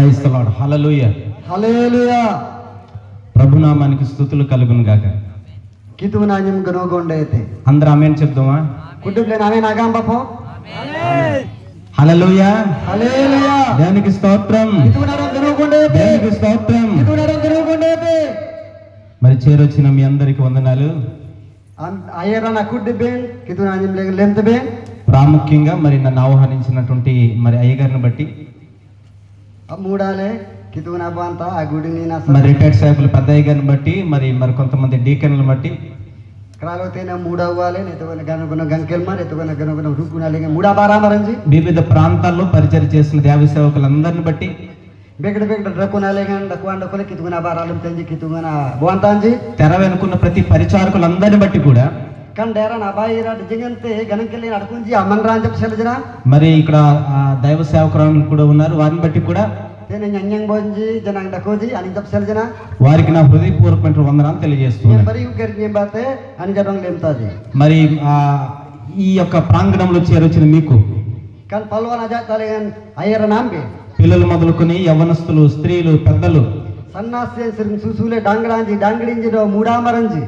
Praise the lord. Hallelujah. Hallelujah. ప్రభునామానికి స్తుతులు కలుగును గాక. కితునాన్యం గనోగొండైతే అందరూ ఆమేన్ చెప్దామా? కుటుంబం ఆమేన్ ఆగాం బాపో. హల్లెలూయా. హల్లెలూయా. దేవునికి స్తోత్రం. కితునారం గనోగొండైతే దేవునికి స్తోత్రం. కితునారం గనోగొండైతే. మరి చేరొచ్చిన మీ అందరికి వందనాలు. అయ్యరానా కుడ్డిబేన్ కితునాన్యం లెంతబేన్. ప్రాముఖ్యంగా మరి నన్ను ఆహ్వానించినటువంటి మరి అయ్యగారిని బట్టి, మూడాలే కితునా బాంత ఆ గుడిని నా మరి రిటైర్డ్ సేవకులు పెద్ద అయ్యగారిని బట్టి, మరి కొంతమంది డీకన్లను బట్టి క్రాలోతేనే మూడవ్వాలి నెతగొన గనుగున గంకెల్మర్ ఎతగొన గనుగున రుకునాలిగే మూడా బారామరంజి వివిధ ప్రాంతాల్లో పరిచయం చేసిన దేవ సేవకులందరిని బట్టి బెగడ రకునాలిగే డకువాండకుల కితుగున బారాలం తెంజి కితుగున బోంతాంజి తెర వెనుకున్న ప్రతి పరిచారకులందరిని బట్టి కూడా కానీ డేరా అబాయిరా నిజంగంతే గణంకెళ్ళి అడుకుంజి అమ్మన్ రాని చెప్పి సెలజన మరి ఇక్కడ దైవ సేవకురాలు కూడా ఉన్నారు. వారిని బట్టి కూడా తేనే న్యంగ్ బొంజి జనం డకోజి అని చెప్పి సెలజన వారికి నా హృదయపూర్వకమైన వందనాలు తెలియజేస్తున్నాను. మరి గరికి బాతే అని చెప్పడం లేంతాది. మరి ఈ యొక్క ప్రాంగణంలో చేరొచ్చిన మీకు కానీ పల్వన జాతాలే అయ్యర నాంబి పిల్లలు మొదలుకొని యవ్వనస్తులు, స్త్రీలు, పెద్దలు, సన్నాసి సుసూలే డాంగడాంజి డాంగడింజిలో మూడామరంజి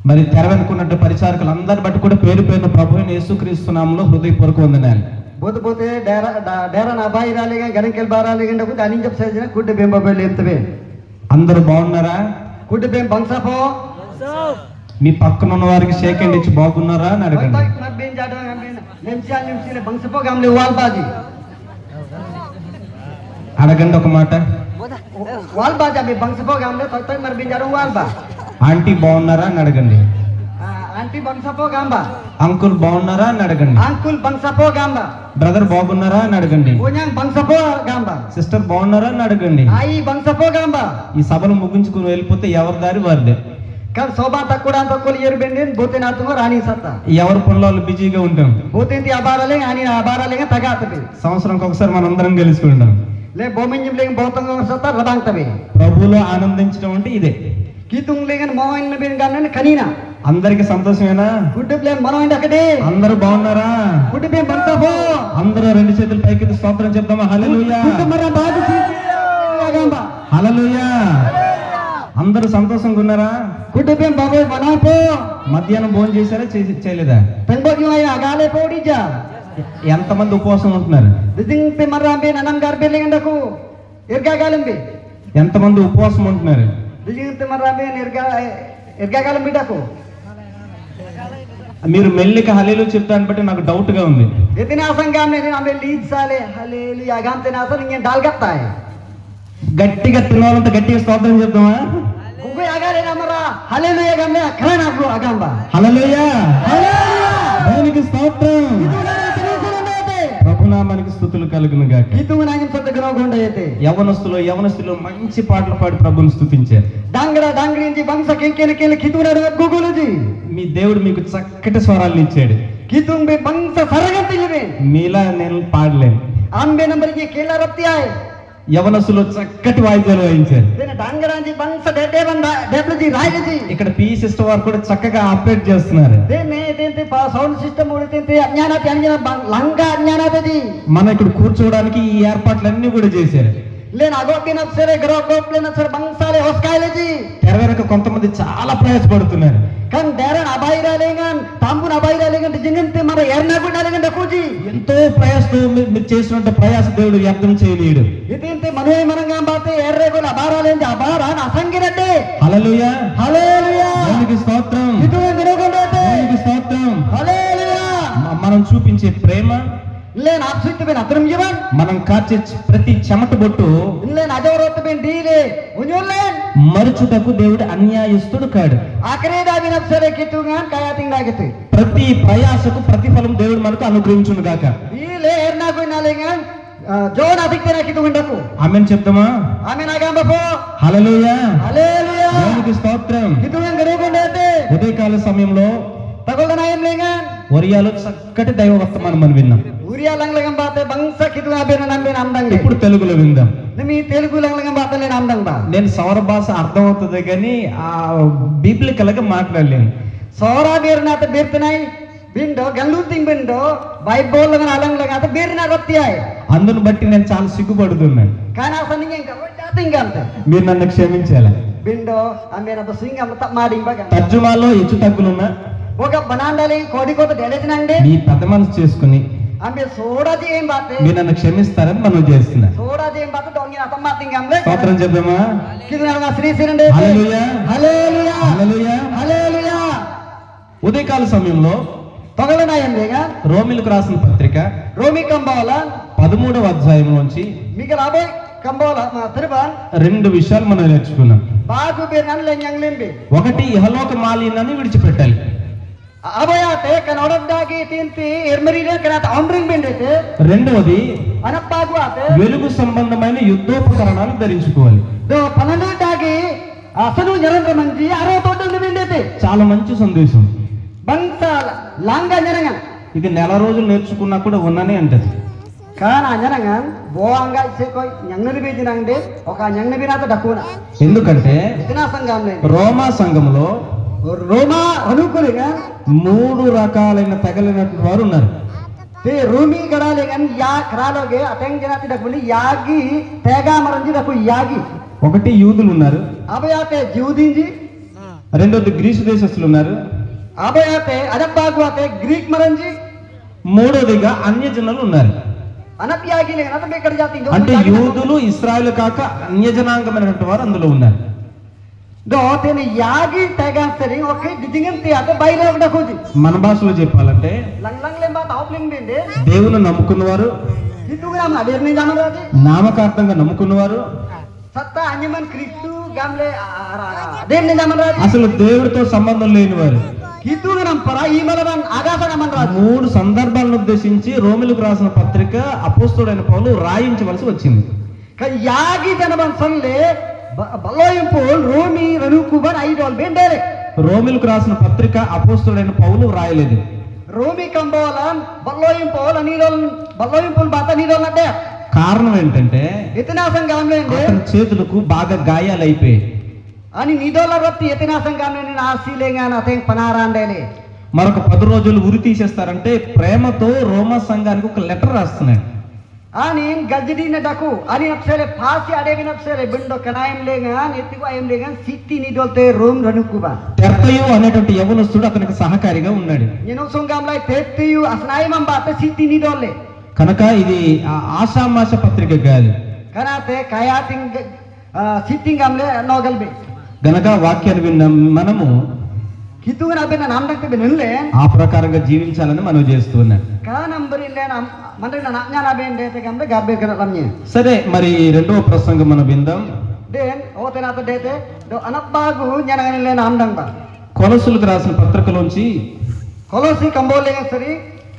మరి తెర వెనుకున్నట్టు పరిచారకులు అందరిని బట్టి కూడా పేరు పేరున ప్రభువైన యేసుక్రీస్తు నామములో హృదయపూర్వక వందనాలు. పోతే డేరా నా బాయి రాలేగా గణంకెళ్ళి బారాలేగా అని చెప్పి సెలజన కుడ్డి బెంబే లేపుతవే. అందరూ బాగున్నారా? కుడ్డి బెం బంగ్సాపో మీ పక్కన ఉన్న వారికి షేక్ హ్యాండ్ ఇచ్చి బాగున్నారా అని అడగండి. బంగ్సపో గామ్లే వాల్ బాజీ అడగండి ఒక మాట. వాల్ బాజా మీ బంగ్సపో గామ్లే తొత్తై మరి బింజారు వాల్ బా. ఆంటీ బాగున్నారా అని అడగండి. ఆంటీ బంగ్సపో గాంబా. అంకుల్ బాగున్నారా అని అడగండి. అంకుల్ బంగ్సపో గాంబా. బ్రదర్ బాగున్నారా అని అడగండి. ఓన్యాంగ్ బంగ్సపో గాంబా. సిస్టర్ బాగున్నారా అని అడగండి. ఆయి బంగ్సపో గాంబా. ఈ సభను ముగించుకుని వెళ్ళిపోతే ఎవరి దారి వారిదే. కానీ శోభా తక్కువ ఏరుబెండి పోతే నాతో రాణి సత్తా ఎవరి పనులు వాళ్ళు బిజీగా ఉంటాం. పోతే అబారాలే అని అబారాలే తగాతవి. సంవత్సరంకి ఒకసారి మనం అందరం గెలుచుకుంటాం. లే బొమ్మింజం లేక భౌతంగా సత్తా రదాంతవి. ప్రభువులో ఆనందించడం అంటే ఇదే. కీతుంగ్ లేకని మోహన్ బిన్ గాని కనీనా అందరికి సంతోషమేనా? గుడ్డు ప్లేన్ మనం ఒకటి. అందరూ బాగున్నారా? గుడ్డు ప్లేన్ బంగ్సపో. అందరూ రెండు చేతులు పైకి స్తోత్రం చెప్దామా? హల్లెలూయా. హల్లెలూయా. అందరూ సంతోషంగా ఉన్నారా? గుడ్డు ప్లేన్ బాబు బనాపో. మధ్యాహ్నం భోజనం చేశారా చేయలేదా? పెంబోకి అగాలే పోడిజా. ఎంతమంది ఉపవాసం ఉంటున్నారు? దిదింగ్ మర్రాంబి ననం గార్బి లేండకు ఎర్గాగాలంబి. ఎంతమంది ఉపవాసం ఉంటున్నారు? దిదింగ్ మర్రాంబి ఎర్గాగాలం బిడకు. మీరు మెల్లిక హల్లెలూయా చెప్తాను బట్టి నాకు డౌట్ గా ఉంది. ఇతినాసంగా ఆమె లీడ్ సాలే హల్లెలూయా గాంతే నాసన్ ఇంకేం డాల్గత్తాయి. గట్టిగా తినాలంటే గట్టిగా స్తోత్రం చెప్దామా? గుగ్గు అగాలే నమరా హల్లెలూయా గమ్మే అక్కడ నాకు అగాంబా. హల్లెలూయా. దేవునికి స్తోత్రం. ప్రభునామానికి స్తుతులు కలుగును గాక. కితుగు నాయం సత్తగనోగొండ అయితే యవనస్తులు మంచి పాటలు పాడి ప్రభువుని స్తుతించారు. డాంగడా డాంగడించి బంగ్స కెంకెన కితుగున గుగులుజీ. మీ దేవుడు మీకు చక్కటి స్వరాలను ఇచ్చాడు. కితుంగ్ బే బంగ్స సరగంతిలివే. మీలా నేను పాడలేను. ఆంబే నంబర్ కి కేలా రప్తి ఆయ్. యవనస్తులు చక్కటి వాయిద్యాలు వాయించారు. డాంగడాంచి బంగ్స డెడే బంద డెబ్లజీ రాయజీ. ఇక్కడ పి సిస్టర్ వారు కూడా చక్కగా ఆపరేట్ చేస్తున్నారు. సౌండ్ సిస్టమ్ ఉడితే అజ్ఞానాతి లంగా అజ్ఞానాది. మన ఇక్కడ కూర్చోవడానికి ఈ ఏర్పాట్లన్నీ కూడా చేశారు. లేని అగోపినసరే గరోగోప్లేనసరే బంగ్సాలే హోస్కాయలజీ. తెర వెనక కొంతమంది చాలా ప్రయాసపడుతున్నారు. కానీ డేరన్ అబాయిరాలేగన్ తాంబున అబాయిరాలేగన్ జింగంతే మన ఎర్నాగుండాలేగన్ డకోజీ. ఎంతో ప్రయాసతో మీరు చేసినట్టు ప్రయాస దేవుడు వ్యర్థం చేయలేడు. ఇదేంటి మనమే మనంగా బాతే ఎర్రేగోల అబారాలేంటి అబారాన్ అసంగిరట్టే. హల్లెలూయా. హల్లెలూయా. దేవునికి స్తోత్రం. ఇటువంటి నిరోగండోతే. దేవునికి స్తోత్రం. హల్లెలూయా. మనం చూపించే ప్రేమ, లేని ఆప్సిత్తుబెన్ అతరం జీవన్, మనం కార్చే ప్రతి చెమట బొట్టు లేని అజోరొత్తుబెన్ డీలే ఉన్యోలేన్ మరుచుటకు దేవుడు అన్యాయస్తుడు కాడు. ఆఖరే దాబిన సరే కితుగాన్ కయాతింగ్ లాగతే. ప్రతి ప్రయాసకు ప్రతిఫలం దేవుడు మనకు అనుగ్రహించును గాక. ఈలే ఎర్నాకు నాలేగన్ జోన్ అధిక్తన కితుగుండకు. ఆమేన్ చెప్తామా? ఆమేన్ ఆగంబపో. హల్లెలూయా. హల్లెలూయా. దేవునికి స్తోత్రం. కితుగన్ గరుగుండతే. ఉదయకాల సమయంలో తగొల్దనాయం లేగన్ ఒరియాలో చక్కటి దైవ వర్తమానం మనం విన్నాం. ఉరియా లంగలగం బాతే బంగ్స కితుగా బెన నంబెన అందంగా. ఇప్పుడు తెలుగులో విందాం. మీ తెలుగు లంగలగం బాతే లేని అందంగా. నేను సౌర భాష అర్థం అవుతుంది కానీ ఆ బిబ్లికల్ గా మాట్లాడలేను. సౌరా బేరునాత బేర్తనాయి బిండో గల్లూతింగ్ బిండో బైబోల్ అలంగ్ లగాత బేరిన రొత్తియాయ్ అందును బట్టి నేను చాలా సిగ్గుపడుతున్నాను. కానీ అసలు ఇంకా జాతింగ్ అంతే మీరు నన్ను క్షమించాలి. బిండో ఆమె నా సింగ్ అమ్మ మాడింగ్ బగ తర్జుమాలో హెచ్చు తగ్గులున్నా ఒక బనాండాలి కోడి కోత డెలెజనండి నీ పెద్ద మనసు చేసుకుని ఆమె సోడాది ఏం బాతే మీరు నన్ను క్షమిస్తారని మనం చేస్తున్నా. సోడాది ఏం బాతే దొంగిన అతమ్మ తింగ్ అమ్లే స్తోత్రం చెప్దామా? కిదన శ్రీ శ్రీండే హల్లెలూయా హల్లెలూయా హల్లెలూయా. హల్లెలూయా. ఉదయకాల సమయంలో తొగలనాయండిగా రోమిలకు రాసిన పత్రిక రోమి కంబాల 13వ అధ్యాయం నుంచి మీకు రాబోయే కంబాల మా తిరుబాన్ 2 విషయాలు మనం నేర్చుకున్నాం. బాగు బేరన్ లెంయంగ్లింబి ఒకటి ఇహలోక మాలిన్యాన్ని విడిచిపెట్టాలి. అబయాతే కనోడద్దాకి తింతి ఎర్మరీనే కనాత ఆండ్రింగ్ బిండైతే రెండవది అనప్పాగు ఆతే వెలుగు సంబంధమైన యుద్ధోపకరణాలు ధరించుకోవాలి. దో పన్నెండాకి అసలు నిరంతర మంచి 60 బిండైతే చాలా మంచి సందేశం. బంసాల లాంగా జనగం ఇది నెల రోజులు నేర్చుకున్నా కూడా ఉన్ననే అంటది. కానీ ఆ జనగం బోంగా ఇసేకో యంగని బీజినండి ఒక యంగని బినాత డక్కున ఎందుకంటే ఇతనా సంఘంలో రోమా సంఘంలో రోమా అనుకులుగా 3 రకాలైన తెగలినటువంటి వారు ఉన్నారు. ते रूमी गडाले गन या खरालोगे अटेंग जनाती डकुनी यागी तेगा मरंजी डकु यागी ఒకటి యూదులు ఉన్నారు, अबयाते जीवदींजी రెండోది గ్రీసు దేశస్తులు ఉన్నారు, अबयाते अदब्बागु आते ग्रीक मरंजी మూడోదిగా అన్యజనులు ఉన్నారు. अनप यागी ले अनप बेकड़ जाती అంటే యూదులు ఇశ్రాయేలు కాక అన్యజనాంగమైనటువంటి వారు అందులో ఉన్నారు. दो तेने यागी तेगा सरी ओके दिजिंगन ते आते बाइरे डकुजी మన భాషలో చెప్పాలంటే लंग लंग ले बात ऑफलिंग बेंडे దేవుని నమ్ముకున్నవారు, हिंदू ग्राम अडेर नहीं जानो राजी నామకార్థంగా నమ్ముకున్నవారు, सत्ता अन्यमन क्रिस्तु गामले अडेर नहीं जानो राजी అసలు దేవుడితో సంబంధం లేని వారు. हिंदू ग्राम परा ई मलबन आगासा नमन राजी 3 సందర్భాలను ఉద్దేశించి రోమిలకు రాసిన పత్రిక అపోస్తలుడైన పౌలు రాయించవలసి వచ్చింది. यागी जनबन सनले బలోయింపోల్ రోమి రనుకుబర్ ఐడోల్ బెండేరే రోమిలకు రాసిన పత్రిక అపోస్తలుడైన పౌలు రాయలేదు. రోమి కంబోలం బలోయింపోల్ అనిరోల్ బలోయింపోల్ బాత నీరోల్ అంటే కారణం ఏంటంటే ఇతినాసం గామ్లేండి అతని చేతులకు బాగా గాయాలైపోయాయి. అని నీదోల రత్తి ఇతినాసం గామ్లేని ఆశీలేగాన అతేం పనారాండేలే మరొక 10 రోజులు ఉరి తీసేస్తారంటే ప్రేమతో రోమా సంఘానికి ఒక లెటర్ రాస్తున్నాడు. అని గజ్జదీన డకు అని నప్సలే ఫాసి అడేవి నప్సలే బిండో కనాయం లేగా నెత్తికు అయం లేగా సిట్టి నీదోల్తే రోమ్ రనుకుబా తెర్తయు అనేటువంటి యవనస్తుడు అతనికి సహకారిగా ఉన్నాడు. నేను సొంగాంలై తెత్తియు అస్నాయమం బాత సిట్టి నీదోల్లే కనుక ఇది ఆషామాష పత్రిక కాదు. కనాతే కయాతింగ్ సిట్టింగ్ అమ్లే నోగల్బే గనక వాక్యాన్ని విన్న మనము కితుగన అబెన నామడక్తే బెనలే ఆ ప్రకారంగా జీవించాలని మనం చేస్తున్నాం. కా నంబర్ ఇల్లే మన నాజ్ఞాన బెండే te gambe garbe kana lamye సరే, మరి రెండవ ప్రసంగం మనం విందాం. den otenata dete do anabbagu nyanagani le namdang ba కొలసులకు రాసిన పత్రికలోంచి kolosi kambole sari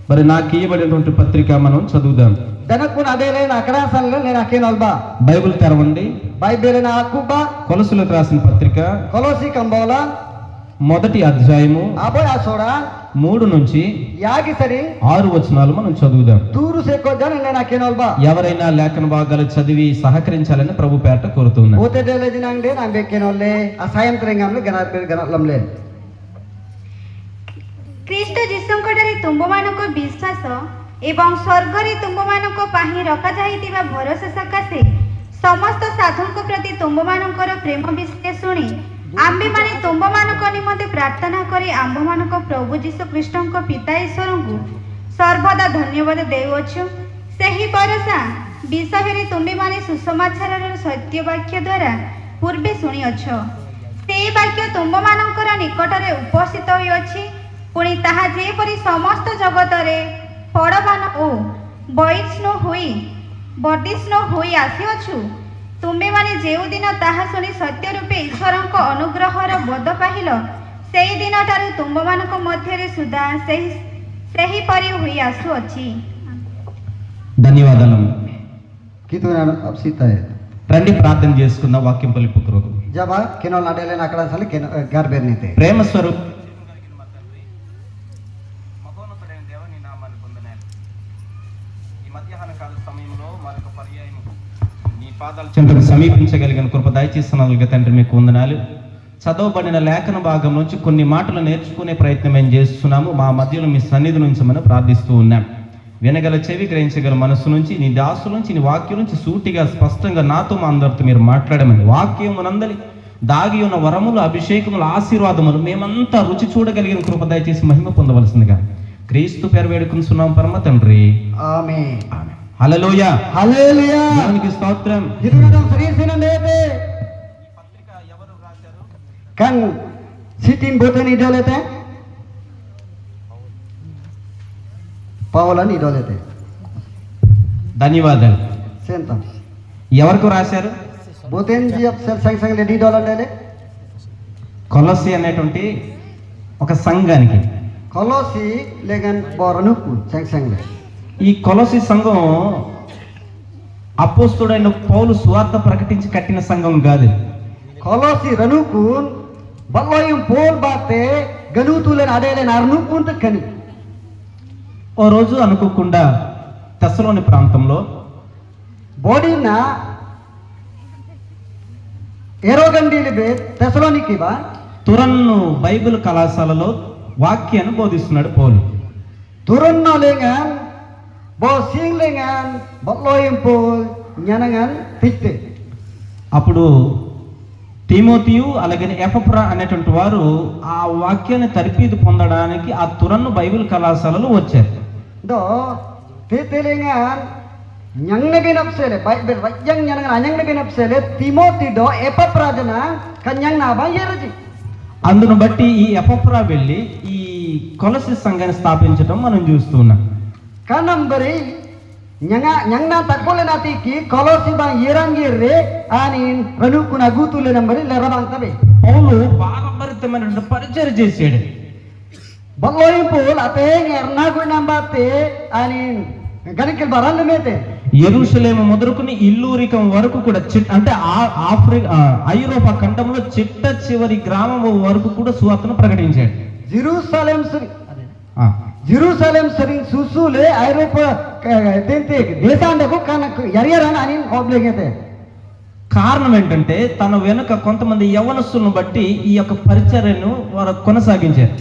మరి నాకు ఇవ్వబడినటువంటి పత్రిక మనం చదువుదాం. danakun adele na akarasanle le nakenal ba Bible తెరవండి. bible na akuba కొలసులకు రాసిన పత్రిక kolosi kambola 1వ అధ్యాయము aboy asoda 3 నుంచి yagi sari 6 వచనాలు మనం చదువుదాం. turu se ko jan le nakenal ba ఎవరైనా లేఖన భాగాలు చదివి సహకరించాలని ప్రభు పేరట కోరుతున్నాను. ote dele jinang de na bekenolle asayam trengamle ganalamle ଖ୍ରୀଷ୍ଟ ଯୀଶୁଙ୍କଠାରେ ତୁମ୍ଭମାନଙ୍କ ବିଶ୍ୱାସ ଏବଂ ସ୍ୱର୍ଗରେ ତୁମ୍ଭମାନଙ୍କ ପାଇଁ ରଖାଯାଇଥିବା ଭରସା ସକାଶେ ସମସ୍ତ ସାଧୁଙ୍କ ପ୍ରତି ତୁମ୍ଭମାନଙ୍କର ପ୍ରେମ ବିଷୟ ଶୁଣି ଆମ୍ଭେମାନେ ତୁମ୍ଭମାନଙ୍କ ନିମନ୍ତେ ପ୍ରାର୍ଥନା କରି ଆମ୍ଭମାନଙ୍କ ପ୍ରଭୁ ଯୀଶୁ ଖ୍ରୀଷ୍ଟଙ୍କ ପିତା ଈଶ୍ୱରଙ୍କୁ ସର୍ବଦା ଧନ୍ୟବାଦ ଦେଉଅଛୁ। ସେହି ଭରସା ବିଷୟରେ ତୁମ୍ଭେମାନେ ସୁସମାଚାରର ସତ୍ୟ ବାକ୍ୟ ଦ୍ୱାରା ପୂର୍ବେ ଶୁଣିଅଛ। ସେହି ବାକ୍ୟ ତୁମ୍ଭମାନଙ୍କର ନିକଟରେ ଉପସ୍ଥିତ ହୋଇଅଛି। ପୁଣି ତାହା ଯେପରି ସମସ୍ତ ଜଗତରେ ଫଳବାନ ଓ ବର୍ଦ୍ଧିଷ୍ଣୁ ହୋଇ ଆସିଅଛୁ, ତୁମ୍ଭେମାନେ ଯେଉଁଦିନ ତାହା ଶୁଣି ସତ୍ୟ ରୂପେ ଈଶ୍ୱରଙ୍କ ଅନୁଗ୍ରହର ବୋଧ ପାଇଲ, ସେହି ଦିନଠାରୁ ତୁମ୍ଭମାନଙ୍କ ମଧ୍ୟରେ ସୁଦ୍ଧା ସେହିପରି ହୋଇ ଆସୁଅଛି। ధన్యవాదాలు. kitugana apsita hai రండి ప్రార్థన చేసుకుందాం. వాక్యం పలుకు కొరకు jaba kenol adele na akaransanle garbe nite ప్రేమ స్వరూప చెంతకు సమీపించగలిగిన కృప దయచేస్తున్నందుకు తండ్రి మీకు వందనాలు. చదవబడిన లేఖన భాగం నుంచి కొన్ని మాటలు నేర్చుకునే ప్రయత్నం ఏం చేస్తున్నాము. మా మధ్యలో మీ సన్నిధి నుంచి మనం ప్రార్థిస్తూ ఉన్నాం. వినగల చెవి, గ్రహించగల మనసు నుంచి, నీ దాసు నుంచి, నీ వాక్యం నుంచి సూటిగా స్పష్టంగా నాతో మా అందరితో మీరు మాట్లాడమని, వాక్యమునందలి దాగి ఉన్న వరములు, అభిషేకములు, ఆశీర్వాదములు మేమంతా రుచి చూడగలిగిన కృప దయచేసి మహిమ పొందవలసిందిగా క్రీస్తు పేరు వేడుకుంటున్నాం పరమ తండ్రి, ఆమేన్. హల్లెలూయా. హల్లెలూయా. దేవునికి స్తోత్రం. హితునడం సరీసినందేతే kan sitin boten idolete Paulan idolete ధన్యవాదాలు. sentam ఎవరికి రాశారు? boten jiap sel sang sang le idolandele కొలస్సీ అనేటువంటి ఒక సంఘానికి. kolosi legan boranuku sang sang le ఈ కొలస్సీ సంఘం అపోస్తలుడైన పౌలు సువార్త ప్రకటించి కట్టిన సంఘం కాదు. kolosi ranukun balloyum pol bate ganutulen adele narnukun tekani. ఓ రోజు అనుకోకుండా తెస్సలోని ప్రాంతంలో bodina ఎరోగండిలిబే తెసలోనికి బా తురన్ను బైబిల్ కళాశాలలో వాక్యాన్ని బోధిస్తున్నాడు పౌలు. turunno lengan bo sing lengan balloyum pol nyanangan titte. అప్పుడు తిమోతియు అలాగే ఎపఫ్రా అనేటువంటి వారు ఆ వాక్యాన్ని తర్పీదు పొందడానికి ఆ తురన్ను బైబిల్ కళాశాలలో వచ్చారు. do titte lengan nyang nabi napsele bible wajang nyanangan anyang nabi napsele timoti do epaprajana kanyang na ba yeraji. అందును బట్టి ఈ ఎపఫ్రా వెళ్ళి ఈ కొలస్సీ సంఘాన్ని స్థాపించడం మనం చూస్తున్నాం. kanambari nyang na takbole nati ki kolosi bang yerangirre anin ranukuna gutule nambari lerabang tabe పౌలు భావభరితమైన పరిచయం చేశాడు. balloyum pol ate ngerna gu nambate anin ganikil baral mete యెరూషలేము మొదలుకొని ఇల్లూరికం వరకు కూడా అంటే ఐరోపా ఖండంలో చిట్ట చివరి గ్రామం వరకు కూడా సువార్తను ప్రకటించాడు. jerusalem sri jerusalem sri susule ఐరోపా tente దేశాండకు కనకు యరియరన anin obligate. కారణం ఏంటంటే తన వెనుక కొంతమంది యవనస్తులను బట్టి ఈ యొక్క పరిచర్యను వారు కొనసాగించారు.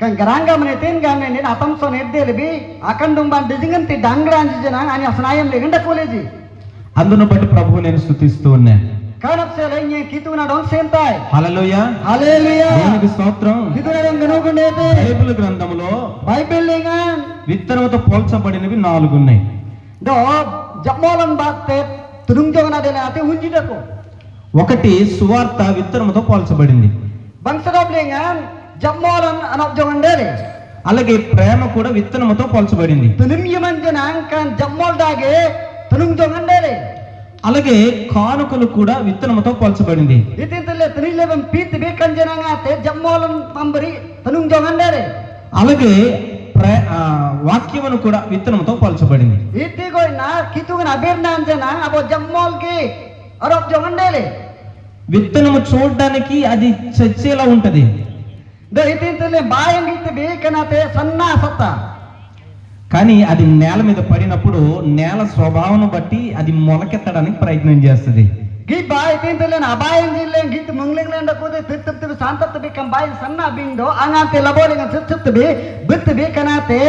kan garanga menetin gamne nen atam so nedde lebi akan dumban dizinganti dangranji jana ani asnayam legenda koleji అందును బట్టి ప్రభువు నేను స్తుతిస్తూ ఉన్నాను. kanap se lenye kituna don sentai హల్లెలూయా. hallelujah దేవునికి స్తోత్రం. kituna don ganugundete బైబిల్ గ్రంథంలో bible lengan విత్తనంతో పోల్చబడినవి 4 ఉన్నాయి. do jamolan batte tudungjona dele ate unjidako ఒకటి సువార్త విత్తనంతో పోల్చబడింది. bangsadab lengan jamolan anop jongandele అలాగే ప్రేమ కూడా విత్తనముతో పోల్చబడింది. tunim yamanjana kan jammol dage tunungjongandele అలాగే కానుకలు కూడా విత్తనముతో పోల్చబడింది. itintele tunilebam pit be kanjana ngate jammolan mambari tunungjongandele అలాగే వాక్యమును కూడా విత్తనముతో పోల్చబడింది. iti goina kituna abirnan jana abo jammol ki arop jongandele విత్తనము చూడడానికి అది చచ్చేలా ఉంటది. do itintele bayang itbe kanate sanna satta కానీ అది నేల మీద పడినప్పుడు నేల స్వభావం బట్టి అది మొలకెత్తడానికి ప్రయత్నం చేస్తుంది. gi bay itintele na bayang jillen git munglenglen da kode tittbe santatbe kan bayang sanna bindo angate labolengan tittbe bitbe kanate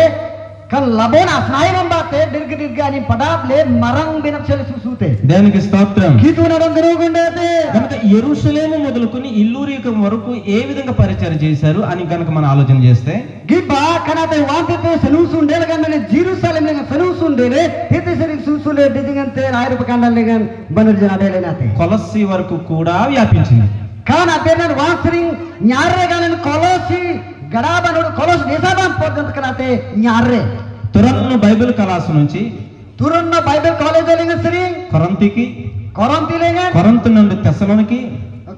kan labona snayam bate dirga ani padable marang binapsele susute దేవునికి స్తోత్రం. kituna don ganugundete కనుక యెరూషలేము మొదలుకొని ఇల్లూరికం వరకు ఏ విధంగా పరిచయం చేశారు అని కనుక మనం ఆలోచన చేస్తే giba kanate wantete sanusundele ganne jerusalem lengan sanusundele titeseri susule didingante ayru pakandal lengan banurjana dele nate కొలస్సీ వరకు కూడా వ్యాపించింది. kan atenan wansring nyarre ganen kolosi gadabanudu kolos desaban porjant kanate nyarre తురన్ను బైబిల్ కళాశాల నుంచి turunna bible college lengan sering కొరంతికి, koronti lengan కొరంతు నుండి తెస్సలోనికి,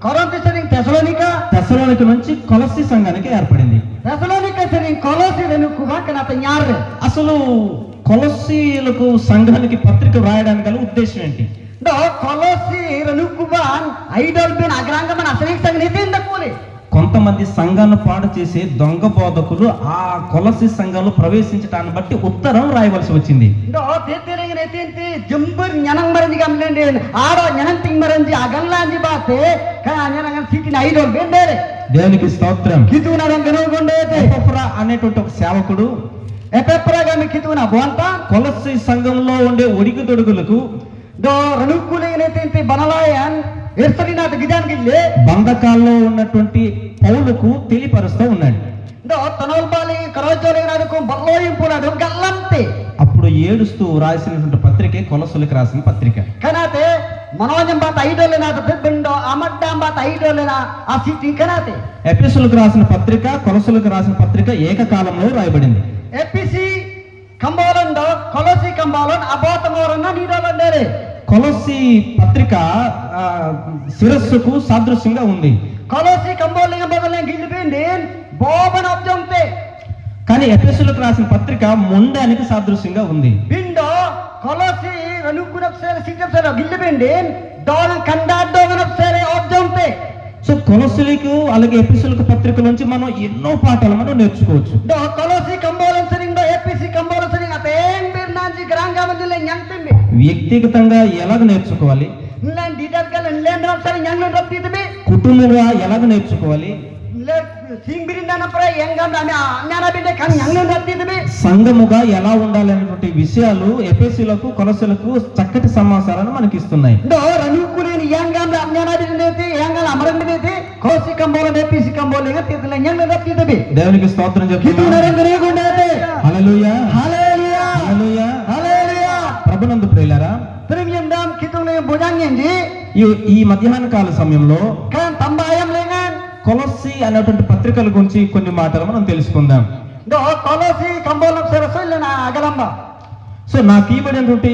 koronti sering thessalonica తెస్సలోనికి నుంచి కొలస్సీ సంఘానికి ఏర్పడింది. thessalonica sering kolosi lenu kuba kanate nyarre అసలు కొలస్సీలకు సంఘానికి పత్రిక రాయడానికి గల ఉద్దేశం ఏంటి? do kolosi lenu kuban idol bin agranga man asring sang nitin da kule కొంతమంది సంఘాన్ని పాడు చేసే దొంగ బోధకులు ఆ కొలసి సంఘంలో ప్రవేశించడాన్ని బట్టి ఉత్తరం రాయవలసి వచ్చింది. ndo tetereng netinti jembur nyanang maranji gamlende aro nyanang ting maranji agallanji bate ka nyanang sitin idol bendere దేవునికి స్తోత్రం. kituna ran ganogondete ఎపఫ్రా అనేటువంటి ఒక సేవకుడు epepra gami kituna bonta కొలసి సంఘంలో ఉండే ఒడికి తొడుగులకు do ranukule netinti banalayan ఎర్సరినాథ గిదాన్ గిల్లే బంధకాల్లో ఉన్నటువంటి పౌలుకు తెలియపరుస్తూ ఉన్నాడు. ndo tanolbali karojole nadukum balloyinపునాడు గల్లంతే. అప్పుడు ఏడుస్తూ రాసినటువంటి పత్రికే కొలసులకు రాసిన పత్రిక. kanate మనోజం బాత ఐడోలే నాద బిండో అమడ్డాం బాత ఐడోలే నా ఆ సిటీ kanate ఎఫెసులకు రాసిన పత్రిక కొలసులకు రాసిన పత్రిక ఏకకాలంలో రాయబడింది. ఎపిసి కంబోలండో కొలసి కంబోలన్ అబోతమోరన్న నీడోలండేరే కొలసి పత్రిక శిరస్సుకు సాదృశ్యంగా ఉంది. కొలసి కంబోలింగ బదలే గిల్లిపిండి బోబన్ అబ్జంతే కానీ ఎఫెసులకు రాసిన పత్రిక మొండానికి సాదృశ్యంగా ఉంది. బిండో కొలసి రనుకునప్సేల సిటప్సేల గిల్లిపిండి దోన కండాడోగనప్సేల అబ్జంతే. సో కొలసులకు అలాగే ఎఫెసులకు పత్రిక నుంచి మనం ఎన్నో పాఠాలు మనం నేర్చుకోవచ్చు. దో కొలసి కంబోలన్ సరింగ్ దో ఎపిసి కంబోలన్ సరింగ్ అతేం బిర్నాంజి గ్రాంగా మధ్యలో యంతింబి వ్యక్తిగతంగా ఎలాగ నేర్చుకోవాలి, len didalgal len rapsari nyanglen raptitbe కుటుంబంగా ఎలాగ నేర్చుకోవాలి, le singbirinda napra yengam జ్ఞాన బిడ్డ kan nyanglen raptitbe సంఘముగా ఎలా ఉండాలి అనేటువంటి విషయాలు ఎఫెసీలకు కొలసలకు చక్కటి సమాచారాన్ని మనకి ఇస్తున్నాయి. ndo ranukulen yangam జ్ఞాన బిడ్డనేతి yangal amaranideti kosi kambolan episi kambolen title nyanglen raptitbe దేవునికి స్తోత్రం చెప్తున్నాను. kitunarengre gundate హల్లెలూయా haleluya హల్లెలూయా. haleluya ప్రభునందు ప్రియులారా, premium dam kitune bojangenji ఈ మధ్యాహ్న కాల సమయంలో kan tambayam lengan కొలస్సి అనేటువంటి పత్రికల గురించి కొన్ని మాటలు మనం తెలుసుకుందాం. ndo kolosi kambolan serasolena agalamba so నాకు ఇవ్వబడినటువంటి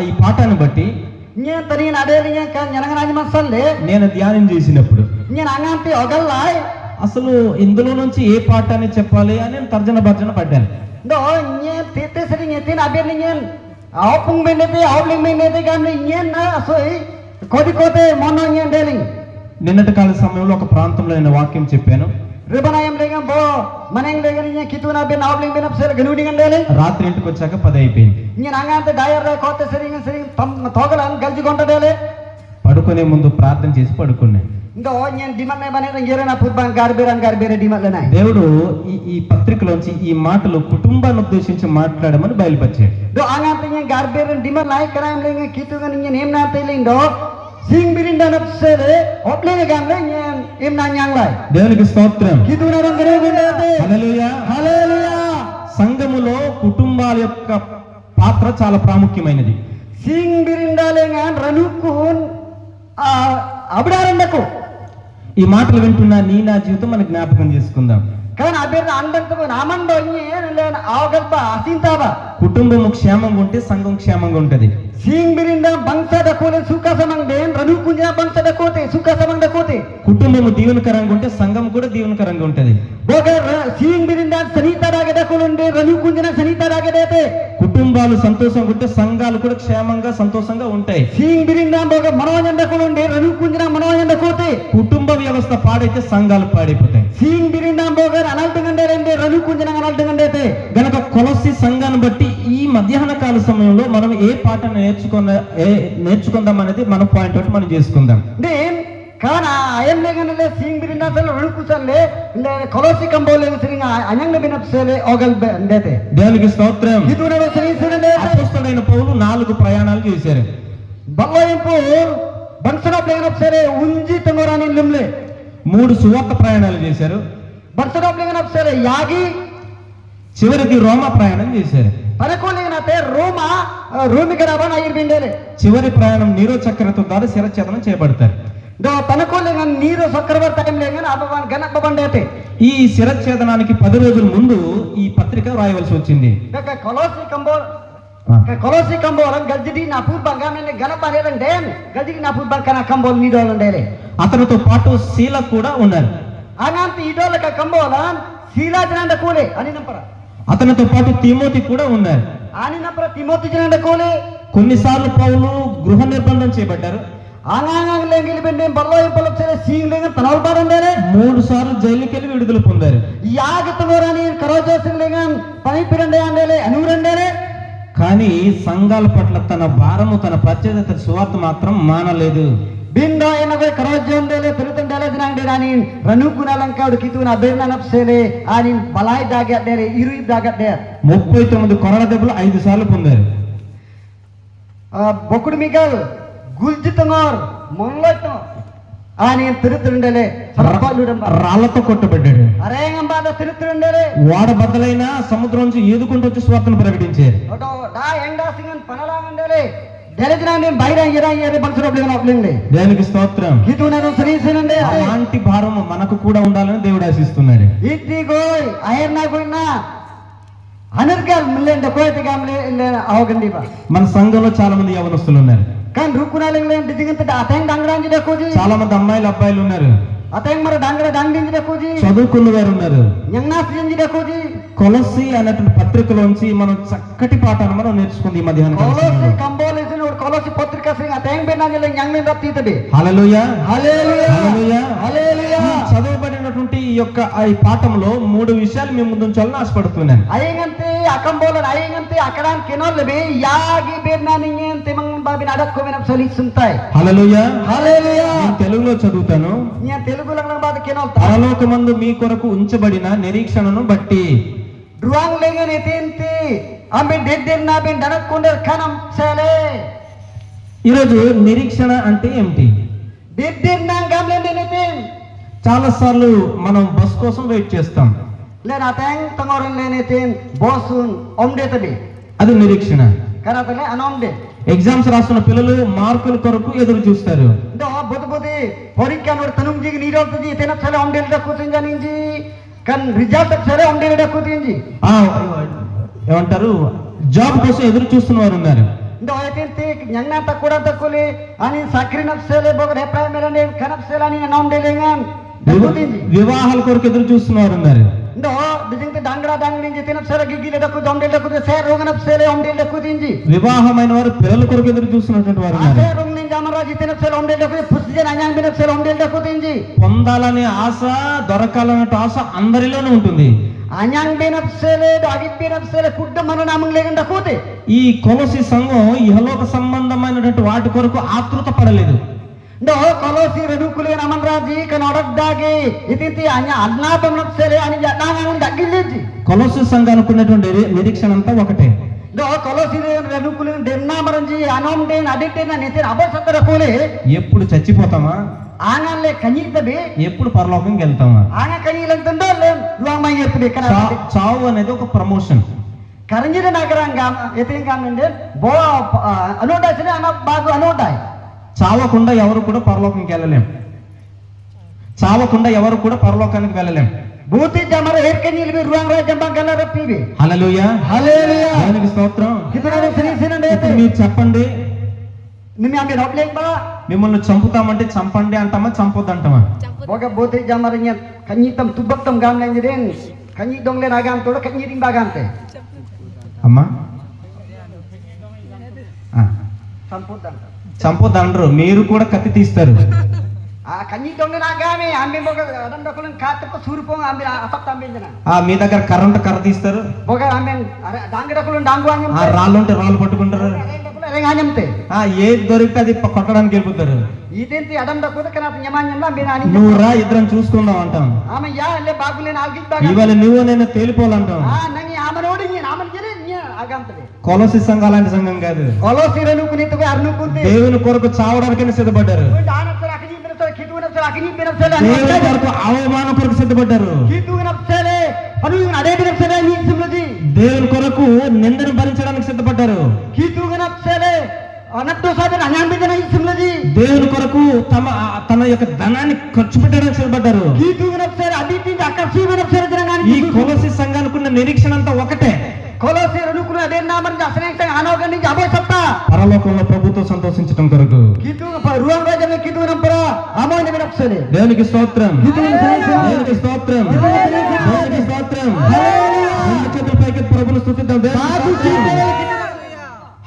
ఈ పాఠాన్ని బట్టి nyen tani adelinya kan nyananganaji masalle నేను ధ్యానం చేసినప్పుడు nyen anganti ogallai అసలు ఇందులో నుంచి ఏ పాఠాన్ని చెప్పాలి అని నేను తర్జన భర్జన పడ్డాను. ndo nyen tete sering nyen abel nyen aupung benete aupling benete gamli nyen na asoi kodi kote mono nyen deling నిన్నటి కాల సమయంలో ఒక ప్రాంతంలో నేను వాక్యం చెప్పాను. ribanayam lengam bo maneng lengan nyen kituna ben aupling ben apsel ganudingan deling రాత్రి ఇంటికి వచ్చాక 10 అయిపోయింది. nyen angante dayar re kote sering tam togalan galji gonta dele పడుకునే ముందు ప్రార్థన చేసి పడుకున్నాను. ndo nyen dimat ne bane ngirena putbang garbere dimat lenai దేవుడు ఈ పత్రికలోంచి ఈ మాటలు కుటుంబాన్ని ఉద్దేశించి మాట్లాడమని బయలుపరిచాడు. do angante nyen garbere dimat lai karam lengan kitungan nyen emna teling do sing birinda napsele oplenga gamle nyen emna nyang lai దేవునికి స్తోత్రం. kituna rangre gundate హల్లెలూయా. haleluya సంఘములో కుటుంబాల యొక్క పాత్ర చాలా ప్రాముఖ్యమైనది. sing birinda lengan ranukun abdarandaku ఈ మాటలు వింటున్న నీ నా జీవితం మనం జ్ఞాపకం చేసుకుందాం. kan abirna andantu namando nyen len awgalba asintaba కుటుంబము క్షేమంగా ఉంటే సంఘం క్షేమంగా ఉంటది. sing birinda bangsa dakole suka samang den ranukunja bangsa dakote suka samang dakote కుటుంబము దీవెనకరంగా ఉంటే సంఘం కూడా దీవెనకరంగా ఉంటది. bogar sing birinda sanita dage dakolunde ranukunjana sanita dage dete కుటుంబాలు సంతోషంగా ఉంటే సంఘాలు కూడా క్షేమంగా సంతోషంగా ఉంటాయి. sing birinda bogar manojan dakolunde ranukunjana manojan dakote కుటుంబ వ్యవస్థ పాడైతే సంఘాలు పాడైపోతాయి. sing birinda bogar analtungande rende ranukunjana analtungande te గనక కొలస్సి సంఘాన్ని బట్టి ఈ మధ్యాహ్న కాల సమయంలో మనం ఏ పాఠాన్ని నేర్చుకుందాం అనేది మన పాయింట్ అవుట్ మనం చేసుకుందాం. den kana ayam lenganle sing birinda sel ranukusalle le kolosi kambole sing anyang le binapsele ogal dete దేవునికి స్తోత్రం. kituna sing sirende అపోస్తలుడైన పౌలు 4 ప్రయాణాలు చేశారు. balloyimpur bansana lenganapsele unji tengorani limle 3 సువార్త ప్రయాణాలు చేశారు. bansana lenganapsele yagi చివరికి రోమా ప్రయాణం చేశారు. పరకోలేనతే రోమికరాబన్ అయ్యిండేలే చివరి ప్రయాణం నీరో చక్రవర్తి ద్వారా శిరఛేదనం చేయబడతారు. దో పనకోలేన నీరు చక్రవర్తి టైం లేగన అబవన్ గనపబండేతే ఈ శిరఛేదనానికి 10 రోజుల ముందు ఈ పత్రిక రాయవలసి వచ్చింది. కొలోసి కంబోలం గల్జిడి నా పూర్బంగానే గనపనేరంటే గల్జిడి నా పూర్బంకన కంబోల్ నీడోలండేలే అతనితో పాటు శీల కూడా ఉన్నారు. అనంత ఇడోలక కంబోలం శీలాజనంద కోలే అని నంపర అతనితో పాటు తిమోతి కూడా ఉన్నారు. అని నంపర తిమోతి జనంద కోలే కొన్నిసార్లు పౌలు గృహ నిర్బంధం చేయబడ్డారు. Angang lengil bende ballo impalap sele sing lengan tanal baran dere. 3 సార్లు జైలుకి వెళ్ళి విడుదల పొందారు. Yag tumorani karojo sing lengan pani pirande andele anurandere. కానీ సంఘాల పట్ల తన భారము తన ప్రత్యేకత సువార్త మాత్రం మానలేదు. Bindo enabe karojo andele pirutandele dinang derani ranukuna langkau dikituna berna napsele anin balai dagat dere irui dagat dere. 39 కొరడ దెబ్బలు 5 సార్లు పొందారు. Bokud Miguel గుల్జితనోర్ మొల్లతో అని తిరుతుండలే సర్పాలుడం రాళ్లతో కొట్టబడ్డాడు. అరేంగంబాద తిరుతుండలే వాడ బద్దలైన సముద్రం నుంచి ఏదుకుంటూ వచ్చి స్వార్థను ప్రకటించారు. ఓటో డా ఎండా సింగన్ పనలాండలే దెరజనాని బైర ఎరే బన్సరబ్లిగన ఆప్లిండే. దేవునికి స్తోత్రం. హితునను సరీసనండే అలాంటి భారం మనకు కూడా ఉండాలని దేవుడు ఆశిస్తున్నాడు. ఇట్టి గోయ్ ఐర్నా గోయినా అనర్గల్ మిల్లెండ కోయత గామ్లే అవగండిబా. మన సంఘంలో చాలా మంది యవనస్తులు ఉన్నారు. కానీ రుక్కునాలంటే దిగంత అతెంగ్ డంగరాంజి దక్కుజి చాలా మంది అమ్మాయిలు అబ్బాయిలు ఉన్నారు. అతెంగ్ మరి డంగడింజి దక్కుజి చదువుకున్న వారు ఉన్నారు. యంగ్నాస్ జింజి దక్కుజి కొలసి అనేటువంటి పత్రికలోంచి మనం చక్కటి పాఠాన్ని మనం నేర్చుకుంది ఈ మధ్యాహ్నం కొలసి కంబోలేసిన కొలసి పత్రిక సింగ్ అతెంగ్ బెనాంజి యంగ్ రప్తీతబి. హల్లెలూయా హల్లెలూయా హల్లెలూయా హల్లెలూయా. చదవబడినటువంటి ఈ యొక్క ఈ పాఠంలో 3 విషయాలు మీ ముందు ఉంచాలని ఆశపడుతున్నాను. అయ్యంతే అకంబోల అయ్యంతే అక్కడాన్ కెనోల్బి యాగి బెనానింగ్ తిమంగ్ బాబిన అడక్కువిన సలిస్తుంటాయి. హల్లెలూయా హల్లెలూయా. నేను తెలుగులో చదువుతాను. నేను తెలుగు లంగం బాద కెనోల్ పరలోకమందు మీ కొరకు ఉంచబడిన నిరీక్షణను బట్టి రువాంగ్ లెంగన్ ఎతెంతి అంబి డెడ్డెన్ నాబిన్ డనక్కుండర్ కనం సలే. ఈరోజు నిరీక్షణ అంటే ఏమిటి? డెడ్డెన్ నాంగంలెండి నెతెన్ చాలా సార్లు మనం బస్ కోసం వెయిట్ చేస్తాం. లేన అతెంగ్ తంగోరన్ లేనెతెన్ బోసున్ ఒమ్డేతబి అది నిరీక్షణ. కరాతలే అనొమ్డే. ఎగ్జామ్స్ రాస్తున్న పిల్లలు మార్కుల కొరకు ఎదురు చూస్తారు. దో బుద్బుది పరీక్ష నోడు తనుంజిగి నీరోల్తది తెన సలే ఒమ్డేల్ దక్కుతింజ నింజి కన్ రిజల్ట్ సరే ఒమ్డేల్ దక్కుతింజి. ఏమంటారు, జాబ్ కోసం ఎదురు చూస్తున్న వారు ఉన్నారు. దో ఎతెంతి యంగ్నా తక్కుడ తక్కులే అని సక్రి నఫ్సలే బోగ రేప్రాయ మెలనే కనఫ్సల అని ఒమ్డేలేంగన్ దక్కుతింజి. వివాహాల కొరకు ఎదురు చూస్తున్న వారు ఉన్నారు. ndo dijingte dangra dangni je tenap sara gigile dakku domdel dakku se roganap sele omdel dakku tinji. వివాహమైన వారు పిల్లల కొరకు ఎదురు చూస్తున్నటువంటి వారు ఉన్నారు. ase rongni jamara je tenap sele omdel dakku pusje nanyang binap sele omdel dakku tinji. పొందాలనే ఆశ, దొరకాలనే ఆశ అందరిలోనే ఉంటుంది. anyang binap sele agit binap sele kudda mana namang legen dakku te. ఈ కొలసి సంఘం ఇహలోక సంబంధమైనటువంటి వాటి కొరకు ఆతృత పడలేదు. ndo kolosi redukule naman raji kan odak dage itinti anya adna banap sele ani jadang dagilji. కొలసి సంఘానికి ఉన్నటువంటి నిరీక్షణ అంతా ఒకటే. ndo kolosi redukule denna maranji anom den adite na netir abasatra kole ఎప్పుడు చచ్చిపోతామా, angalle kanyitabe ఎప్పుడు పరలోకంకి వెళ్తామా? anga kanyilantundo le luang mayirtbe kana చావు అనేది ఒక ప్రమోషన్. కరంజిర నగరంగా ఎతింగానండి బో అనోడాసిన అన బాగు అనోడాయ్. చావకుండా ఎవరు కూడా పరలోకానికి వెళ్ళలేం. చావకుండా ఎవరు కూడా పరలోకానికి వెళ్ళలేం. భూతి జమర హెర్కనిల్ బి రువాంగ్ రాజ్ జంబం కల రప్పిబి. హల్లెలూయా హల్లెలూయా. దేవునికి స్తోత్రం. కితననే శ్రీసినండి ఇప్పుడు మీరు చెప్పండి, నిమి ఆమె రోప్లేక్ బా మిమ్మల్ని చంపుతామంటే చంపండి అంటామా, చంపొద్దు అంటామా? Boga భూతి జమరnya kanyitam tubaktam gamlang jiren kanyi dongle nagam toda kanyi ring bagante అమ్మా సంపూర్ణ చంపొద్దు అనరు, మీరు కూడా కత్తి తీస్తారు. ఆ kanyi dongle nagame ambe boga adam dakulen katko surpong ambe atap tambinjana మీ దగ్గర కరెంట్ కర్ర తీస్తారు. boga ambe dangi dakulen dangu angam ఆ రాళ్ళు ఉంటే రాళ్ళు పట్టుకుంటారు. nganyamte ఏది దొరికితే అది కొట్టడానికి వెళ్ళిపోతారు. ఇదేంటి అడం దక్కుతే కన న్యమాన్యంలా మీరు అని నువ్వు రా, ఇద్దరం చూసుకుందాం అంటాం. ఆమె యా లే బాగులే నాల్గి బాగా ఇవాళ నువ్వు నేను తేలిపోవాలంటాం. నంగి ఆమనోడి ని నామన్ జరే ని ఆగంతదే కొలసి సంఘం అలాంటి సంఘం కాదు. కొలసిరను కునితు అర్నుకుంది దేవుని కొరకు చావడానికైనా సిద్ధపడ్డారు. దానసర అకిని బినసర కిటునసర అకిని బినసర దేవుని కొరకు అవమానం కొరకు సిద్ధపడ్డారు. కిటునసరే అను అడే బినసర ని సిమ్లది దేవుని కొరకు నిందను భరించడానికి సిద్ధపడ్డారు. కిటునసరే అనట్టు సాధన అన్యామిదన ఈ సిమ్లది దేవుని కొరకు తన యొక్క ధనాన్ని ఖర్చు పెట్టడానికి సిద్ధపడ్డారు. కిటునసరే అదితి అకసి బినసర జనగాని ఈ కొలసి సంఘానికి ఉన్న నిరీక్షణ అంతా ఒకటే. కొలసిరను కున అదే నామన్ అసనేంట ఆనోగని జాబే సత్తా పరలోకంలో ప్రభుతో సంతోషించడం కొరకు రువాంగ్ రాజమే కిటునంపర అమోని బినసరే దేవునికి స్తోత్రం, దేవునికి స్తోత్రం, దేవునికి స్తోత్రం. రెండు చేతుల పైకి ప్రభువును స్తుతిద్దాం.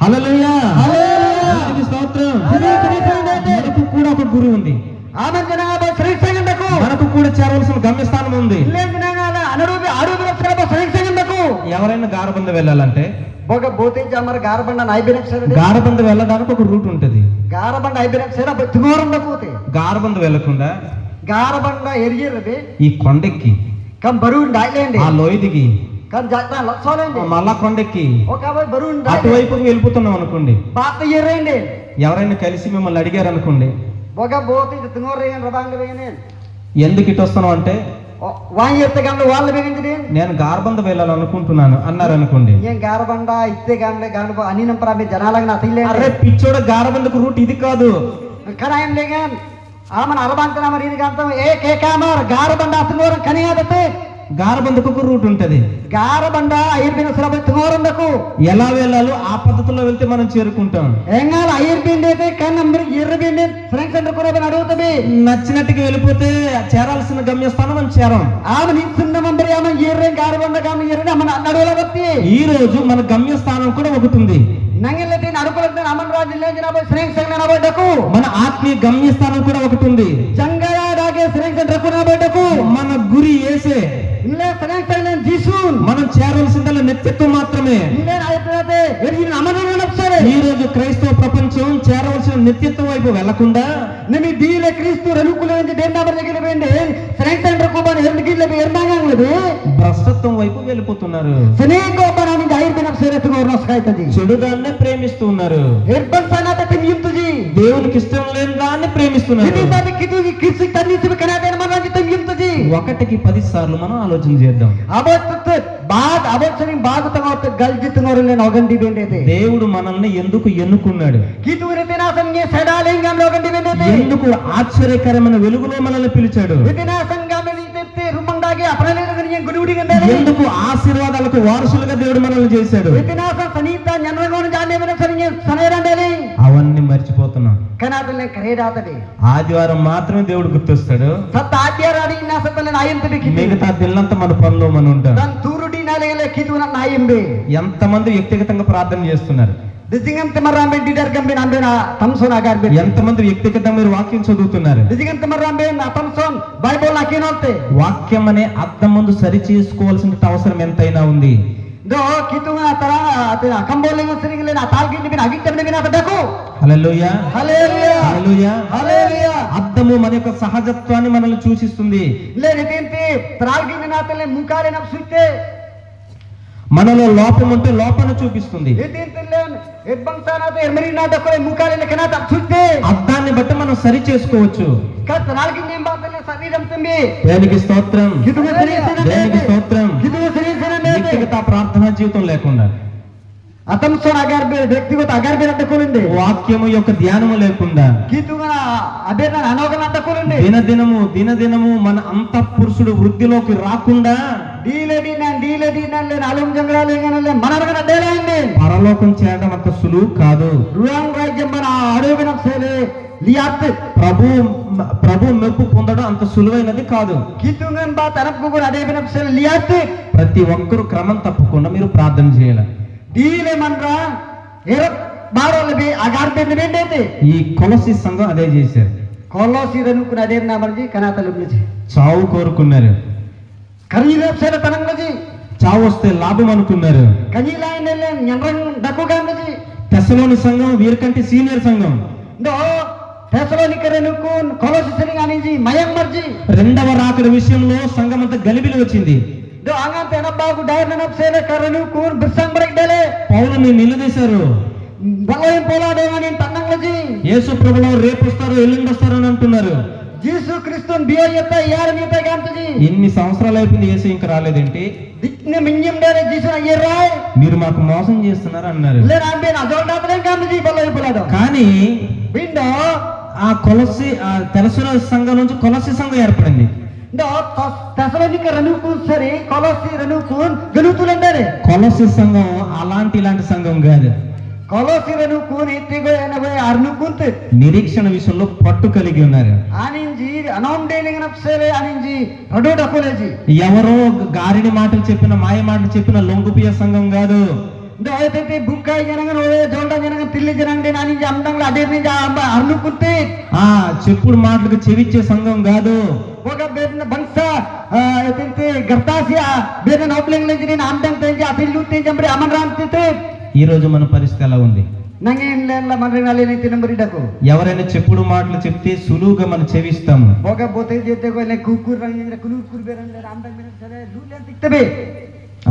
హల్లెలూయా, దేవునికి స్తోత్రం. ఎవరైనా గారబంద వెళ్ళాలంటే బొగ బోతే జమర్ గారబండ నైబెనక్ సరే గారబంద వెళ్ళడానికి ఒక రూట్ ఉంటది. గారబండ ఐబెనక్ సరే బతుగోరంద పోతే గారబంద వెళ్ళకుండా గారబండ ఎరిగిరబే ఈ కొండెక్కి కం బరువు డైలేండి ఆ లోయ దిగి కం జాతా లక్షోలేండి మళ్ళా కొండెక్కి ఒక బరువు అటువైపుకి వెళ్ళిపోతున్నాం అనుకోండి. బాత ఎర్రేండి ఎవరైనా కలిసి మిమ్మల్ని అడిగారు అనుకోండి, బొగ బోతే తుంగోరేన్ రబాంగ వేగనే ఎందుకు ఇటు వస్తున్నావు అంటే వాయి ఎత్తే గంట వాళ్ళు వేగింది నేను గారబంద వెళ్ళాలనుకుంటున్నాను అన్నారు అనుకోండి. ఏం గారబండ ఇత్తే గంట గంట అని నంపరా మీ జనాలకు నా తీలే అరే పిచ్చోడ గారబందకు రూట్ ఇది కాదు. కరాయం లేగన్ ఆమన అరబంతన మరి ఇది గంట ఏ కేకామర్ గారబండ అతనోర కనియాదతే గారబందకు ఒక రూట్ ఉంటది. గారబండ ఐర్బిన సరబ తుంగోరందకు ఎలా వెళ్ళాలో ఆ పద్ధతిలో వెళ్తే మనం చేరుకుంటాం. ఎంగాల ఐర్బిండేతే కన్నమ్మిరి ఎర్రబిండే ఫ్రెండ్స్ సెంటర్ కూడా అడుగుతది. నచ్చినట్టుగా వెళ్ళిపోతే చేరాల్సిన గమ్యస్థానం మనం చేరం. ఆమె నించున్న మంబరి ఆమె ఎర్రే గారబండ ఆమె ఎర్రే మన నడువుల వ్యక్తి. ఈ రోజు మన గమ్యస్థానం కూడా ఒకటి ఉంది. నంగిలటి నడుకులంటే అమన్ రాజు లేజినబోయ్ ఫ్రెండ్స్ సెంటర్ నబోయటకు మన ఆత్మీయ గమ్యస్థానం కూడా ఒకటి ఉంది. జంగయా దాగే ఫ్రెండ్స్ సెంటర్ కూడా నబోయటకు మన గురి ఏసే. ఇల్లే ఫ్రెండ్స్ సెంటర్ జీసూన్ మనం చేరవలసిందల్లా నెత్తిత్వం మాత్రమే. ఇల్లే అయిపోతే ఎరిగిన అమన నప్సరే. ఈ రోజు క్రైస్తవ ప్రపంచం చేరవలసిన నిత్యత్వం వైపు వెళ్లకుండా నిమి దీలే క్రీస్తు రనుకులేంది దేందాబర్ దగ్గర వెండి ఫ్రెండ్స్ సెంటర్ కూడా ఎర్నగిల్ల ఎర్నాగంగలది భ్రష్టత్వం వైపు వెళ్ళిపోతున్నారు. సనేకో బనాని ఐర్బిన సరేతుగో రస్కైతది. చెడుదాన్నే ప్రేమిస్తూ ఉన్నారు. ఎర్బన్ సనాత తిమింతుజి దేవునికి ఇష్టం లేని దాన్ని ప్రేమిస్తున్నారు. ఇది దాని కితుజి కిసి తన్నిసి కనాదేన మనకి తిమింతుజి. 1కి 10 సార్లు మనం ఆలోచన చేద్దాం. అబొత్తు బాద్ అబొచ్చని బాగుతమొత్త గల్జితునోరులే నొగండి బెండేతే. దేవుడు మనల్ని ఎందుకు ఎన్నుకున్నాడు? కితురి తినాసంగే సడాలింగం నొగండి బెండేతే. ఎందుకు ఆశ్చర్యకరమైన వెలుగులో మనల్ని పిలిచాడు? వితినాసంగామె నితెత్తే రుమండాగే అప్రలేదనియ గుడిగుడి గండాలి. ఎందుకు ఆశీర్వాదాలకు వారసులుగా దేవుడు మనల్ని చేశాడు? వితినాస సనీత జ్ఞానగోన జానేవన సనియ సనేరండేలి. అవన్నీ మర్చిపోతున్నాం. కనాదలే కరేదాతది. ఆదివారం మాత్రమే దేవుడు గుర్తొస్తాడు. సత్త ఆద్యారాడి నాసతలే నాయంతది కితి. మిగతా దిల్లంతా మన పనిలో మనం ఉంటాం. దన్ తూరుడి నాలేలే కితున నాయంబే. ఎంతమంది వ్యక్తిగతంగా ప్రార్థన చేస్తున్నారు? దిసింగం తిమరాంబే డిడర్గంబే నంబేన తమ్సోన్ ఆగార్బే. ఎంతమంది వ్యక్తిగతంగా మీరు వాక్యం చదువుతున్నారు? దిసింగం తిమరాంబే నా తమ్సోన్ బైబిల్ నాకేనొత్తే. వాక్యం అనే అర్థం ముందు సరి చేసుకోవాల్సిన అవసరం ఎంతైనా ఉంది. దో కితున తర అత కంబోలేంగ సరిగలే నా తాల్గిని బిన అగిట్టబెన బిన అతడకు. హల్లెలూయా హల్లెలూయా హల్లెలూయా హల్లెలూయా. అర్థము మన యొక్క సహజత్వాన్ని మనల్ని సూచిస్తుంది. లేనితేంటి త్రాల్గిని నాతలే ముకాలే నప్సుతే. మనలో లోపం ఉంటే లోపాన్ని చూపిస్తుంది. ఏతేంతలేన్ ఎబ్బంతానాత ఎర్మరి నాటకలే ముకాలే కనాత అప్సుతే. అర్థాన్ని బట్టి మనం సరి చేసుకోవచ్చు. కత్ త్రాల్గిని నేం బాతలే శరీరం తంబి. దేనికి స్తోత్రం, కితున సరీసన దేనికి స్తోత్రం. కితున సరీసన నే వ్యక్తిగత ప్రార్థనా జీవితం లేకుండా, అతమ్సోన్ ఆగార్బే వ్యక్తిగత ఆగార్బే నాటకలుండి. వాక్యము యొక్క ధ్యానము లేకుండా, కితున అబేన అనోగ నాటకలుండి. దినదినము మన అంతఃపురుషుడు వృద్ధిలోకి రాకుండా డీలేడి నన్ను అలం జంగరాలు ఏగనలే మనరగన డేలాండి. పరలోకం చేయడం అంత సులువు కాదు. రువాంగ్ రాజ్యం మన అడవిన సేలే లియాత్. ప్రభు మెప్పు పొందడం అంత సులువైనది కాదు. కితుంగన్ బా తనకు కూడా అడవిన సేలే లియాత్. ప్రతి ఒక్కరూ క్రమం తప్పకుండా మీరు ప్రార్థన చేయాలి. డీలే మనరా ఎర బారోలబి అగార్బే నిబెండేతే. ఈ కొలసి సంఘం అదే చేశారు. కొలోసి రనుకున అదేనా మనజీ కనాతలుబ్లిజి చావు కోరుకున్నారు. కరీలేప్ సేల తనంగజి చావు వస్తే లాభం అనుకున్నారు. కనీలాయనలే ఞంరంగ్ దక్కుగాంగజి. తెస్సలోని సంఘం వీరికంటే సీనియర్ సంఘం. దో తెస్సలోనికరెనుకు కొలోసి సరిగానిజి మయం మర్జి. రెండవ రాకడ విషయంలో సంఘం అంతా గలిబిలి వచ్చింది. దో అంగంత ఎనబాగు డైర్ననప్ సేల కరెనుకు బిర్సంగ్ బ్రేక్ డేలే. పౌలుని నిలదీశారు. బలయం పోలాడేమని తన్నంగజి. యేసు ప్రభువు రేపు వస్తారు ఎల్లుండి వస్తారు అని అంటున్నారు. జీసు క్రీస్తున్ బియోయత యారనిత గాంతజి. ఎన్ని సంవత్సరాలు అయిపోయింది యేసు ఇంకా రాలేదేంటి? దిక్నే మింజం డేరే జీసు అయ్యరాయ్. మీరు మాకు మోసం చేస్తున్నారు అన్నారు. లే రాంబే అజోల్డాతనే గాంతజి బలయం పోలాడో. కానీ విండో ఆ కొలసి తెలసుల సంఘం నుంచి కొలసి సంఘం ఏర్పడింది. దో తెసలోనిక రనుకు సరి కొలసి రనుకు గనుతులండరే. కొలసి సంఘం ఇలాంటి సంఘం కాదు. కొలసి రనుకు ఎత్తిగో ఎనబై అర్నుకుంత నిరీక్షణ విషయంలో పట్టు కలిగి ఉన్నారు. ఆనింజి అనౌండేలింగ్ నప్సేలే ఆనింజి రడో డకోలేజి. ఎవరో గారిని మాటలు చెప్పిన మాయ మాటలు చెప్పిన లొంగుపియ సంఘం కాదు. ndo etente bukai jangan ore jolda jangan tilli jangan de nani jamdang la adir ni ja arnu kunte ఆ చెప్పుడు మాటలకు చెవిచ్చే సంఘం కాదు. oga bedna bangsa etente gartasia bedna obleng lejini amdang tenja apilu te jambre amanram tete ఈ రోజు మన పరిస్థితి ఎలా ఉంది? nangin lela manringali ni tinambari dako ఎవరైనా చెప్పుడు మాటలు చెప్తే సులువుగా మనం చెవిస్తాము. oga bote jete ko le kukur rangin kukur beran le amdang beran sale lulen tiktebe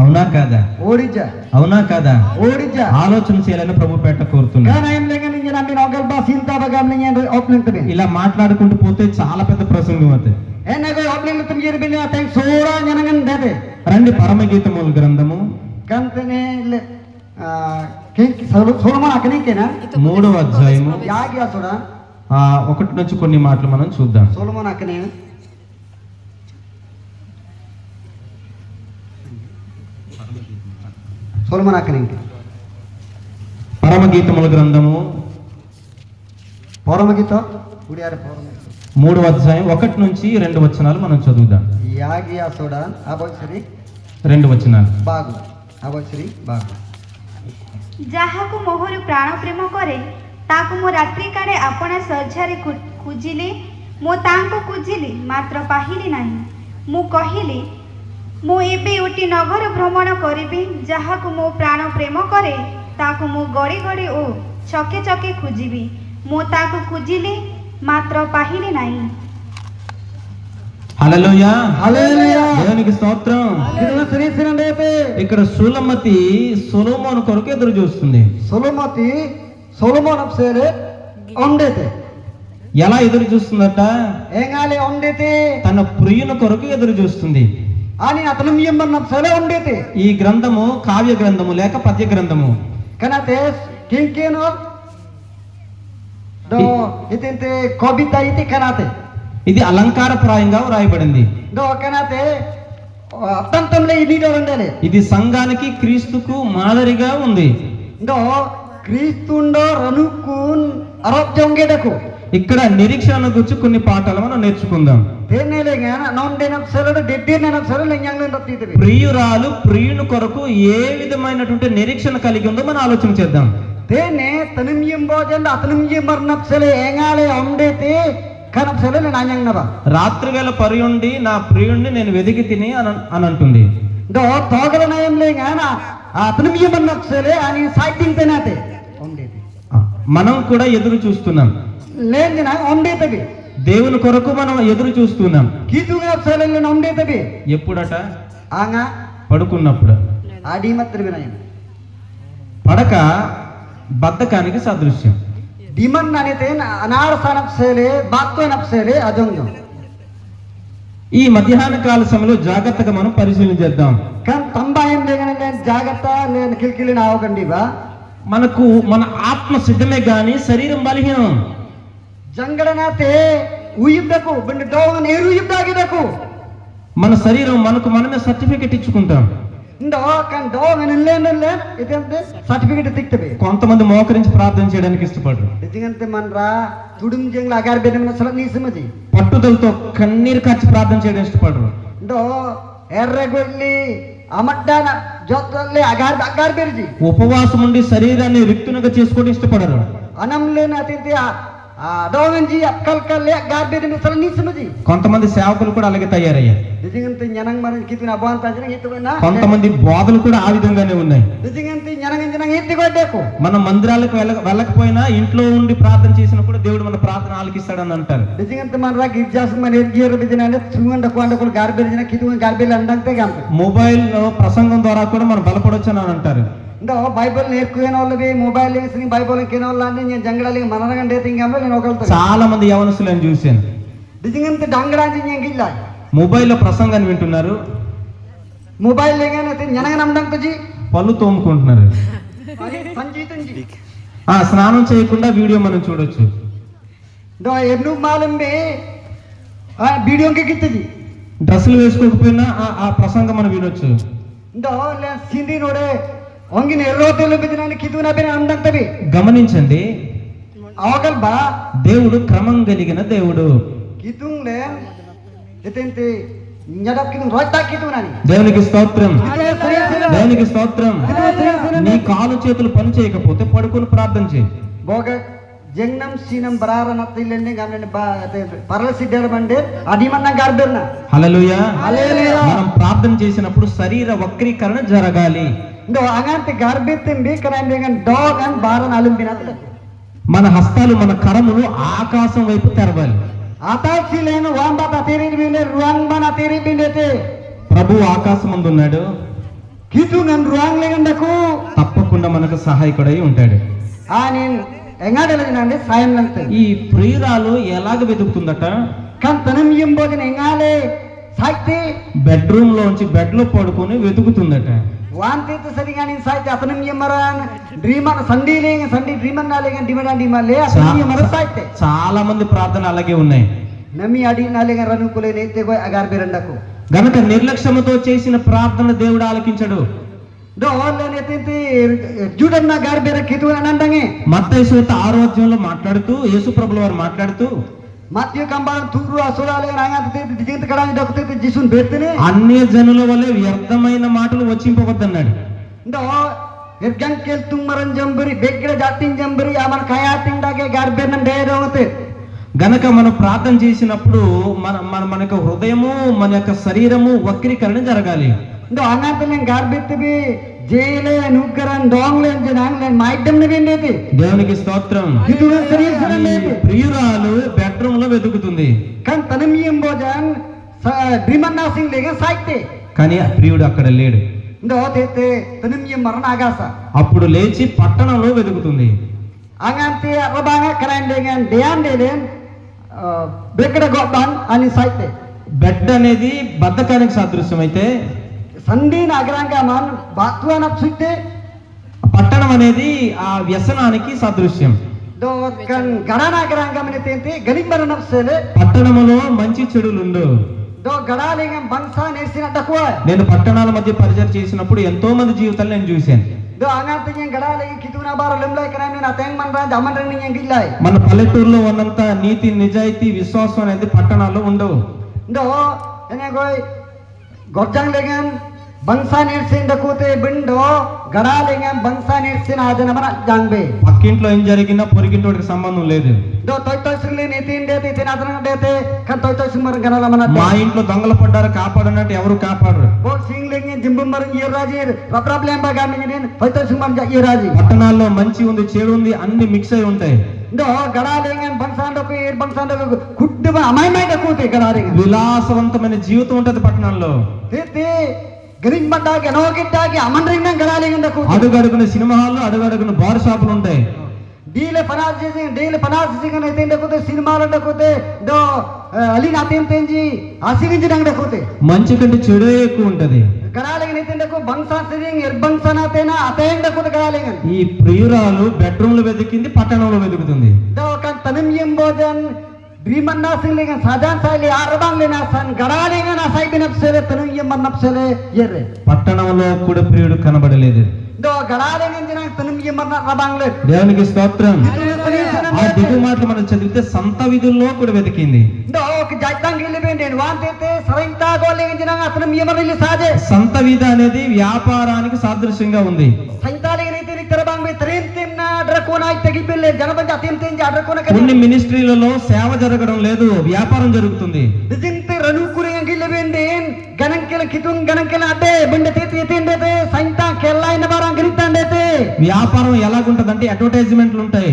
అవునా కాదా? orija అవునా కాదా? orija ఆలోచన చేయాలని ప్రభు పేట కోరుతున్నా. kana em lengan ni namin ogal ba sinta bagam ni obleng tebe ఇలా మాట్లాడుకుంటూ పోతే చాలా పెద్ద ప్రసంగం అవుతుంది. ena ko obleng tum jere bin ateng sora jangan dede రండి పరమగీతముల గ్రంథము kantene le solomon akne kena 3వ అధ్యాయము yagya soda 1 నుంచి కొన్ని మాటలు మనం చూద్దాం. solomon akne solomon akne పరమగీతముల గ్రంథము paramagita udiare paramagita 3వ అధ్యాయం 1 నుంచి 2 వచనాలు మనం చదువుదాం. yagya soda abosri 2 వచనాలు. bagu abosri bagu ଯାହାକୁ ମୋହରୁ ପ୍ରାଣ ପ୍ରେମ କରେ ତାକୁ ମୁଁ ରାତ୍ରି କାଳେ ଆପଣା ଶଯ୍ୟାରେ ଖୋଜିଲି, ମୁଁ ତାଙ୍କୁ ଖୋଜିଲି ମାତ୍ର ପାଇଲି ନାହିଁ। ମୁଁ କହିଲି ମୁଁ ଏବେ ଉଠି ନଗର ଭ୍ରମଣ କରିବି, ଯାହାକୁ ମୋ ପ୍ରାଣ ପ୍ରେମ କରେ ତାକୁ ମୁଁ ଗଡ଼ି ଗଡ଼ି ଓ ଛକେ ଛକେ ଖୋଜିବି। ମୁଁ ତାକୁ ଖୋଜିଲି ମାତ୍ର ପାଇଲି ନାହିଁ। హల్లెలూయా hallelujah దేవునికి స్తోత్రం. kidana sri sinandete ఇక్కడ సులమతి సొలొమోను కొరకు ఎదురు చూస్తుంది. solomati solomon apsere ondete ఎలా ఎదురు చూస్తుందట? engale ondete తన ప్రియుని కొరకు ఎదురు చూస్తుంది. ani atanum yemban apsere ondete ఈ గ్రంథము కావ్య గ్రంథము లేక పద్య గ్రంథము. kanate kinkeno do itente kobita iti kanate ఇది అలంకారప్రాయంగా వ్రాయబడింది. do kanate tantamle ini do rendele ఇది సంఘానికి క్రీస్తుకు మాదిరిగా ఉంది. do kristundo ranukun arab jongedaku ఇక్కడ నిరీక్షణ గురించి కొన్ని పాఠాలు మనం నేర్చుకుందాం. tenele ngana non denap selade dedden denap selade nyanglen raptitebe ప్రియురాలు ప్రియుని కొరకు ఏ విధమైనటువంటి నిరీక్షణ కలిగి ఉందో మనం ఆలోచన చేద్దాం. tene tanum yembo janda atanum yembarnap sele engale ondete kanap sele nanyang naba రాత్రి వేళ పరియుండి నా ప్రియుణ్ణి నేను వెదికి తిని అని అంటుంది. do togala nayamle ngana atanum yembarnap sele ani sighting tenate ondete మనం కూడా ఎదురు చూస్తున్నాం. lenjina ondete be దేవుని కొరకు మనం ఎదురు చూస్తున్నాం. kitunga sele len ondete be ఎప్పుడట? anga పడుకున్నప్పుడు. adi matre benayam పడక బద్ధకానికి సదృశ్యం. diman nanete anar sanap sele batto nap sele ajongjo ఈ మధ్యాహ్న కాల సమయంలో జాగ్రత్తగా మనం పరిశీలన చేద్దాం. kan tambayam legane len jagata len kilkili na avagandi ba మనకు మన ఆత్మ సిద్ధమే గాని శరీరం బలహీనం. jangadanate uyibdaku bende dogan eru uyibdagidaku మన శరీరం మనకు మనమే certificate ఇచ్చుకుంటాం. ndo kan dogan len itente certificate tiktebe కొంతమంది మోకరించి ప్రార్థన చేయడానికి ఇష్టపడరు. dingante manra tudum jengla agar bedemna salat ni samaji పట్టుదలతో కన్నీరు కార్చి ప్రార్థన చేయడం ఇష్టపడరు. ndo erregolli amaddana jotralle agar berji ఉపవాసం ఉండి శరీరాన్ని రిక్తునిగా చేసుకోవడం ఇష్టపడరు. anamle na tinte dogan ji kalkalle agar bedemna salat ni samaji కొంతమంది సేవకులు కూడా అలాగే తయారయ్యారు. dingante nyanang maran kituna aban tajina itu na కొంతమంది బోధలు కూడా ఆ విధంగానే ఉన్నాయి. dingante nyanang itu godeko మన మందిరాలకు వెళ్ళకపోయినా ఇంట్లో ఉండి ప్రార్థన చేసినా కూడా దేవుడు మన ప్రార్థన ఆలకిస్తాడని అంటారు. dingante manra girjas man ergier bedinane sunganda kwanda kol gar berjina kituna gar bel andante gampe mobile ప్రసంగం ద్వారా కూడా మనం బలపడొచ్చు అని అంటారు. ndo bible nerkuenollabe mobile lesni bible kenollande nya jangalali manaragande tingamle nen okalta చాలా మంది యవనస్తులను చూశాను. dingante dangalanje nya gilla మొబైల్లో ప్రసంగాన్ని వింటున్నారు, mobile legane te nyanang namdang tuji పళ్ళు తోముకుంటున్నారు. sanjitunji స్నానం చేయకుండా వీడియో మనం చూడొచ్చు. ndo ernu malambe video ke kitiji డ్రెస్సులు వేసుకోకపోయినా ఆ ప్రసంగం మనం వినొచ్చు. ndo le sindi node ongin errotelu bedinane kituna bena andang tabi గమనించండి, awagal ba దేవుడు క్రమం కలిగిన దేవుడు. kitung le etente nyadap kitu rotak kitu nani. దేవునికి స్తోత్రం, Itu serius. దేవునికి స్తోత్రం. నీ కాలు చేతులు పని చేయకపోతే పడుకొని ప్రార్థన చేయి. Boga jengnam sinam barara natilende gamne ba paralasi dermande adimanna garberna. హల్లెలూయా. హల్లెలూయా. మనం ప్రార్థన చేసినప్పుడు శరీర వక్రీకరణ జరగాలి. Ndo angante garbetimbi kanan dengan dog and baran alum binatla. మన హస్తాలు మన కరములు ఆకాశం వైపు తెరవాలి. Atas silenu wamba tatiri binde ruang mana tiri bindete. ప్రభు ఆకాశం ముందు ఉన్నాడు, Kitu ngan ruang lengandaku. తప్పకుండా మనకు సహాయకుడై ఉంటాడు. Anin engadalajinande sayam lante. ఈ ప్రియురాలు ఎలాగ వెతుకుతుందట? Kan tanam yembojin engale saite. Bedroom లోంచి బెడ్ లో పడుకొని వెతుకుతుందట. Wante tu seringanin saite atanam yemaran dreaman sandi lenga sandi dreaman nalenga dimadan dimale atanam yemaran saite. చాలా మంది ప్రార్థన అలాగే ఉన్నాయి. Nami adi nalenga ranukule nete goy agar berandaku. గనక నిర్లక్ష్యముతో చేసిన ప్రార్థన దేవుడు ఆలకించడు. Do alle netinte judan na gar bera kitu nandange. మత్తయి సువార్త 6వ అధ్యాయంలో మాట్లాడుతూ యేసు ప్రభుల వారు మాట్లాడుతూ Matthew kambaran turu asolale rangat te dijint kadani dokte te jisun betene. అన్య జనుల వలె వ్యర్థమైన మాటలు వచ్చింపవద్దన్నాడు. Do ergang kel tumaran jambari begre jatin jambari aman kayatin dage gar beran derote. గనక మనం ప్రార్థన చేసినప్పుడు మనకు హృదయము మన యొక్క శరీరము వక్రీకరణ జరగాలి. Do angatlen gar betbe jele nukaran donglen jananglen maidam ne bindete. దేవునికి స్తోత్రం. Kitu serius ఈ nete. ప్రియురాలు బెడ్రూమ్ లో వెతుకుతుంది, Kan tanam yembojan dreaman nasing lega saite. కానీ ఆ ప్రియుడు అక్కడ లేడు. Do tete tanam yemaran agasa. అప్పుడు లేచి పట్టణంలో వెతుకుతుంది. Angante rabanga keren dengan dean delen bekada goban ani saite. Bed అనేది బద్ధకానికి సాదృశ్యం అయితే Sandi nagaranga man batuan apsuite. పట్టణం అనేది ఆ వ్యసనానికి సాదృశ్యం. Do kan gada nagaranga menetente galimbaran apsele. పట్టణములో మంచి చెడులు ఉండవు. Do gada lengam bangsa nesina takwa. నేను పట్టణాల మధ్య పరిచయం చేసినప్పుడు ఎంతో మంది జీవితాలు నేను చూశాను. Do angante yang gada legi kituna bar lemlai keren na teng man ran jaman ren yang gillai. మన పల్లెటూరులో ఉన్నంత నీతి నిజాయితీ విశ్వాసం అనేది పట్టణాల్లో ఉండవు. Do ene goi gorjang lengam bangsa nersin dakute bindo gada lengam bangsa nersin ajana mana jangbe. పక్కింట్లో ఏం జరిగినా పొరిగింటోడికి సంబంధం లేదు. Do toy sirle netin dete tenadran dete kan toy simar ganala mana. మా ఇంట్లో దొంగలు పడ్డారు కాపాడన్నట్టు ఎవరు కాపాడరు. Bo sing lengin jimbum mar yeraji problem ba gamin nen toy simar ja yeraji. పట్టణాల్లో మంచి ఉంది చెడు ఉంది అన్ని మిక్స్ అయి ఉంటాయి. Do gada lengam bangsa ndoko bangsa ndoko kudde ba amai mai dakute gada lengam. విలాసవంతమైన జీవితం ఉంటది పట్టణాల్లో. Tete gering mandage anogittage aman ringan gada lengam dakute. అడుగడుగున సినిమా హాల్లో అడుగడుగున బార్ షాపులు ఉంటాయి. Dile panas sing netin dakute cinema lan dakute do ali natem tenji asigin jinang dakute. మంచి కంటే చెడు ఎక్కువ ఉంటది. Gada lengam netin dakute bangsa sing bangsa na tena ateng dakute gada lengam. ఈ ప్రియురాలు బెడ్రూమ్ లో వెతికింది, పట్టణంలో వెతుకుతుంది. Do kan tanim yembojan Driman nasing lengan sajan saili arbang lena san gada lengan asai binapsele tanim yemman napsele yere. పట్టణంలో కూడా ప్రియుడు కనబడలేదు. Do gada lengan jinang tanim yemman rabang le. దేవునికి స్తోత్రం. ఆ దిగు మాటలు మనం చదివితే సంత విధుల్లో కూడా వెతికింది. Do ki jaitang gilibenden wantete sarainta go lengan jinang tanim yemman li saje. సంత విధి అనేది వ్యాపారానికి సాదృశ్యంగా ఉంది. Sainta lengan ite terbang be trim timna drakona itegi bille janabanja tim tim jadrakona కొన్ని kadi. మినిస్ట్రీలలో సేవ జరగడం లేదు, వ్యాపారం జరుగుతుంది. Dijinte ranu kurengan gilibenden ganangkel kitung ganangkel ade bende tete tendete sainta kellai na barang gritandete. వ్యాపారం ఎలాగుంటదంటే అడ్వర్టైజ్మెంట్లు ఉంటాయి.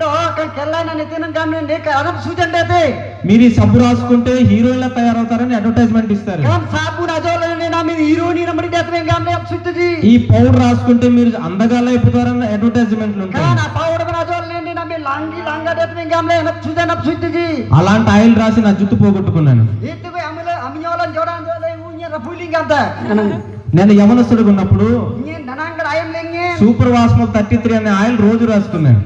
No, kan kellai na netin gamen de arab sujan dete. మీరు ఈ సబ్బు రాసుకుంటే హీరోయిన్లా తయారవుతారని అడ్వర్టైజ్మెంట్ ఇస్తారు. Kan sabun ajol ne na min hero ni na mari detme gamle ab sutji. ఈ powder రాసుకుంటే మీరు అందగాళ్ళు అయిపోతారని అడ్వర్టైజ్మెంట్లు ఉంటాయి. Kan powder ban ajol ne na min langi langa detme gamle ab sujan ab sutji. అలాంటి oil రాసి నా జుట్టు పోగొట్టుకున్నాను. Itu ko amile amnyolan jodan jole unya rapuling ganta. నేను యవనస్తుడిగా ఉన్నప్పుడు Nyen nanangar ayam lenge. Super వాస్మల్ 33 అనే ఆయిల్ రోజు రాసుకున్నాను.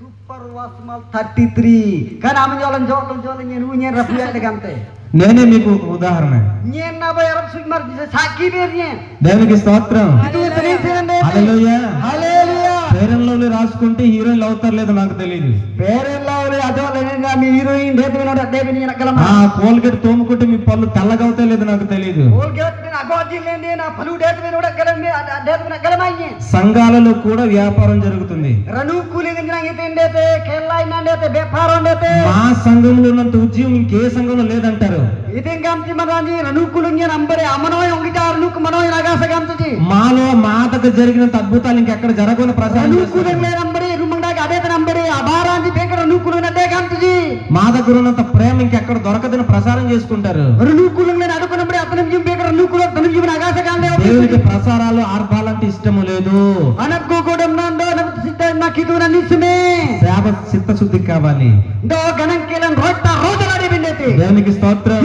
Super wasmal 33. Kan amnyolan jole nyen unya rapuling ganta. నేనే మీకు ఉదాహరణ. Nyen na ba arab sut mar saki ber nyen. దేవునికి స్తోత్రం. Itu seriusan dete. Hallelujah. Hallelujah. Fair and lovely రాసుకుంటే హీరోయిన్లు అవుతారు లేదో నాకు తెలియదు. Peren lawle అదోలేగా మీ హీరోయిన్ డేబినోడ డేబిని నగలమ ఆ కోల్గేట్ తోముకుంటే మీ పళ్ళు తెల్లగవుతాయి లేదు నాకు తెలియదు. కోల్గేట్ ని అగోజిలేండి నా పలు డేబినోడ గలమే డేబిన గలమాయి. సంఘాలలో కూడా వ్యాపారం జరుగుతుంది. రను కూలింగితే కేరళ వ్యాపారం మా సంఘంలో ఉన్నంత ఉద్యోగం ఇంకే సంఘంలో లేదంటారు. ఇదేంటి మరాజీ రను కూలింగి నంబరే అమనోయ ఉంగిటారు నుకు మనోయ నగాసగంతజీ. మాలో మా దగ్గర జరిగినంత అద్భుతాలు ఇంకెక్కడ జరగని ప్రసారం రను కూలింగి నంబరే రుమండాకి అదే నంబరే అబారాంజి బేకర రను కూలినదే గంతజీ. మా దగ్గర ఉన్నంత ప్రేమ ఇంకెక్కడ దొరకదని ప్రసారం చేసుకుంటారు. రను కూలింగి అడుకున్నప్పుడు అతను బేకర రను కూల తను జీవన ఆకాశగాందే. దేవునికి ప్రసారాలు ఆర్భాలంటే ఇష్టము లేదు. అనకు కూడా నందో నమత సిద్ధ నాకిదున నిసుమే. సేవ చిత్తశుద్ధి కావాలి. దో గణంకేలం రోట రోజలాడి బిండేతి. దేవునికి స్తోత్రం.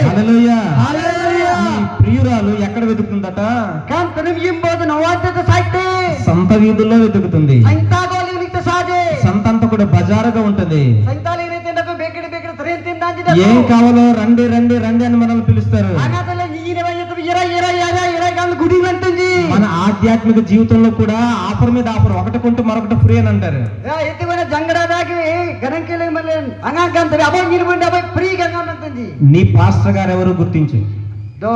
హల్లెలూయా. హల్లెలూయా. ఈ ప్రియురాలు ఎక్కడ వెతుకుతుందట? కాన్ తను జింబోద నవాజత సైతే సంత వీధుల్లో వెతుకుతుంది. సంతాగోలి నిక్త సాజే. సంత అంతా కూడా బజారుగా ఉంటది. సంతాలి రీతిండకు బేకిడి బేకిడి తరేం తిందాంజి. ఏం కావాలో రండి రండి రండి అని మనల్ని పిలుస్తారు. అనాతల ఈనే వయత ఇరా ఇరా ఇరా ఇరా గాల్ గుడి అంటుంది. మన ఆధ్యాత్మిక జీవితంలో కూడా ఆఫర్ మీద ఆఫర్, ఒకటి కొంటే మరొకటి ఫ్రీ అని అంటారు. ఎత్తిపోయిన జంగడాదాకి గణంకేలే మళ్ళీ అంగాంకంతరి అబో నిలబడి అబో ఫ్రీ గంగా అంటుంది. నీ పాస్టర్ గారు ఎవరు గుర్తించు. దో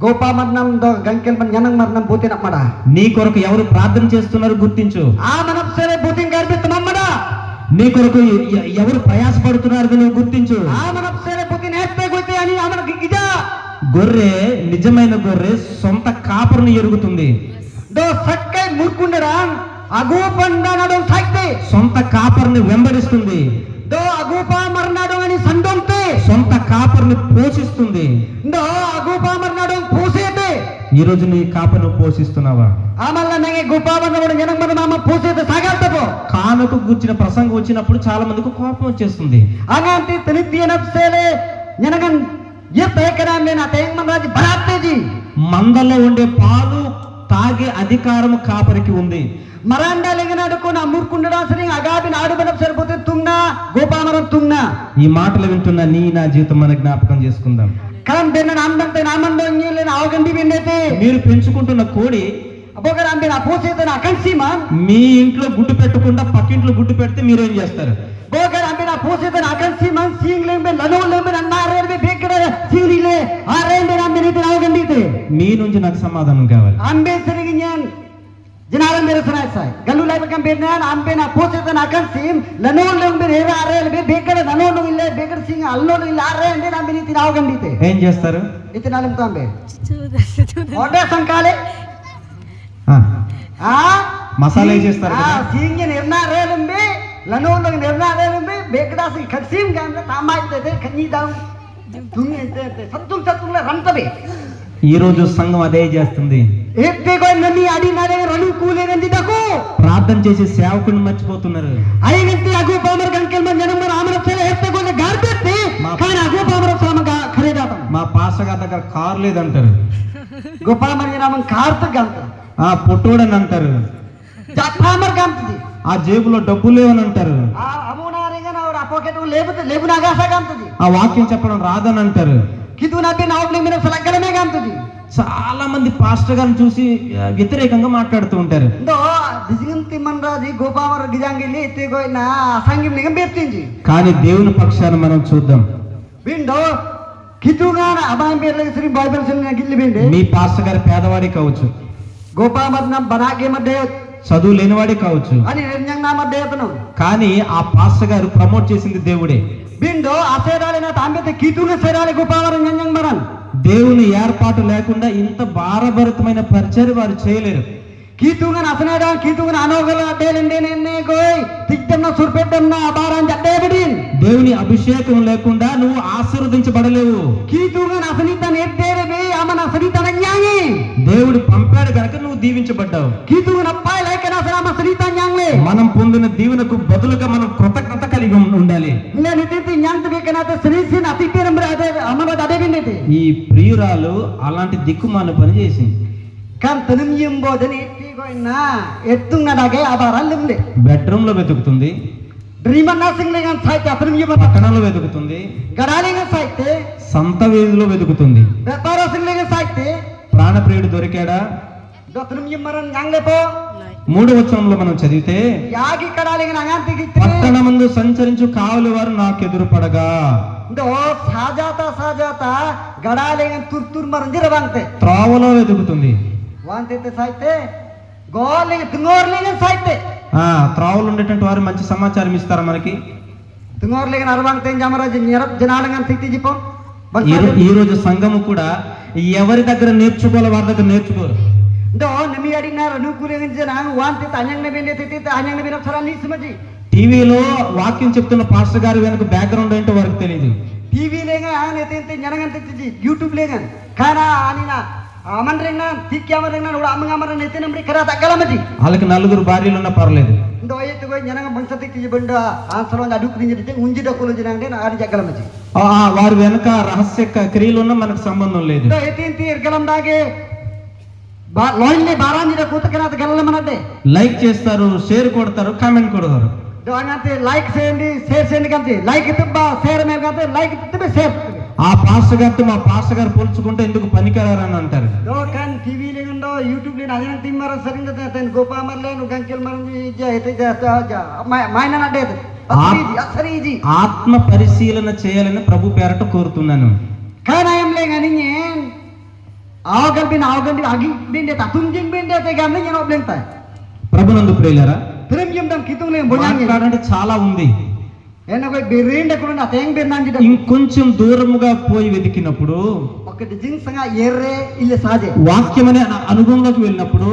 గోపా మరణం దో గంకెల్ మన జనం మరణం పోతేన మడ. నీ కొరకు ఎవరు ప్రార్థన చేస్తున్నారు గుర్తించు. ఆ మనసరే భూతిం గర్భితమమ్మడ. నీ కొరకు ఎవరు ప్రయాసపడుతున్నారు నువ్వు గుర్తించు. ఆ మనసరే భూతిని హెత్తే గొతే అని ఆమన గిజా. గొర్రె, నిజమైన గొర్రె సొంత కాపరుని ఎరుగుతుంది. దో సక్కై ముర్కుండరా అగోపండ నడో సైతే సొంత కాపరుని వెంబడిస్తుంది. దో అగోపా మరణాడు అని సండొంతే సొంత కాపరుని పోషిస్తుంది. దో అగోపా మరణాడు పోసేతే. ఈ రోజు నీ కాపరును పోషిస్తున్నావా? ఆమల్ల నగే గోపా మరణాడు జనం మన మామ పోసేతే సాగాల్తపో. కానుక గుర్చిన ప్రసంగం వచ్చినప్పుడు చాలా మందికి కోపం వచ్చేస్తుంది. ఆగాంతి తనిత్యనప్సేలే జనగన్ ఏ పేకరాండే నా తేంగమన్ రాజు బరాత్తేజీ. మందలో ఉండే పాలు తాగే అధికారం కాపరికి ఉంది. మరాండా లెంగనాడుకో నా మూర్కుండడా సరి అగాబిన ఆడుబనం సరిపోతే తుంగ్నా గోపామరం తుంగ్నా. ఈ మాటలు వింటున్న నీ నా జీవితం మన జ్ఞాపకం చేసుకుందాం. కరం బెన్న నామంతే నామందో ఇంగిలే ఆవగండి బిండేతే. మీరు పెంచుకుంటున్న కోడి అబోగర అంబే నా పోసేతే నా కన్సీమా. మీ ఇంట్లో గుడ్డు పెట్టకుండా పక్కింట్లో గుడ్డు పెడితే మీరేం చేస్తారు? బోగర అంబే నా పోసేతే నా కన్సీమా సీంగ్లేంబే లలోలేంబే నన్నారేంబే బేకడ సీంగ్లిలే ఆరేంబే నాంబే నీతే ఆవగండితే. మీ నుంచి నాకు సమాధానం కావాలి. అంబే సరిగి నేను జనాలం మేర సనాయ్ సాయ్ గల్లు లైబ కంబే నేను అంబే నా పోసేతే నా కన్సీమ్ లలోలేంబే రేరా ఆరేంబే బేకడ నలోను ఇల్లే బేకడ సీంగ్ అల్లోను ఇల్ల ఆరేంబే నాంబే నీతే ఆవగండితే. ఏం చేస్తారు? ఇతనాలం తాంబే ఓడే సంకాలే మసాలా వేసేస్తారు కదా. సీంగి నిర్ణారేలంబే లనోలో నిర్ణారేలంబే బేకడాసి ఖసీం గాంగ తామాయితే కన్నీదాం తుంగి అంటే సత్తుం సత్తుల రంతబే. ఈ రోజు సంఘం అదే చేస్తుంది. ఎత్తే కోయి నన్ని అడి నరే రను కూలేనంది దకు ప్రార్థన చేసి సేవకుని మర్చిపోతున్నారు. అయినంతి అగు పామర్ గంకెల్ మన జనం మన ఆమర చేలే ఎత్తే కోయి గార్పెత్తే కానీ అగు పామర సామగా ఖరీదాతం. మా పాస్టర్ గారి దగ్గర కారు లేదంటారు. గోపాల మన జనం కార్త గంత ఆ పొట్టోడని అంటారు. జాపామర్ గంతది ఆ జేబులో డబ్బులు లేవని అంటారు. ఆ అమోనారేగా నా ఆ పాకెట్ లేబతే లేబు నాగాస గంతది. ఆ వాక్యం చెప్పడం రాదని అంటారు. కిదు నబి నావుని మిన సలగలమే గంతది. చాలా మంది పాస్టర్ గారిని చూసి వ్యతిరేకంగా మాట్లాడుతూ ఉంటారు. దో దిజింతి మన్రాజి గోపామర గిజాంగిలి ఎత్తే కోయి నా సంగీం నిగం బెర్తింజి. కానీ దేవుని పక్షాన మనం చూద్దాం. విండో కితుగా అబాయం పేర్ల శ్రీ బైబిల్ సిన గిల్లి బిండి. మీ పాస్టర్ గారి పేదవాడి కావచ్చు, గోపామర్న బనాకే మధ్య చదువు లేనివాడే కావచ్చు, అని నిర్ణయంగా మధ్య అతను కానీ ఆ పాస్టర్ గారు ప్రమోట్ చేసింది దేవుడే. బిండో అసేరాలిన తాంబెతే కితుగా సేరాలి గోపామర న్యంగ్ మరన్. దేవుని ఏర్పాటు లేకుండా ఇంత భారభరితమైన పరిచర్య వారు చేయలేరు. కితుగా అసనేడా కితుగా అనోగల అడ్డేలండి నిన్నే కోయ్ తిట్టన్న సుర్పెట్టన్న అబారాన్ జడ్డేబడిన్. దేవుని అభిషేకం లేకుండా నువ్వు ఆశీర్వదించబడలేవు. కితుగా అసనిత నేర్తేరబే ఆమన అసనిత న్యాంగి. దేవుడు పంపాడు గనక నువ్వు దీవించబడ్డావు. కితుగా అప్పాయి లేకన అసనామ అసనిత న్యాంగ్లే. మనం పొందిన దీవెనకు బదులుగా మనం కృతజ్ఞత కలిగి ఉండాలి. నేను తిట్టి న్యాంగ్ బికనాత శ్రీసిన్ అతిపేరంబర అదే అమన అదే బిండితి. ఈ ప్రియురాలు అలాంటి దిక్కుమాల పని చేసింది. kan tanum yimbo dani tigoina ettunga dage abarallumde bedroom లో వెతుకుతుంది, డ్రీమన్ నాసింగ్ లేగన్ సైతే అతను యమ పట్టణంలో వెతుకుతుంది, గడాలింగ సైతే సంత వీధిలో వెతుకుతుంది. వ్యాపారసింగ్ లేగన్ సైతే ప్రాణప్రియుడు దొరికాడా? Dotunum yemaran yang lepo. 3వ వచనంలో మనం చదివితే Yagi kadalingan anganti gitu. పట్టణమందు సంచరించు కావలి వారు నాకు ఎదురుపడగా Do sajata gadalingan tur maranjir bangte. త్రోవలో వెతుకుతుంది. Wante te saite. Goling tengorlingan saite. త్రోవలు ఉండేటువంటి వారు మంచి సమాచారం ఇస్తారా మనకి? Tengorlingan arbangte jamaraja nyerap jenalangan titi jipo. ఈ రోజు సంఘము కూడా ఎవరి దగ్గర నేర్చుకోవాలి వారి దగ్గర నేర్చుకోరు. Do nemi adina nukulingan jenang wante tanyang nabi titi tanyang nabi napsaran ni semaji. టీవీలో వాక్యం చెప్తున్న పాస్టర్ గారు వెనక బ్యాక్గ్రౌండ్ ఏంటో వారికి తెలియదు. TV lengan nete nyanangan titi YouTube lengan. Kana anina aman rengan tikya rengan udah amang nete namri kara takala maji. వాళ్ళకి 4 భార్యలు ఉన్నా పర్లేదు. Do itu gue nyanangan bangsa titi benda ansalo adu krinje titi unji dakulu jenang den ari jakala maji. వారి వెనక రహస్య క్రియలు ఉన్న మనకు సంబంధం లేదు. Do itu irgalam dage loinle baranji da kuta kana galala manade. Like చేస్తారు, షేర్ కొడతారు, కామెంట్ కొడతారు. Do angante like sendi share sendi kanti like itu ba share me kante like itu be share. ఆ pastor గారితో మా pastor గారు పోల్చుకుంటే ఎందుకు పనికిరారని అంటారు. Do kan TV lengan do YouTube len ajang timmaran sering ten gopa marlen gangkel maranji ja itu ja mainan ade. Asriji ఆత్మ పరిశీలన చేయాలని ప్రభు పేరట కోరుతున్నాను. kana em lengan nyen awagal bin agi bin de tatum jing bin de te gamne nyen oblen tai. ప్రభునందు ప్రియులారా, Terem yem dam kitung le bonyangi. మాట్లాడంటే చాలా ఉంది. Ena koi berinde kurun ateng bernanji da. ఇంకొంచెం దూరముగా పోయి వెతికినప్పుడు Oke de jing sanga yerre ile saje. వాక్యం అనే అనుభవంలోకి వెళ్ళినప్పుడు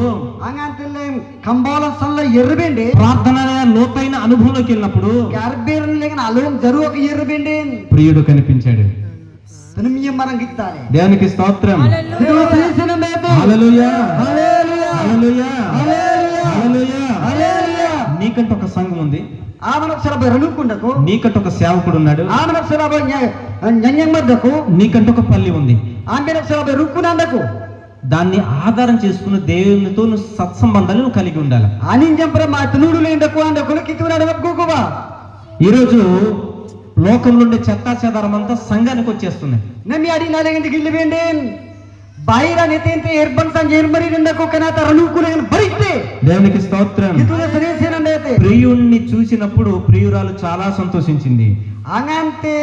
Angantelen kambolan salla yerre bende. ప్రార్థన అనే లోతైన అనుభవంలోకి వెళ్ళినప్పుడు Garberin lengan alum jaru ok yerre benden. ప్రియుడు కనిపించాడు. Terem yem marang gittare. దేవునికి స్తోత్రం. Itu sesena mete. హల్లెలూయా, Haleluya. హల్లెలూయా, Haleluya. హల్లెలూయా. Haleluya. నీకంటే ఒక సంఘం ఉంది, Amanok sala berenukundako. నీకంటే ఒక సేవకుడు ఉన్నాడు, Amanok sala nyanyang madako. నీకంటే ఒక పల్లి ఉంది. Ambenok sala berukunandako. దాన్ని ఆధారం చేసుకుని దేవునితో నువ్వు సత్సంబంధాలు నువ్వు కలిగి ఉండాలి. Anin jampra ma tunudu lendako andako kituna adagako kuba. ఈరోజు లోకంలో ఉండే చెత్తా చెదారం అంతా సంఘానికి వచ్చేస్తుంది. Nami adi nalengan digilli benden. Baira netente erban san yermari rendako kanata ranukulengan barite. దేవునికి స్తోత్రం. Kituna senesena nete. ప్రియుణ్ణి చూసినప్పుడు ప్రియురాలు చాలా సంతోషించింది. Angante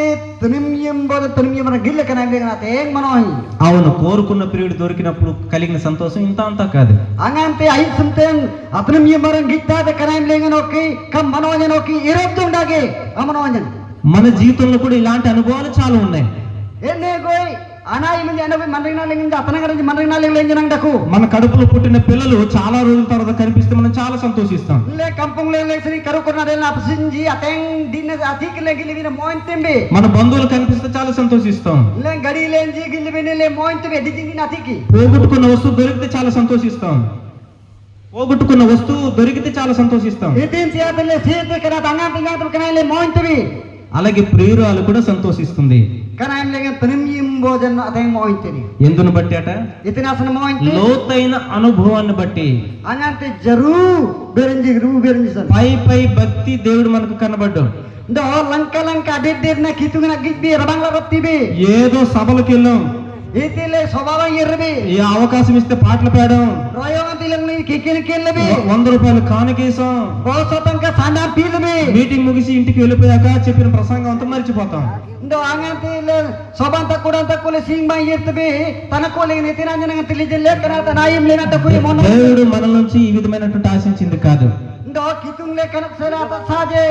tunimyem boda tunimyem mana gilla kana lengan ate eng manohi. అవును, కోరుకున్న ప్రియుడు దొరికినప్పుడు కలిగిన సంతోషం ఇంత అంతా కాదు. Angante ay sumten atunimyem marang gitta de kana lengan oki kam manojan oki erobdu undage amanojan. మన జీవితంలో కూడా ఇలాంటి అనుభవాలు చాలా ఉన్నాయి. Enne goi anai mende anabi manrina lengan atana garanji manrina lengan daku. మన కడుపులో పుట్టిన పిల్లలు చాలా రోజుల తర్వాత కనిపిస్తే మనం చాలా సంతోషిస్తాం. Le kampung le sini karu korna den apsinji ateng dinne atik le gilivina moin tembe. మన బంధువులు కనిపిస్తే చాలా సంతోషిస్తాం. Le gadi lenji gilivine le moin tembe dijingi atiki. పోగొట్టుకున్న వస్తువు దొరికితే చాలా సంతోషిస్తాం. పోగొట్టుకున్న వస్తువు దొరికితే చాలా సంతోషిస్తాం. Itin siapa le siete kana tangan tinggal kana le moin tembe. అలాగే ప్రియురాలు కూడా సంతోషిస్తుంది. Kana em lengan tunimyem bodan ateng moin tembe. ఎందును బట్టి అట? Itin asana moin tembe. లోతైన అనుభవాన్ని బట్టి. Angante jaru berenji san. పై భక్తి దేవుడు మనకు కనబడ్డాడు. Do langka adet na kitungna gibbi rabangla rattibe. ఏదో సభలకు వెళ్ళాం, Itile swabhavam yerbe. ఏ అవకాశం ఇస్తే పాటలు పాడాం, Royonatilang kikil kelbe. 100 రూపాయలు కానుకేసాం, Bosotanka sanda pilbe. మీటింగ్ ముగిసి ఇంటికి వెళ్ళిపోయాక చెప్పిన ప్రసంగం అంతా మర్చిపోతాం. Do angante le sobanta kudanta kule singba yertbe. Tanakole netinanjana tilijelle kana tanayim lena takuri mono. దేవుడు మన నుంచి ఈ విధమైనటువంటి ఆశించింది కాదు. Do kitung le kanak serata saje.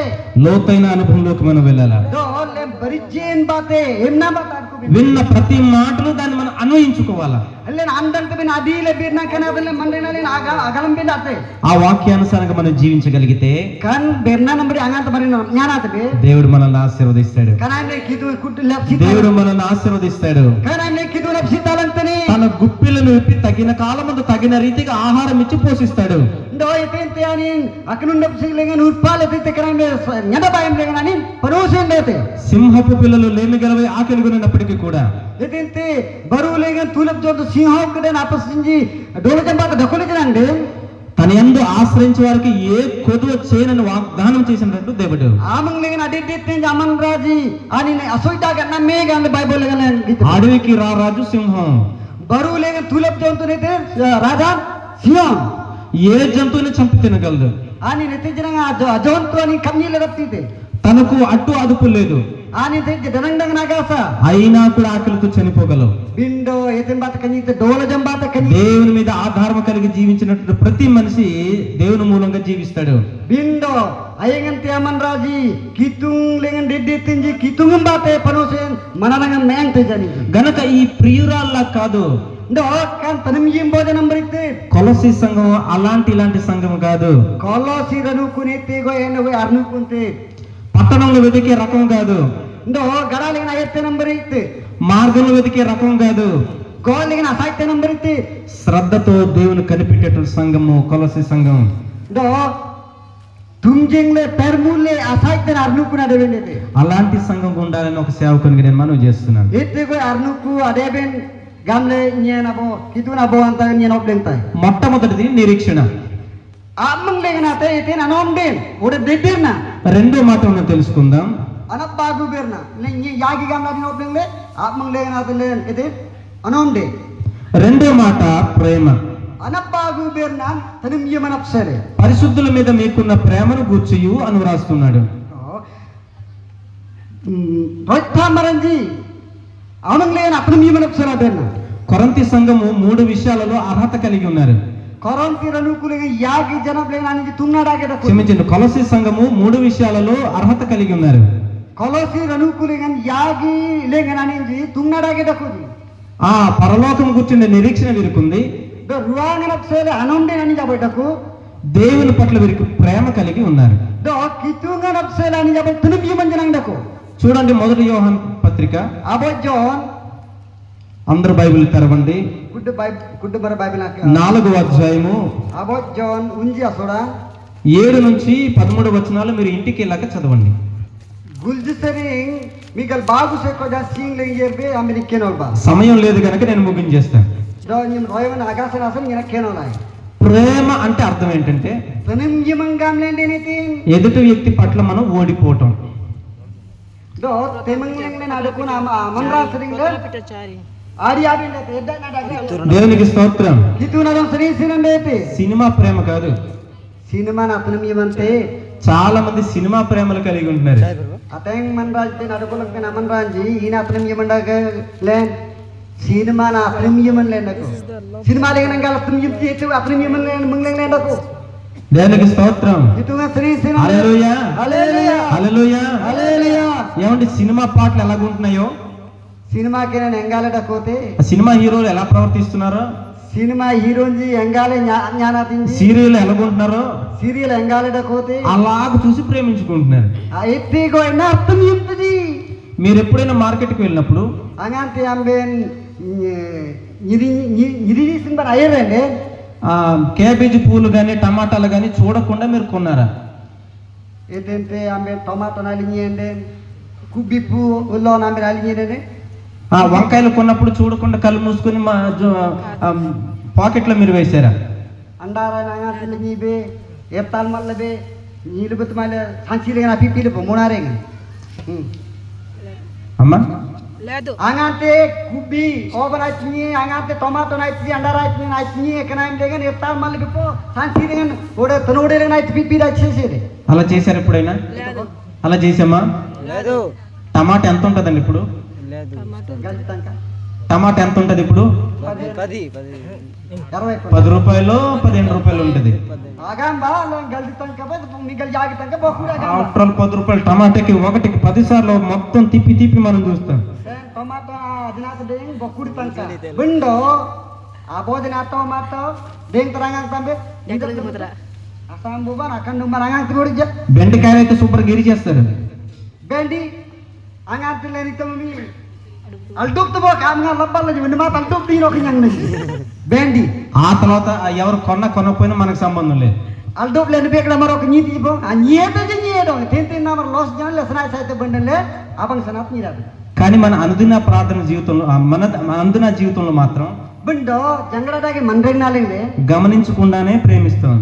లోతైన అనుభవంలోకి మనం వెళ్ళాలి. Do le barijjen bate emna batanku. విన్న ప్రతి మాటలు దాన్ని మనం అన్వయించుకోవాలా. Allen andante bin adile birna kana belle mandena len agalam bin ate. ఆ వాక్యానుసారంగా మనం జీవించగలిగితే Kan berna nambri angante marina nyanate be. దేవుడు మనల్ని ఆశీర్వదిస్తాడు. Kana le kitu kut lapsi. దేవుడు మనల్ని ఆశీర్వదిస్తాడు. Kana le kitu lapsi talantani. తన గుప్పిలను విప్పి తగిన కాలమందు తగిన రీతిగా ఆహారం ఇచ్చి పోషిస్తాడు. Do itente anin akunun lapsi lengan urpale tite kana me nyada bayam lengan anin panusen dete. సింహపు పిల్లలు లేమి గలవై ఆకలి కొనినప్పటికీ కూడా Itente baru lengan tulap jodo sinhau keden apasinji dole jamba dakole janande. తన యందు ఆశ్రయించే వారికి ఏ కొదువ చేయనని వాగ్దానం చేసినట్టు దేవుడు. Amang lengan adit aman raji anin asoita ganna me gan Bible lengan gitu. అడవికి రారాజు సింహం, Baru lengan tulap jonto nete raja Sion. ఏ జంతువుని చంపి తినగలదు. Ani netijanang ajon tu ani kamni ledapti. తనకు అడ్డు అదుపు లేదు, Ani tej danang nagasa. అయినా కూడా ఆకలితో చనిపోగలవు. Bindo etem bata kanyi te dola jam bata kanyi. దేవుని మీద ఆధారం కలిగి జీవించినటువంటి ప్రతి మనిషి దేవుని మూలంగా జీవిస్తాడు. Bindo ayengan tiaman raji kitung lengan dede tinji kitungum bate panosen mananangan neng tejani. గనక ఈ ప్రియురాల్లా కాదు, Ndo kan tanam yim bojanam berite. కొలసి సంఘం ఇలాంటి సంఘం కాదు. Kalau si ranu kunete go eno go arnu kunte. పట్టణంలో వెతికే రకం కాదు, Ndo gara lengan ayette number ite. మార్గంలో వెతికే రకం కాదు. Go lengan asayte number ite. శ్రద్ధతో దేవుని కనిపెట్టేటువంటి సంఘము కొలసి సంఘం. Ndo tumjengle permulle asayte arnu kuna devendete. అలాంటి సంఘం ఉండాలని ఒక సేవకునికి నేను మనవి చేస్తున్నాను. Ite go arnu ku adeben gamle nyen abo kituna abo anta nyen oblentai. మొట్టమొదటిది నిరీక్షణ. Amang lengan ate ite nanom den. Ode dedirna. రెండో మాట మనం తెలుసుకుందాం. Anak bagu berna. Lengi yagi gamla din oblengle. Amang lengan ate len ite anom den. రెండో మాట ప్రేమ. Anak bagu berna tanim yeman apsere. పరిశుద్ధుల మీద మీకున్న ప్రేమను గూర్చియు అని వ్రాస్తున్నాడు. Rojtha maranji. Amang lengan apnum yeman apsera berna. కొరంతి సంఘము 3 విషయాలలో అర్హత కలిగి ఉన్నారు. Koronti ranu kulenga yagi janab lengan ani tunna dage da. క్షమించండి, కొలసి సంఘము 3 విషయాలలో అర్హత కలిగి ఉన్నారు. Kolosi ranu kulengan yagi lengan ani tunna dage da kudi. ఆ పరలోకం గుర్చిన నిరీక్షణ వీరికుంది. The ruangan apsere anom den ani jabai daku. దేవుని పట్ల వీరికి ప్రేమ కలిగి ఉన్నారు. The kitungan apsere ani jabai tunum yeman janang daku. చూడండి మొదటి యోహాను పత్రిక, Abo John అందరూ బైబిల్ తెరవండి. good bara Bible nak. 4వ అధ్యాయము Abo John unji asoda 7 నుంచి 13 వచనాలు మీరు ఇంటికి వెళ్ళాక చదవండి. gulji sering migal bagu se ko ja sing leng yerbe ameni kenol ba. సమయం లేదు కనుక నేను ముగించేస్తాను. Do nyim roywan agasan asan ngena kenol ai. ప్రేమ అంటే అర్థం ఏంటంటే Tunum yeman gamlen denitin. ఎదుటి వ్యక్తి పట్ల మనం ఓడిపోవటం. Do temang leng len adaku nama amandra sering le. Adi abin le edda na daga. దేవునికి స్తోత్రం. Kitu na dong sering sinan dete. Cinema ప్రేమ కాదు. Cinema na tunum yeman te. చాలా మంది సినిమా ప్రేమలు కలిగి ఉంటున్నారు. Ateng manraj te adaku leng ken amandranji ina tunum yeman daga len. Cinema na tunum yeman len daku. Cinema lengan anggal tunum yem te tu tunum yeman len mengleng len daku. దేవునికి స్తోత్రం. Kitu na sering sinan. హల్లెలూయా, Hallelujah. హల్లెలూయా. Hallelujah. ఏమంటే cinema పాటలు ఎలాగుంటున్నాయో, Cinema kena enggal dakote. ఆ cinema హీరోలు ఎలా ప్రవర్తిస్తున్నారో, Cinema heroji engale nyana tinji. Serial ఎలాగుంటున్నారో Serial engale dakote. అలాగ చూసి ప్రేమించుకుంటున్నారు. Itti go ena artham yimtiji. మీరు ఎప్పుడైనా మార్కెట్కి వెళ్ళినప్పుడు Anganti amben nyiri simban ayerende. Cabbage పూలు కానీ టమాటాలు కానీ చూడకుండా మీరు కొన్నారా? Etente amben tomato nalinyende. Kubipu ulon amben alinyende. వంకాయలు కొన్నప్పుడు చూడకుండా కళ్ళు మూసుకొని పాకెట్లో మీరు వేసారా? Andara anganti lenyibe. Eptal mallabe. Nyilubut male sansile na pipile monareng. అమ్మా Angante kubi overachni angante tomato naitni andara naitni ekanaim dengan eptal mallabe po sansile dengan ode tonode dengan nait pipi dachesede. అలా చేశారు ఎప్పుడైనా? అలా చేసామా? లేదు. టమాటా ఎంత ఉంటుందండి ఇప్పుడు? గల్తంక టమాటా ఎంత ఉంటుంది ఇప్పుడు? 10 10 రూపాయలు 15 రూపాయలు ఉంటుంది. agamba galdtanka ba migal jagitanka bokura agamba after all 10 రూపాయలు టమాటాకి ఒకటికి 10 సార్లు మొత్తం తిప్పి మనం చూస్తాం. tomato adinat deng bokuri tanka bendo abodina tomato deng terangang tambe asam buban akan numarangang timurja బెండకాయ అయితే సూపర్ గిరి చేస్తారు. bendi angat leri tumi alduk to bok amga labbal ji menma alduk tino kinyang ni bendi ఆ తర్వాత ఎవరు కొనకపోయినా మనకు సంబంధం లేదు. alduk len bekla marok nyiti bo anyeta je nyedo ten namar los jan le sanai saite bendele abang sanat ni rabi కానీ మన అనుదిన ప్రార్థన జీవితంలో మన అనుదిన జీవితంలో మాత్రం bendo jangadage manregnalenge గమనించకుండానే ప్రేమిస్తాం.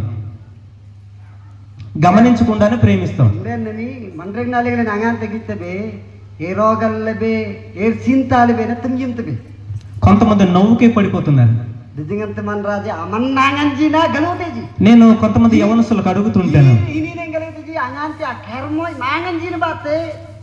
ndeni manregnalenge nangante gittebe e rogallebe e cintaalebe natum yimtebe కొంతమంది నవ్వుకే పడిపోతున్నారు. Dijingan teman raja amanangan jina galuteji. నేను కొంతమంది యవనస్తులకు అడుగుతుంటాను, Ini neng galuteji angan ti akhermoy nangan jina bate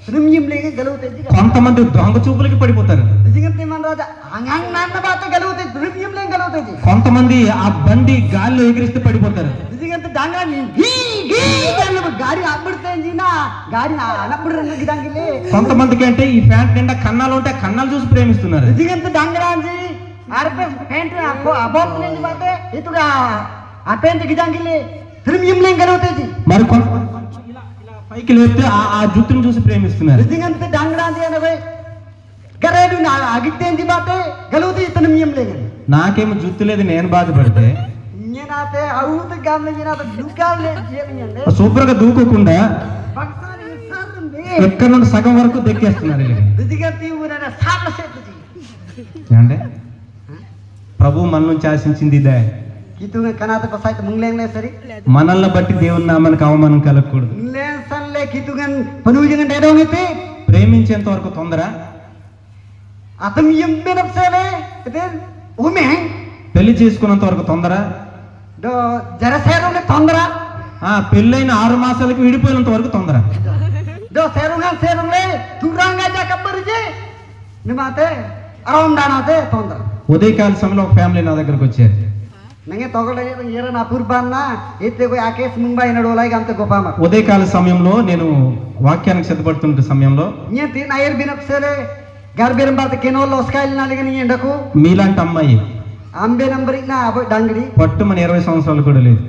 srimyim lege galuteji. కొంతమంది దొంగ చూపులకి పడిపోతారు, Dijingan teman raja angan nanna bate galuteji srimyim lege galuteji. కొంతమంది ఆ బండి గాలిలో ఎగిరిస్తే పడిపోతారు, Dijingan te dangan gi kan gari abudte jina gari anapudren gidangile. కొంతమందికి అంటే ఈ ప్యాంట్ నిండా కన్నాలు ఉంటే కన్నాలు చూసి ప్రేమిస్తున్నారు. Dijingan te dangaranji arpe pent abot neng bate itu ga apent gidangile srimyim lege galuteji. మరి కొంతమంది ఇలా పైకి లేస్తే ఆ జుట్టును చూసి ప్రేమిస్తున్నారు. Dijingan te dangaranji anabe garedu na agittendi bate galuteji srimyim lege. నాకేమో జుత్తు లేదు, నేను బాధపడితే Nyenate auto gamle nyenate dukale jeminyande. Super గా దూకోకుండా Baksani sarmbe. ఎక్కడ నుండి సగం వరకు దెక్కేస్తున్నారు వీళ్ళకి. Dijigati urana sala setuji. అంటే ప్రభు మన నుంచి ఆశించింది ఇదే, Kitunga kanata pasait mungleng sari. మనల్ని బట్టి దేవుని నామానికి అవమానం కలగకూడదు. Munglen sanle kitungan penujangan dedong ite. ప్రేమించేంత వరకు తొందర, Atam yem benap sele. Ite ume. పెళ్లి చేసుకున్నంత వరకు తొందర, Do jara serung le tondra. పెళ్ళైన 6 మాసాలకు విడిపోయినంత వరకు తొందర. Do serung le turanga ja kabarje. Nimate around danate tondra. ఉదయకాల సమయంలో ఒక ఫ్యామిలీ నా దగ్గరకు వచ్చారు. Nange togole yera na purbanna ite ko akes mumbai na dolai gamte gopama. ఉదయకాల సమయంలో నేను వాక్యానికి సిద్ధపడుతున్న సమయంలో Nyeti nair binap sele garberam bate kenol oskail na ligani endaku. మీలాంటి అమ్మాయి Ambe numberik na abo dangri. పట్టుమని 20 సంవత్సరాలు కూడా లేదు.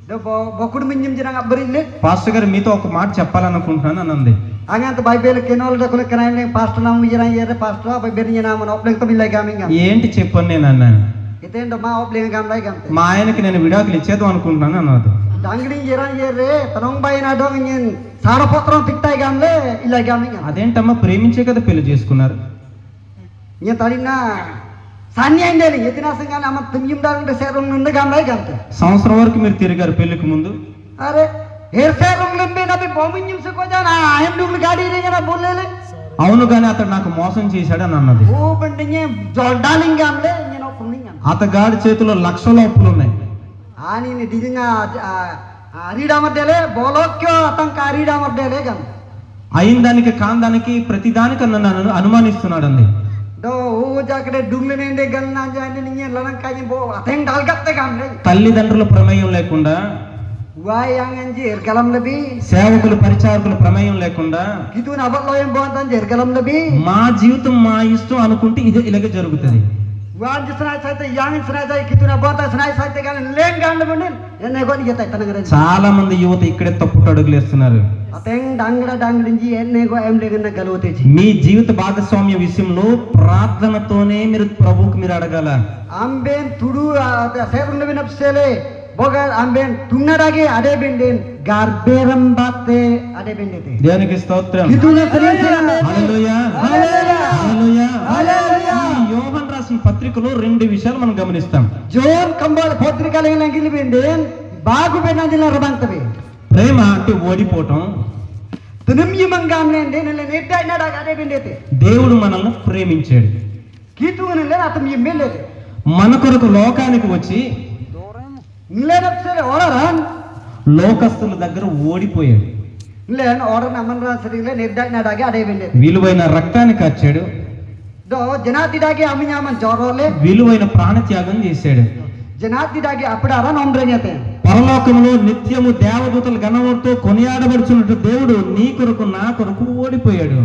Do bokud minjim jirang abberile. Pastor గారు మీతో ఒక మాట చెప్పాలనుకుంటున్నాను అని అంది. Angan to bible kenol da kule kanai pastor namu jirang yere pastor ba bernya namu no opleng to bilai gaming. ఏంటి చెప్పను నేను అన్నాను. Iten do ma opleng gam lai gamte. మా ఆయనకి నేను విడాకులు ఇచ్చేద్దాం అనుకుంటున్నాను అన్నది. Dangri jirang yere tanong bai na dong nyen saro potron tiktai gamle ilai gaming. అదేంటమ్మా ప్రేమించే కదా పెళ్లి చేసుకున్నారు. Nya talina sanya indeli yetina sengan amat tumyim dang de serung nunde gam lai gamte. సంవత్సరం వరకు మీరు తిరిగారు పెళ్లికి ముందు. Are her serung lembe na be bominyim se ko jana ayam dul gadi re jana bolele. అవును కానీ అతడు నాకు మోసం చేశాడు అని అన్నది. O bendinye jordaling gamle nyeno kuningam. అతగాడి చేతిలో లక్షల అప్పులు ఉన్నాయి. Ani ni dijinga arida madele bolokyo atang karida madele gam. అయిన దానికి కాని దానికి ప్రతి దానికి నన్ను అనుమానిస్తున్నాడు అంది. Do o jakade dungle nende galna jani ninye lanang kaji bo ateng dalgatte gamle. తల్లిదండ్రుల ప్రమేయం లేకుండా, Wayang anji ergalam lebi. సేవకులు పరిచారకుల ప్రమేయం లేకుండా Kitu nabat loyang bon tan ergalam lebi. మా జీవితం మా ఇష్టం అనుకుంటే ఇది ఇలాగే జరుగుతుంది. Wan jisna saite yang jisna sai kitu na bon tan snai saite gal leng gamle bonin. Enne go ni jeta tanagare. చాలా మంది యువత ఇక్కడే తప్పుడు అడుగులు వేస్తున్నారు. Ateng dangra dangrinji enne go em legna galoteji. మీ జీవిత భాగస్వామ్య విషయంలో ప్రార్థనతోనే మీరు ప్రభువుకి మీరు అడగాల. Amben tudu serung lebi napsele. Boga amben tungarage ade benden garberam batte ade bendete. దేవునికి స్తోత్రం. Kitu na sering హల్లెలూయా, హల్లెలూయా, హల్లెలూయా. హల్లెలూయా. ఈ యోహాను రాసిన పత్రికలో 2 విషయాలు మనం గమనిస్తాం. John kambal potrika lengil benden bagu benajila rabantbe. ప్రేమ అంటే ఓడిపోవటం. Tunum yimang gamlen denele netta inada ade bendete. దేవుడు మనల్ని ప్రేమించాడు. Kitu nele atum yimbelete. మన కొరకు లోకానికి వచ్చి Nile napsele oraran. లోకస్తుల దగ్గర ఓడిపోయాడు. Len oran amanra serile netta inada ade bendete. విలువైన రక్తాన్ని కార్చాడు, Do janati dage aminyaman jorole. విలువైన ప్రాణత్యాగం చేశాడు. Janati dage apadaran omdrenyate. పరలోకములో నిత్యము దేవదూతల గణముతో కొనియాడబడుచున్నట్టు దేవుడు నీ కొరకు నా కొరకు ఓడిపోయాడు.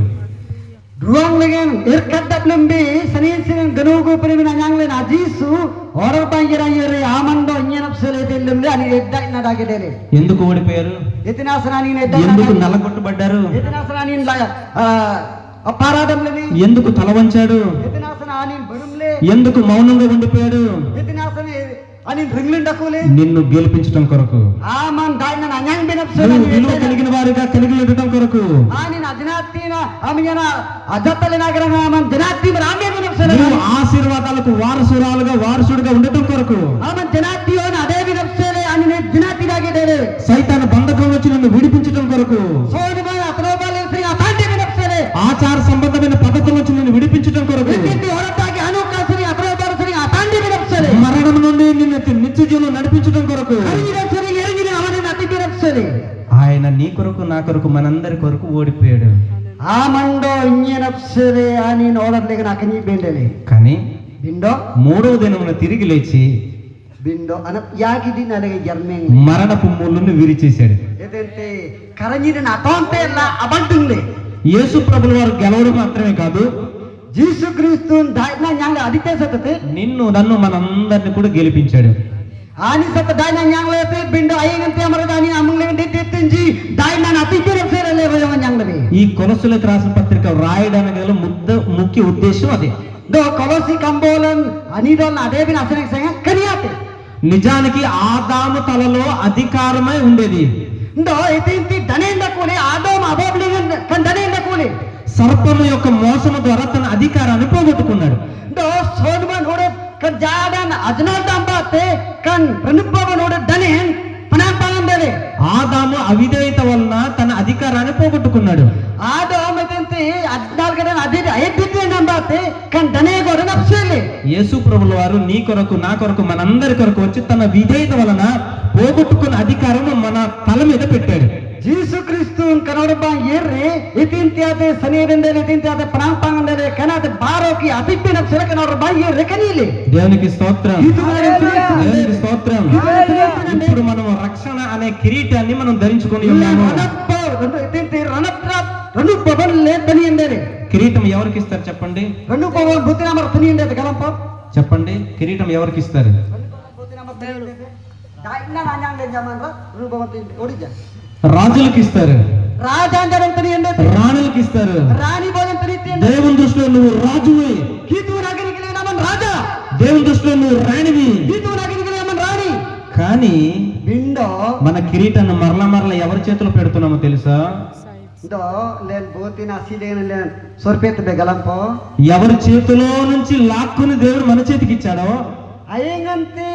Ruang legen irkadap lembi senin senin genugu perimin anyanglen ajisu orang pangira yere amando nyenap selete lemle ani edda ina dage dele. ఎందుకు ఓడిపోయారు? Itina sanani edda. ఎందుకు నలగొట్టబడ్డారు? Itina sanani la aparadam leni. ఎందుకు తల వంచాడు? Itina sanani berumle. ఎందుకు మౌనంగా ఉండిపోయాడు? Itina sanani ani ringlin dakule. నిన్ను గెలిపించడం కొరకు, Aman daina anyang benap నువ్వు selani. విలువ కలిగిన వారిగా కలిగి ఉండటం కొరకు, Ani ajnatina aminyana ajatale nagaranga aman janati berambe benap నువ్వు selani. ఆశీర్వాదాలకు వారసుడిగా ఉండటం కొరకు, Aman janati on ade benap selani ani ne janati dage dele. సైతాను బంధకం వచ్చి నిన్ను విడిపించడం కొరకు, Soalnya atrobal sri atandi benap selani. ఆచార సంబంధమైన పద్ధతుల నుంచి నిన్ను విడిపించడం కొరకు, Ini orang lagi anu kasih atrobal sri atandi benap selani. మరణం నెరవేర్చి నిత్య జీవనం నడిపించడం కొరకు హరిరక్షరి ఎరిగిన అవని అతి బిరక్షరి ఆయన నీ కొరకు నా కొరకు మనందరి కొరకు ఓడిపోయాడు. ఆ మండో ఇన్యనప్సరే అని నోడర్లేక నాకు నీ బెండలే కానీ బిండో మూడవ దినమున తిరిగి లేచి బిండో అన యాకి దిన అలాగే జర్మెంగ్ మరణపు ముళ్ళును విరిచేశాడు. ఏదంటే కరంజిన అతోంతే ఎలా అబద్ధంలే యేసు ప్రభుల వారు గెలవడం మాత్రమే కాదు, జీసు క్రీస్తు దాయినా న్యాంగ అదితే సతతే నిన్ను నన్ను మనందరిని కూడా గెలిపించాడు. ఆని సత దాయినా న్యాంగలేతే బిండో అయ్యంతే అమరదాని అమంగలే తెత్తించి దాయినా అతి బిరక్షరలే వయవ న్యాంగలే. ఈ కొలసులకు రాసిన పత్రిక రాయడానికి గల ముఖ్య ఉద్దేశం అదే. దో కొలసి కంబోలన్ అనిదోన్ అదే బిన అసనే సంగ కరియాతే నిజానికి ఆదాము తలలో అధికారమై ఉండేది. దో ఇతింతి దనేంద కోలే ఆదోమ అబోబ్లి కన్ దనేంద కోలే సర్పము యొక్క మోసము ద్వారా తన అధికారాన్ని పోగొట్టుకున్నాడు. దో సోన్మన్ ఓడే కన్ జాడన్ అజనాల్దాం బాతే కన్ ప్రనుపవన్ ఓడే దనేన్ పనాంపానం దేలే. ఆదాము అవిధేయత వలన తన అధికారాన్ని పోగొట్టుకున్నాడు. ఆదోమ ఇతింతి అజ్నాల్గదన్ అదే ఐదితే నంబాతే కన్ దనే గోడ నప్సేలే. యేసు ప్రభుల వారు నీ కొరకు నా కొరకు మనందరి కొరకు వచ్చి తన విధేయత వలన పోగొట్టుకున్న అధికారం మన తల మీద పెట్టాడు. జీసు క్రీస్తు కనోడబా ఎర్రే ఇతింతి అదే సనేదెందలే ఇతింతి అదే పనాంపాంగందలే కనాతే బారోకి అతిపిన సిరకనోడబా ఎర్రే కనీలే. దేవునికి స్తోత్రం, దేవునికి స్తోత్రం. ఇప్పుడు మనం రక్షణ అనే కిరీటాన్ని మనం ధరించుకొని ఉన్నాము. కిరీటం ఎవరికి ఇస్తారు చెప్పండి? చెప్పండి, కిరీటం ఎవరికి ఇస్తారు? రాజులకు ఇస్తారు, రాణులకు ఇస్తారు. దేవుని దృష్టిలో నువ్వు రాజువి, దేవుని దృష్టిలో నువ్వు రాణివి. కానీ బిండో మన కిరీటాన్ని మరల ఎవరి చేతిలో పెడుతున్నామో తెలుసా? ఎవరి చేతిలో నుంచి లాక్కుని దేవుడు మన చేతికి ఇచ్చాడో అయ్యంగంతే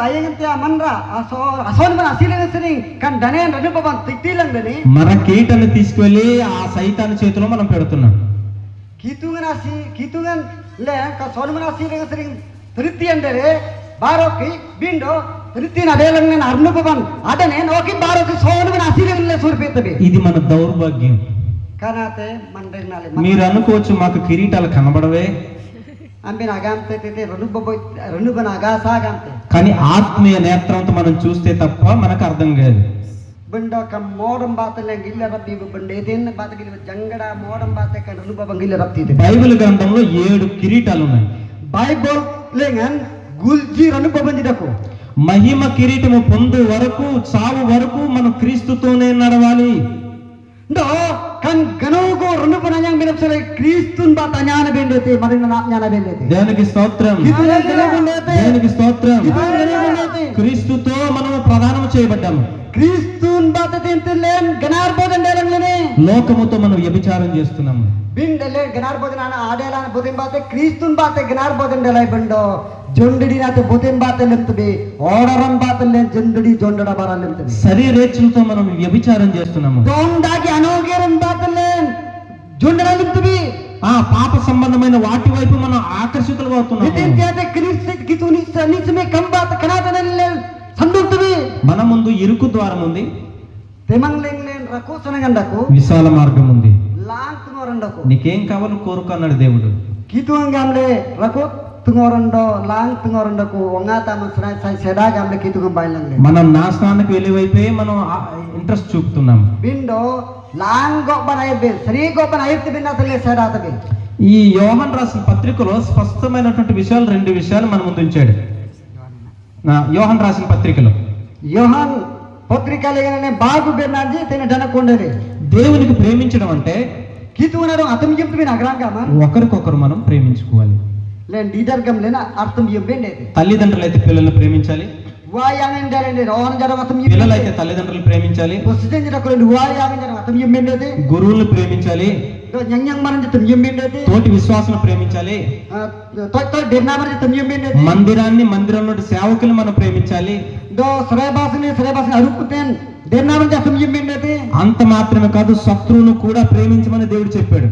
అయ్యంగంతే అమన్రా అసోన్మన్ అసీలని కానీ దనేన్ రజుపవన్ తిట్టిలంగని మన కిరీటాన్ని తీసుకెళ్లి ఆ సైతాన్ని చేతిలో మనం పెడుతున్నాం. కీతుగన్ లే సోన్మన్ అసీలని తృప్తి అంటే బారోకి బిండో తృప్తిని అదేలంగా అర్ణుపవన్ అదనే నోకి బారోకి సోన్మన్ అసీలని సూర్పితది. ఇది మన దౌర్భాగ్యం. కానాతే మన మీరు అనుకోవచ్చు మాకు కిరీటాలు కనబడవే, కానీ ఆత్మీయ నేత్రంతో మనం చూస్తే తప్ప మనకు అర్థం కాదు. బైబిల్ గ్రంథంలో 7 కిరీటాలు ఉన్నాయి. మహిమ కిరీటము పొందు వరకు చావు వరకు మనం క్రీస్తుతోనే నడవాలి. దేవునికి స్తోత్రం, దేవునికి స్తోత్రం. క్రీస్తుతో మనము ప్రదానం చేయబడ్డాము. లోకముతో మనం వ్యభిచారం చేస్తున్నాము. శరీరేచ్ఛలతో మనం వ్యభిచారం చేస్తున్నాము. ఆ పాప సంబంధమైన వాటి వైపు మనం ఆకర్షితులుగా అవుతున్నాము. మన ముందు ఇరుకు ద్వారం ఉంది, విశాల మార్గం ఉంది. నీకేం కావాలో కోరుకు అన్నాడు దేవుడు. మనం నాశనానికి వెళ్ళే వైపే మనం ఇంట్రెస్ట్ చూపుతున్నాం. ఈ యోహాను రాసిన పత్రికలో స్పష్టమైనటువంటి విషయాలు 2 విషయాలు మన ముందు ఉంచాడు. యోహాను రాసిన పత్రికలో బాగు దేవునికి ప్రేమించడం అంటే ఒకరికొకరు మనం ప్రేమించుకోవాలి. తల్లిదండ్రులు అయితే పిల్లల్ని ప్రేమించాలి, పిల్లలైతే తల్లిదండ్రులు ప్రేమించాలి, గురువులను ప్రేమించాలి, తోటి విశ్వాసం ప్రేమించాలి, మందిరంలో సేవకులు మనం ప్రేమించాలి. అంత మాత్రమే కాదు, శత్రువును కూడా ప్రేమించమని దేవుడు చెప్పాడు.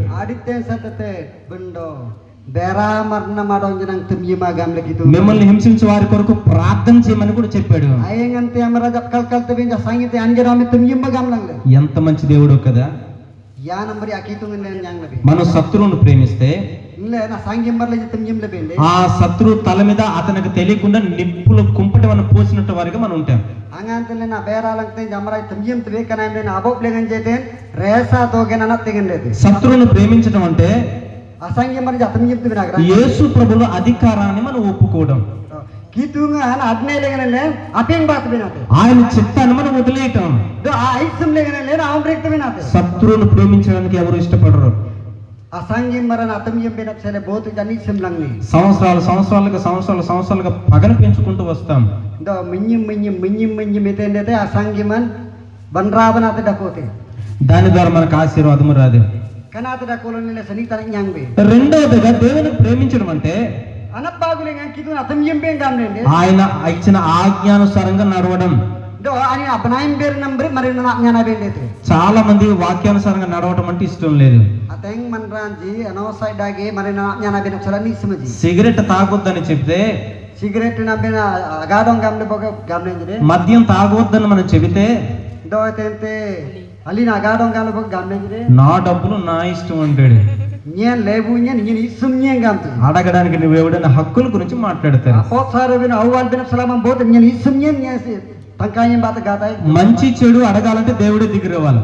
bera marna madong jenang temyima gamle gitu మిమ్మల్ని హింసించే వారి కొరకు ప్రార్థన చేయమని కూడా చెప్పాడు. ayeng ante amara jap kal tebin ja sangite anjera ami temyima gamlang le ఎంత మంచి దేవుడో కదా. ya nambari akitung len yang lebih మనం శత్రువును ప్రేమిస్తే le na sangim barle temyim le bende ఆ శత్రువు తల మీద అతనికి తెలియకుండా నిప్పులు కుంపటి మనం పోసినట్టు వారిగా మనం ఉంటాం. angante le na bera langte jamara temyim tebe kana le na abop lengan jeten resa togen anak tegen le శత్రువును ప్రేమించడం అంటే asangim mar ja temyim tebe nagra యేసు ప్రభువుల అధికారాన్ని మనం ఒప్పుకోవడం, kitunga ana adne lengan le apeng bat binate ఆయన చిత్తాన్ని మనం వదిలేయటం. do aisum lengan le na amrek tebe nate శత్రువును ప్రేమించడానికి ఎవరు ఇష్టపడరు. asangim marana temyim benak sele botu jani simlang ni సంవత్సరాలుగా పగను పెంచుకుంటూ వస్తాం. do menyim etende te asangiman banraban ate dakote దాని ద్వారా మనకు ఆశీర్వాదము రాదు. kanate dakolon le sani tan nyangbe రెండవదిగా దేవుని ప్రేమించడం అంటే anak bagulengan kitun atemyim ben gamnende ఆయన ఇచ్చిన ఆజ్ఞానుసారంగా నడవడం. do ani apnaim ber number marina nyana bende te చాలా మంది వాక్యానుసారంగా నడవటం అంటే ఇష్టం లేదు. ateng manranji ano side dage marina nyana benak salani semaji cigarette తాగొద్దని చెప్తే, cigarette na bena gadong gamle boga gamnende మద్యం తాగొద్దని మనం చెబితే, do tente alina gadong gamle boga gamnende నా డబ్బులు నా ఇష్టం అంటాడు. nyen lebu nyen isum nyen gamtu అడగడానికి నువ్వు ఎవడైనా హక్కుల గురించి మాట్లాడతారు. apot sare bena awal bena salamam bot nyen isum nyen nyen tangkayem bat gatai మంచి చెడు అడగాలంటే దేవుడే దిగి రావాలి.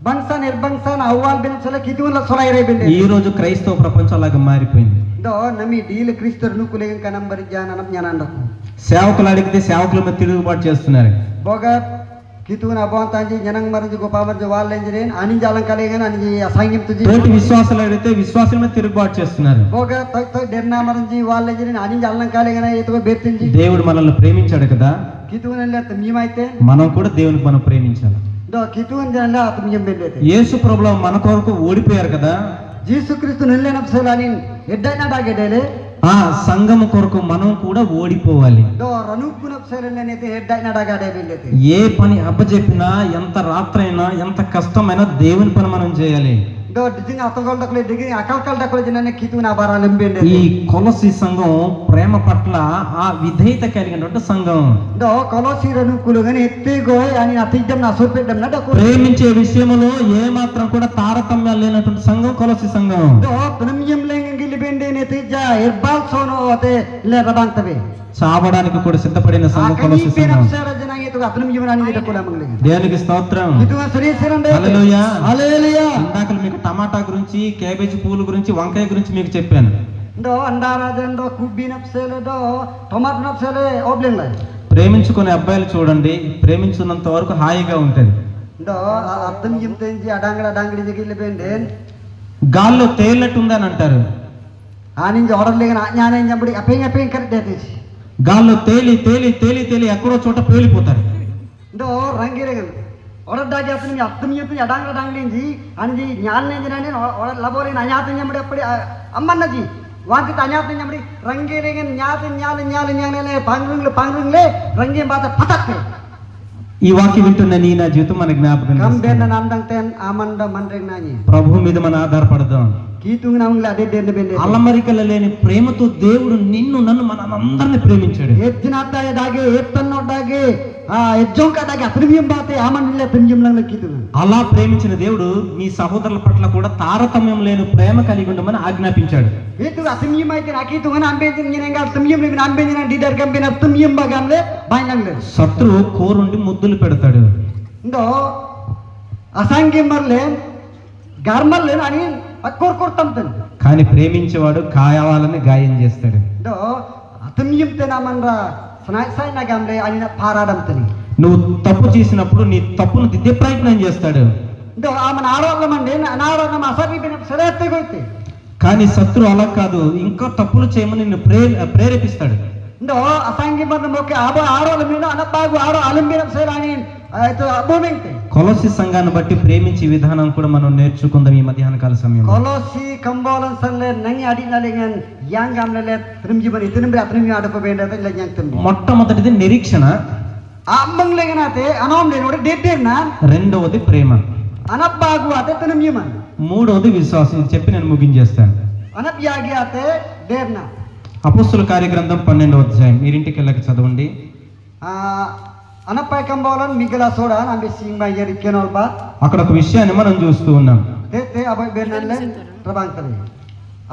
bangsa nirbangsa na awal bena sala kitun la solai re bende ఈ రోజు క్రైస్తవ ప్రపంచం అలాగా మారిపోయింది. do nami deal krister nu kulengan kanam berjana nam nyananda సేవకులు అడిగితే సేవకుల మీద తిరుగుబాటు చేస్తున్నారు. boga kitun abon tanji nyanang marji gopamarji wal lenjeren ani jalan kalengan ani asangim tuji తోటి విశ్వాసాలు అడిగితే విశ్వాసుల మీద తిరుగుబాటు చేస్తున్నారు. boga toy derna marji wal lenjeren ani jalan kalengan eto betinji దేవుడు మనల్ని ప్రేమించాడు కదా, kitun le tmimaite మనం కూడా దేవునికి మనం ప్రేమించాలి. do kitun janla atmiyem bende యేసు ప్రభువు మన కొరకు ఓడిపోయారు కదా, jesu kristu nelle napselani eddana dagedele ఆ సంఘము కొరకు మనం కూడా ఓడిపోవాలి. do ranupu napselene nete eddana dagade bende ఏ పని అప్పచెప్పినా, ఎంత రాత్రైనా, ఎంత కష్టమైనా దేవుని పని మనం చేయాలి. do dijing atongol dakle diging akal dakle jenane kitun abara lembende ఈ కొలసి సంఘం ప్రేమ పట్ల ఆ విధేయత కలిగినటువంటి సంఘం. do kolosi ranukulu gani ette goy ani atijam na surpedam na dakul ప్రేమించే విషయంలో ఏ మాత్రం కూడా తారతమ్యాలు లేనటువంటి సంఘం కొలసి సంఘం. do penamyem lengen gilibende nete ja erbal sono ote le rabang tabe చావడానికి కూడా సిద్ధపడిన సంఘం కొలసి akani సంఘం. penapsara jenang itu atmiyem ani dakula mangleng దేవునికి స్తోత్రం. itu seri serande హల్లెలూయా. haleluya ఇందాక మీకు టమాటా గురించి, క్యాబేజీ పూల గురించి, వంకాయ గురించి మీకు చెప్పాను. do andara jen do kubi napsele do tomat napsele obleng lai ప్రేమించుకునే అబ్బాయిలు చూడండి, ప్రేమించున్నంత వరకు హాయిగా ఉంటుంది. do atmiyem tenji adangla jigilibende గాల్లో తేలినట్టుందని అంటారు. ani order lengen anyane jambudi apeng kerde desi గాల్లో తేలి ఎక్కడో చోట పేలిపోతారు. do rangirengan order dagi atmiyem tu adangla ji anji nyanne jenane order labore nanyat nyamde appadi ammanna ji wanti tanyat nyamdi rangirengan nyale pangrungle rangiem bata patakke ఈ వాక్యం వింటున్న నీ నా జీవితం మన జ్ఞాపకం kam చేసుకో. benda nandang ten amanda mandreng nani ప్రభు మీద మనం ఆధారపడదాం. kitung namngla ade dende bende అల్లమరికల లేని ప్రేమతో దేవుడు నిన్ను నన్ను మనందరిని ప్రేమించాడు. ettinata dage ettanno dage ejjonka dage atmiyem bate amanille atmiyem lang kitung అలా ప్రేమించిన దేవుడు మీ సహోదరుల పట్ల కూడా తారతమ్యం లేని ప్రేమ కలిగి ఉండమని ఆజ్ఞాపించాడు. itu atmiyem aite akitung an ambenjin nyenga atmiyem le ambenjin didar kambena atmiyem bagamle bainangle శత్రువు కోరుండి ముద్దులు పెడతాడు. ndo asangem marle garmalle ani akkor tamten కానీ ప్రేమించేవాడు కావాలని గాయం చేస్తాడు. do atmiyem tenamanra sanai nagamle ani paradam teni నువ్వు తప్పు చేసినప్పుడు నీ తప్పును దిద్దే ప్రయత్నం చేస్తాడు. do aman arolla mande anaaro nam asabi bena serete goite కానీ శత్రువు అలా కాదు, ఇంకా తప్పులు చేయమని నిన్ను ప్రేరేపిస్తాడు. ndo asangem marle moke abo arolla mina anabagu aro alimbena serani itu abomengte కొలసి సంఘాన్ని బట్టి ప్రేమించే విధానం కూడా మనం నేర్చుకుందాం ఈ మధ్యాహ్న కాల సమయంలో. kolosi kambolan sanle nangi adi nalengan yang gamle trimjiban itinimbre atrimji adako benda te yang tembi మొట్టమొదటిది నిరీక్షణ, amang lengenate anom lenode dedena రెండవది ప్రేమ, anabagu ate trimjiman మూడవది విశ్వాసం. ఇది చెప్పి నేను ముగించేస్తాను. Anap yagi ate derna. అపోస్తుల కార్యగ్రంథం 12వ అధ్యాయం మీరింటికి వెళ్ళక చదవండి. Anap pay kambolan migala soda nambe sing ba yeri kenol ba. అక్కడ ఒక విషయాన్ని మనం చూస్తూ ఉన్నాం. Te abai bernanlen terbang tadi.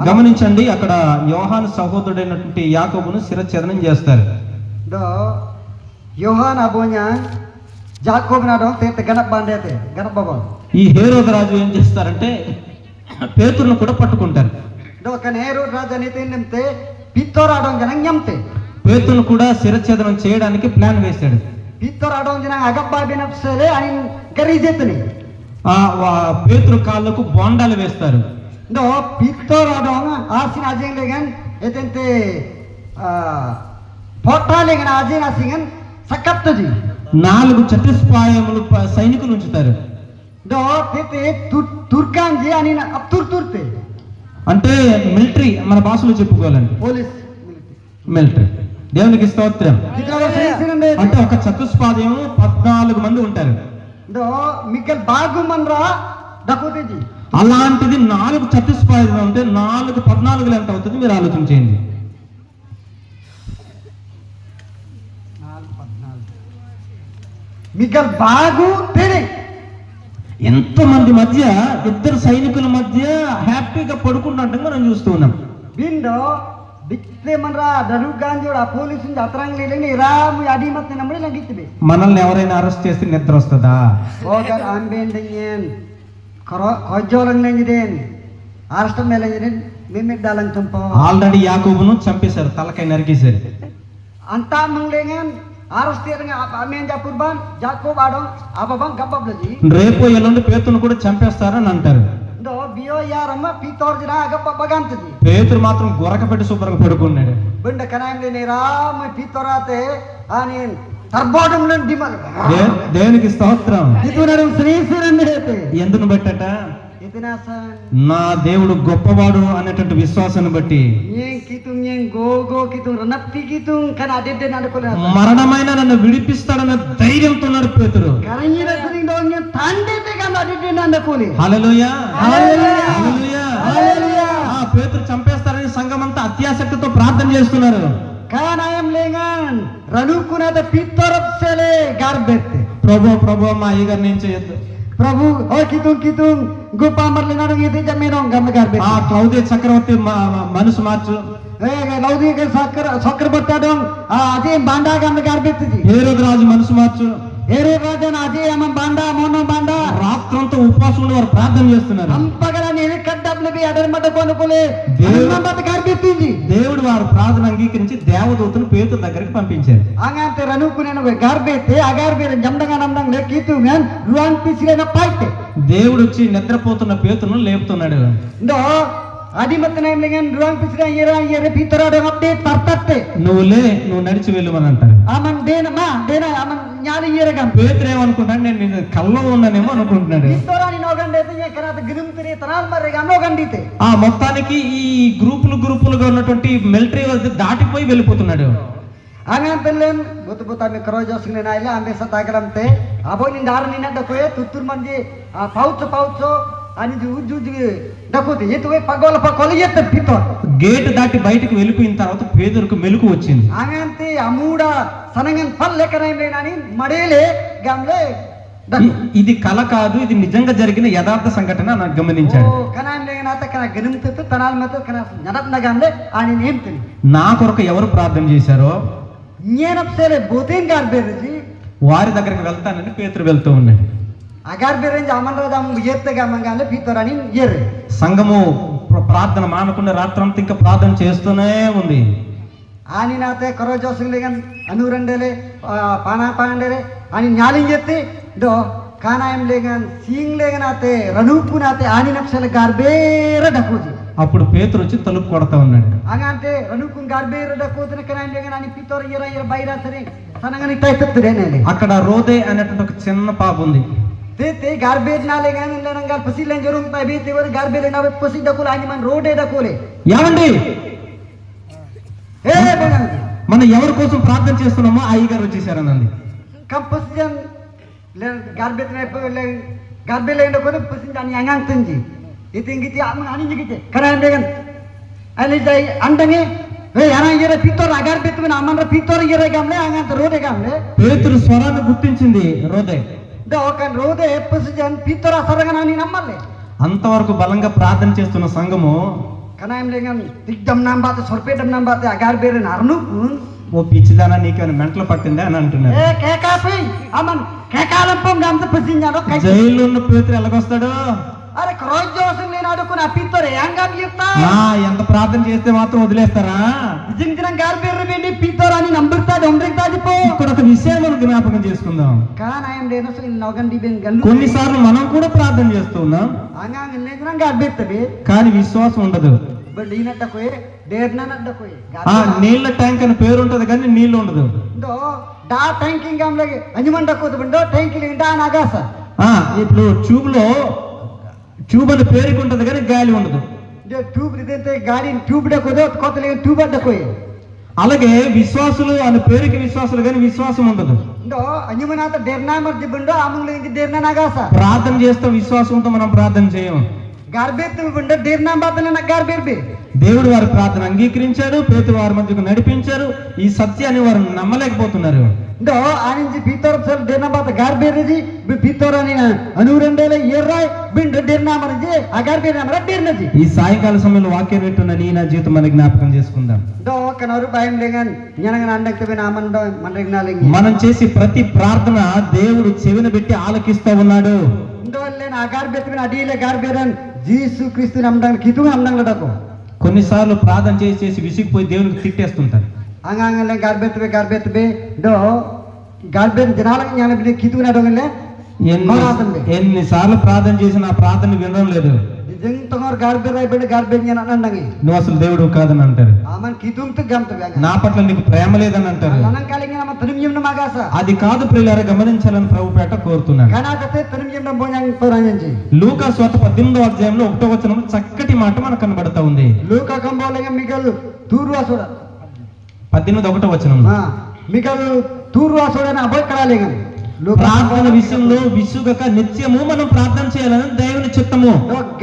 గమనించండి, అక్కడ యోహాను సహోదరుడైనటువంటి యాకోబును శిరఛేదనం చేస్తారు. Do Yohan abonya Jacob na dong te ganap bandete ganap babon. ఈ హేరోదు రాజు ఏం చేస్తారంటే పేతురును కూడా పట్టుకుంటారు. Do kan Herod raja nite nemte pitor adong janang nyamte. పేతురును కూడా శిరఛేదనం చేయడానికి ప్లాన్ వేశాడు. Pitor adong janang agap babi napsele anin garijetni. పేతురు కాళ్ళకు బోండాలు వేస్తారు. Do pitor adong asin ajeng legan etente pota legan ajeng asingan sakaptaji. 4 చతుష్పాయములు సైనికులు ఉంచుతారు. Do tete turkanji anin aptur turte. అంటే మిలిటరీ, మన భాషలో చెప్పుకోవాలండి Police మిలిటరీ. దేవునికి స్తోత్రం. kita sering అంటే ఒక చతుష్పాదయం 14 మంది ఉంటారు. Do Mikal bagu manra dakoteji. అలాంటిది 4 చతుష్పాదయం అంటే 14 ఎంత అవుతుంది మీరు ఆలోచించేయండి. Mikal bagu tere. ఎంతమంది మధ్య, ఇద్దరు సైనికుల మధ్య హ్యాపీగా పడుకుంటుంటే మనం చూస్తూ ఉన్నాం. Bindo dikte manra daru ganjora police jatrang leleni ramu adi matne namri lagi tibe. మనల్ని ఎవరైనా అరెస్ట్ చేస్తే నిద్ర వస్తుందా? Ogar ambendingen kojolang lenjiden arrest melenjiden mimit dalang tempo. Already యాకోబును చంపేశారు, తలకాయ నరికేశారు. Anta menglengan arrest dengan amen japurban Jacob adong ababang gabab lagi. రేపు ఎల్లుండి పేతురును కూడా చంపేస్తారని అంటారు. Do bio yarama pitor jira gabab bagantaji. పేతురు మాత్రం గొరక పెట్టి శుభ్రంగా పడుకున్నాడు. Benda kanam leni ramu pitorate anin terbodong len dimal. దేవునికి స్తోత్రం. Itu narum seri-seri ndete. ఎందును బట్టట? Itinasan నా దేవుడు గొప్పవాడు అనేటువంటి విశ్వాసాన్ని బట్టి nyeng go kitung renapti kitung kan adede nade kolena. మరణమైన నన్ను విడిపిస్తాడన్న ధైర్యంతో ఉన్నాడు పేతురు. Karanya sering dong nyeng tande te kan adede nade kole. హల్లెలూయా, హల్లెలూయా, హల్లెలూయా, హల్లెలూయా. పేతురు చంపేస్తారని సంఘం అంతా అత్యాసక్తితో ప్రార్థన చేస్తున్నారు. Kan ayam lengan ranu kunata pitorap sele garbete. ప్రభు మా అయ్యగారిని ఏం చేయొద్దు. Prabhu oh kitung go pamar lengan ngite jamerong gam garbete. ఆ క్లౌదియ చక్రవర్తి మనసు మార్చు. laudi ke sakar batta dong aje banda gam garbete ji. హేరోదు రాజు మనసు మార్చు. Herod raja aje am banda mono banda. రాత్రంతా ఉపవాసం ఉండి వారు ప్రార్థన చేస్తున్నారు. Ampagala nele kaddab lebi adar mata kono kole. Dev- Anambat garbete ji. దేవుడు వారి ప్రార్థన అంగీకరించి దేవదూతను పేతురు దగ్గరికి పంపించారు. Angante ranu kunena we garbete agarbete jamdanga namdang le kitungan ruan pisile na paite. దేవుడు వచ్చి నిద్రపోతున్న పేతురును లేపుతున్నాడు. Do adi matna lengan ruan pisile yere pitara dong update tartatte. నువ్వు నడిచి వెళ్ళమని అంటారు. Aman dena aman nyali yere gam. పేతురు ఏమనుకుంటాడు, నేను కల్లో ఉన్నానేమో అనుకుంటున్నాడు. Pitora ni nogan dete ye kanata grum tiri tanal marre gam nogan dite. ఆ మొత్తానికి ఈ గ్రూపులుగా ఉన్నటువంటి మిలిటరీ దాటిపోయి వెళ్ళిపోతున్నాడు. Angante len butu ame krojo sine naile ambe satagaram te abo ni dar ni na dakoye tutur manje paucho ani ju dakote yetu we pagola yete pitor. Gate దాటి బయటికి వెళ్ళిపోయిన తర్వాత పేతురుకు మెలకు వచ్చింది. Angante amuda sanangan palle kanai le nani madele gamle ఇది కల కాదు, ఇది నిజంగా జరిగిన యథార్థ సంఘటన నాకు గమనించాడు. oh kanai le nata kana ganum tetu tanal mata kana nyadat na gamle ani nemteni నా కొరకు ఎవరు ప్రార్థన చేశారో nyenap sele boten garbereji వారి దగ్గరికి వెళ్తానని పేతురు వెళ్తూ ఉన్నాడు. agarberenj aman radam yette gamangale pitorani yere. సంఘము ప్రార్థన మానకుండా రాత్రంతా ఇంకా ప్రార్థన చేస్తూనే ఉంది. Ani nate krojo singlengan anurandele pana pandere ani nyaling yette do kana em lengan sing lengan ate ranupu nate ani napsele garbere dakuji. అప్పుడు పేతురు వచ్చి తలుపు కొడతా ఉన్నాడు. Angante ranupun garbere dakutene kana em lengan ani pitor yera baira sare sanangani taitettre nele. అక్కడ రోదే అనేటువంటి ఒక చిన్న పాప ఉంది. Te garbage na lengan lenangal pasilen jorum tai be te garbere na pasi dakul ani man rode dakule. ఏమండి, Benang మనం ఎవరి కోసం ప్రార్థన చేస్తున్నామో అయ్యగారు వచ్చేసారనండి. composition garbage na garbage le dakule pasin ani angang tenji. Iting giti amang ani giti kana em lengan Ani jai andange ana yere pitor agar betu na aman pitor yere gamle angan rode gamle. పేతురు స్వరాన్ని గుర్తించింది రోదే. Do kan rode epsijan pitor asaragana ni namalle. అంతవరకు బలంగా ప్రార్థన చేస్తున్న సంఘము Kana em lengan digdam nambat sorpedam nambat agar beren arnu pun. ఓ పిచ్చిదానా నీకేమైనా మెంటలు పట్టిందా అని అంటున్నారు. Kekapi aman kekalampam gamte pesinya do kai. జైల్లో ఉన్న పేతురు ఎలాగొస్తాడు? Are cross josin le nadu kun apitor yangam yutta. ఎంత ప్రార్థన చేస్తే మాత్రం వదిలేస్తారా? Jingjiran gar beren bendi pitor ani nambrta dombrta dipo. ఇక్కడ ఒక విషయం మనం జ్ఞాపకం చేసుకుందాం. Kana em leno so in logan di ben gallu. కొన్నిసార్లు మనం కూడా ప్రార్థన చేస్తూ ఉన్నాం, Angang lengan gar betbe. కానీ విశ్వాసం ఉండదు. But inadda koye derna nadda koye. ఆ నీళ్ళ ట్యాంక్ అని పేరు ఉంటది కానీ నీళ్లు ఉండదు. Do da tanking gam lage anjumanda ko do tanking inda nagasa. ఇప్పుడు ట్యూబ్ అని పేరుకి ఉంటది కానీ గాలి ఉండదు. De tube ridente gari tube da ko do kotle tube da koye. అలాగే విశ్వాసులు అని పేరుకి విశ్వాసులు కానీ విశ్వాసం ఉండదు. Do anjumanata derna mar dibundo amung lege derna nagasa. ప్రార్థన చేస్తే విశ్వాసంతో మనం ప్రార్థన చేయము. Garbet bundo derna batane na garberbe. దేవుడు వారి ప్రార్థన అంగీకరించాడు, పేతురు వారి మధ్యకు నడిపించారు. ఈ సత్యాన్ని వారు నమ్మలేకపోతున్నారు. Do aninji pitor sel derna bat garberji pitor ani anurendele yerrai bindo derna marje agarberna mar derna ji. ఈ సాయంకాల సమయంలో వాక్యం వింటున్న నీ నా జీవితం మన జ్ఞాపకం చేసుకుందాం. Do kanaru bayam lengan nyanangan andak tebe naman do manregna lengi. మనం చేసి ప్రతి ప్రార్థన దేవుడు చెవిన పెట్టి ఆలకిస్తూ ఉన్నాడు. Do len agarbet bin adile garberan Jesus Kristu namdang kitung namdang ladako. కొన్నిసార్లు ప్రార్థన చేసి చేసి విసిగిపోయి దేవునికి తిట్టేస్తుంటారు. Angang len garbet be do garbet janalang nyana bin kitung na dongale. ఎన్నిసార్లు ప్రార్థన చేసిన ఆ ప్రార్థన వినడం లేదు. Jeng tongor garbet ay bin garbet nyana nandangi. నువ్వు అసలు దేవుడు కాదని అంటారు. Aman kitung tu gam tu bang. నా పట్ల నీకు ప్రేమ లేదని అంటారు. Lanang kaling nama tenimyem na magasa. అది కాదు ప్రియులారా, గమనించాలని ప్రభుపేట కోరుతున్నాను. Kana kate tenimyem na bonyang toranyanji. లూకా స్వార్త 18వ అధ్యాయంలో 1వ వచనంలో చక్కటి మాట మనకు కనబడతా ఉంది. Luka kambolenga Miguel turu asura. 18వ వచనంలో Miguel turu asura na aboy kalalengan. ప్రార్థన విషయంలో విసుగక నిత్యము మనం ప్రార్థన చేయాలని దేవుని చిత్తము.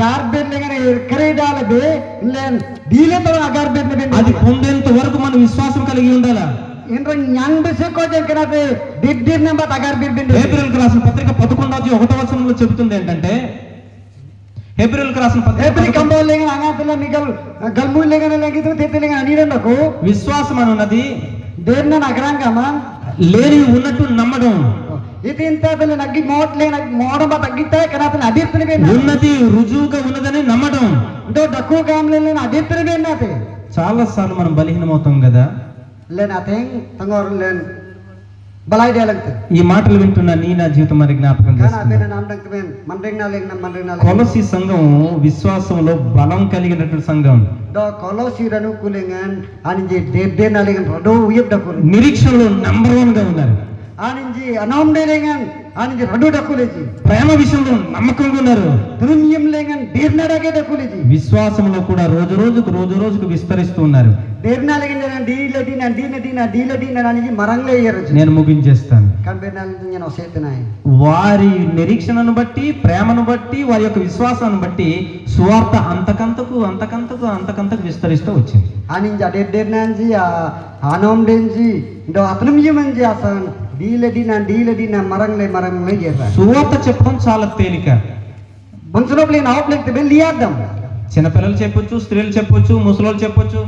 Garbet lengan keredala be len dile to garbet ne ben. అది పొందేంత వరకు మనం విశ్వాసం కలిగి ఉండాలి. Enro nyang bese ko jen kanate diddir ne bat garbet ben. హెబ్రీయులకు రాసిన పత్రిక 11వ వచనంలో చెబుతుంది ఏంటంటే, హెబ్రీయులకు రాసిన Every పత్రిక kambol lengan angatela Miguel galmu lengan lengi tu tete lengan anirandako విశ్వాసం అన్నది derna nagranga man. లేని ఉన్నట్టు నమ్మడం. Iti inta tele nagi mot lengan nagi moda bat agita kanate adirtne ben. ఉన్నది రుజువుగా ఉన్నదని నమ్మడం. Do dakku gam len adirtne ben nate. చాలా సార్లు మనం బలహీనమవుతాం కదా. Len ateng tangor len balai dia lagte. ఈ మాటలు వింటున్న నీ నా జీవితం మరి జ్ఞాపకం Kana చేసుకుందాం. ben namdang ben mandrengna leng. కొలసి సంఘం విశ్వాసంలో బలం కలిగినటువంటి సంఘం. Do kolosi ranu kulengan aninji derna lengan do uyep dakul. నిరీక్షణలో నంబర్ 1 గా ఉన్నారు. Aninji anomde lengan aninji radu dakuleji. ప్రేమ విషయంలో నమ్మకంగా ఉన్నారు. Tenimyem lengan derna dage dakuleji. విశ్వాసంలో కూడా రోజు రోజుకు విస్తరిస్తూ ఉన్నారు. Derna lengan dile dina aninji marangle yeroji. నేను ముగించేస్తాను. Kan berna lengan osetenai. వారి నిరీక్షణను బట్టి, ప్రేమను బట్టి, వారి యొక్క విశ్వాసాన్ని బట్టి సువార్త అంతకంతకు విస్తరిస్తూ వచ్చింది. Aninji derna anji anomdenji do atenimyem anji asan dile dina marangle yerra. సువార్త చెప్పడం చాలా తేలిక. Bangsunop len out lek tebe liadam. చిన్నపిల్లలు చెప్పొచ్చు, స్త్రీలు చెప్పొచ్చు, ముసలోళ్ళు చెప్పొచ్చు.